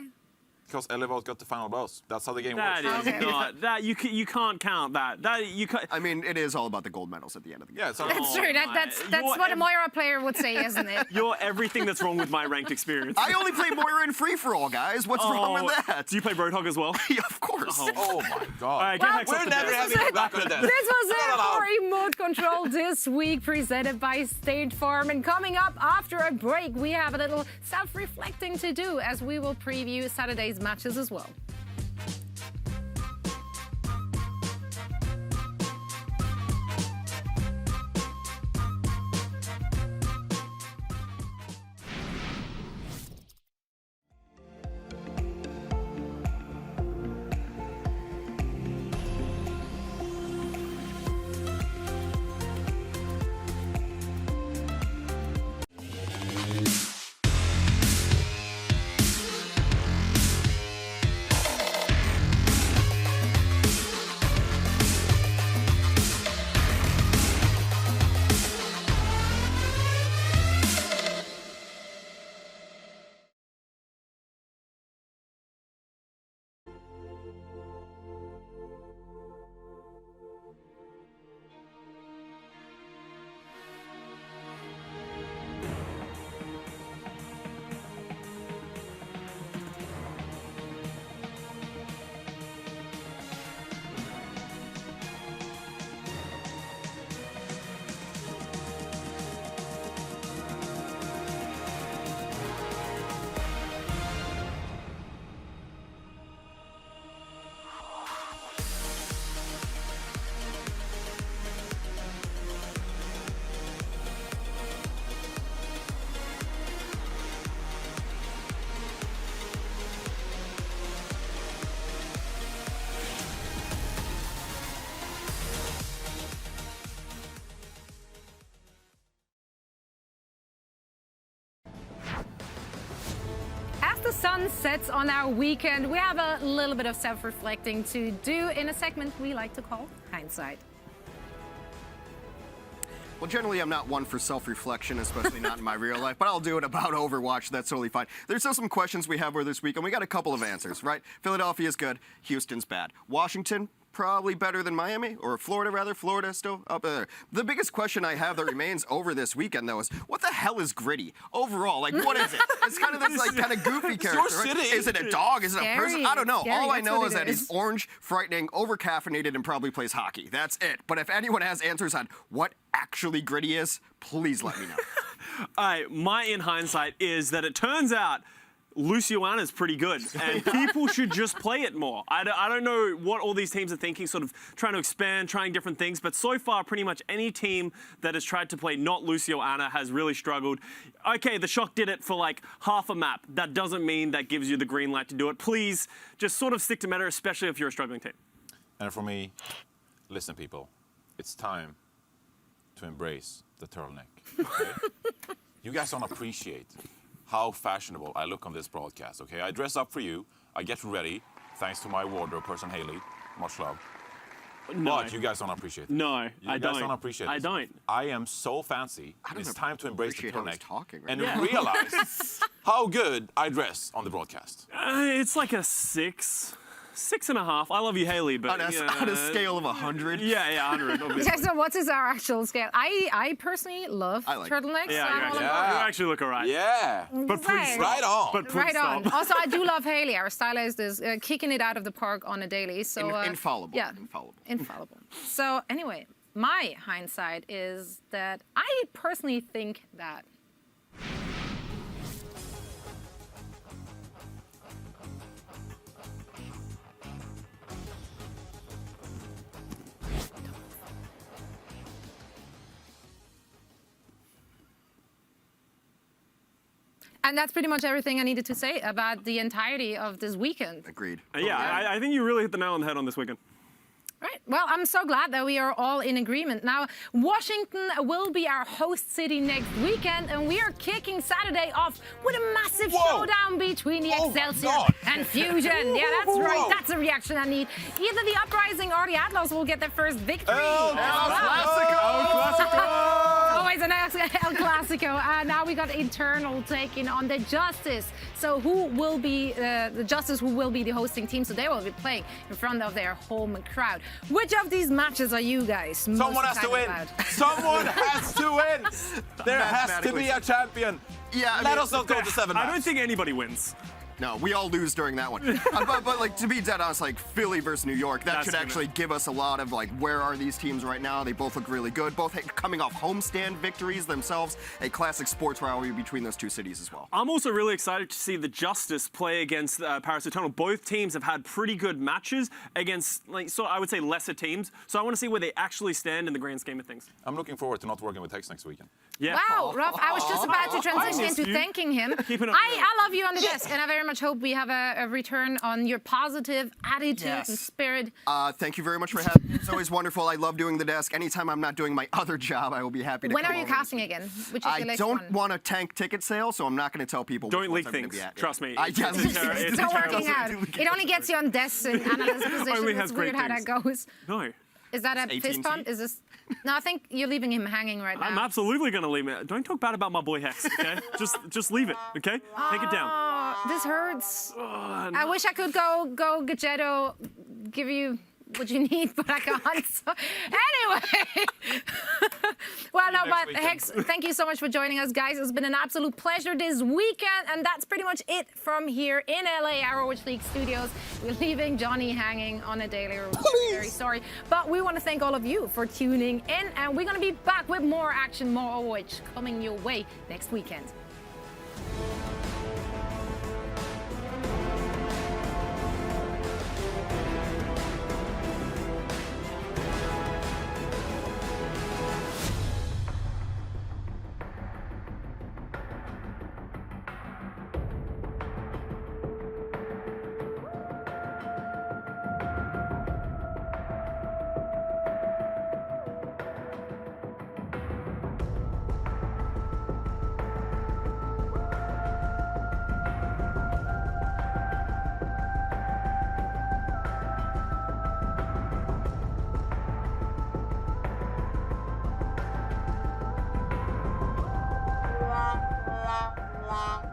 Because Elivode got the final boss. That's how the game works. That is not. That you can't count that. I mean, it is all about the gold medals at the end of the game. Yeah, that's true. That's what a Moira player would say, isn't it? You're everything that's wrong with my ranked experience. I only play Moira in free for all, guys. What's wrong with that? Do you play Roadhog as well? Yeah, of course. Oh my god. All right, get we're never having you back on that. This was it for Remote Control this week, presented by State Farm. And coming up after a break, we have a little self-reflecting to do as we will preview Saturday's matches as well. the sun sets on our weekend, we have a little bit of self-reflecting to do in a segment we like to call Hindsight. Well, generally, I'm not one for self-reflection, especially not in my real life, but I'll do it about Overwatch. That's totally fine. There's still some questions we have for this week, and we got a couple of answers, right? Philadelphia's good. Houston's bad. Washington, probably better than Miami, or Florida, rather. Florida still up there. The biggest question I have that remains over this weekend, though, is what the hell is Gritty? Overall, like, what is it? It's kind of this, like, kind of goofy character, right? Is it a dog? Is it a person? I don't know. Scary. All I know is it that he's orange, frightening, over-caffeinated, and probably plays hockey. That's it. But if anyone has answers on what actually Gritty is, please let me know. All right, my in hindsight is that it turns out Luciana's pretty good, and people should just play it more. I don't know what all these teams are thinking, sort of trying to expand, trying different things, but so far, pretty much any team that has tried to play not Luciana has really struggled. Okay, the Shock did it for like half a map. That doesn't mean that gives you the green light to do it. Please, just sort of stick to meta, especially if you're a struggling team. And for me, listen, people, it's time to embrace the turtleneck. Okay? You guys don't appreciate how fashionable I look on this broadcast, okay? I dress up for you, I get ready, thanks to my wardrobe person, Haley. Much love. No. But you guys don't appreciate it. No, I don't appreciate it. I don't. I am so fancy. It's time to embrace the turtleneck and now. realize how good I dress on the broadcast. It's like a 6. 6.5. I love you, Haley, but on a scale of 100. Yeah, 100. Yeah, so what is our actual scale? I personally love turtlenecks. Yeah, you actually look all right. Yeah. But please, right on. But please Right stop. on. Also, I do love Haley. Our stylist is kicking it out of the park on a daily. So infallible. Yeah, infallible. So anyway, my hindsight is that I personally think that and that's pretty much everything I needed to say about the entirety of this weekend. Agreed. Yeah, I think you really hit the nail on the head on this weekend. Right. Well, I'm so glad that we are all in agreement. Now, Washington will be our host city next weekend, and we are kicking Saturday off with a massive showdown between the Excelsior and Fusion. Yeah, that's right. That's the reaction I need. Either the Uprising or the Outlaws will get their first victory. El Clasico! Always an El Clasico. And now we got Eternal taking on the Justice. So who will be the Justice, who will be the hosting team? So they will be playing in front of their home crowd. Which of these matches are you guys Someone has to win. Someone has to win. There has to be a champion. Yeah, Let us not go to 7 I don't think anybody wins. No, we all lose during that one. but like, to be dead honest, like Philly versus New York, that should actually give us a lot of like, where are these teams right now? They both look really good. Both coming off homestand victories themselves. A classic sports rivalry between those two cities as well. I'm also really excited to see the Justice play against Paris Eternal. Both teams have had pretty good matches against, like, so I would say lesser teams. So I want to see where they actually stand in the grand scheme of things. I'm looking forward to not working with Hex next weekend. Yeah. Wow, Rolf, I was just about to transition into thanking him. I love you on the desk, and I very much hope we have a return on your positive attitude and spirit. Thank you very much for having me. It's always wonderful. I love doing the desk. Anytime I'm not doing my other job, I will be happy to When come are you over. casting again? Which is the I next don't one? want to tank ticket sale, so I'm not going to tell people. Don't which leak ones I'm gonna things. be at. Trust me. It's not working out. It only gets you on desks and analyst positions. Only has It's weird great how that goes. No. Is that a fist bump? Is this? No, I think you're leaving him hanging right now. I'm absolutely going to leave it. Don't talk bad about my boy Hex, okay? just leave it, okay? Take it down. Oh, this hurts. I wish I could go Gadgetto, give you what you need, but I can't. So, anyway. Well, no, but Hex, thank you so much for joining us, guys. It's been an absolute pleasure this weekend, and that's pretty much it from here in LA, Overwatch League Studios. We're leaving Johnny hanging on a daily. We're very sorry. But we want to thank all of you for tuning in, and we're going to be back with more action, more Overwatch coming your way next weekend. Wow.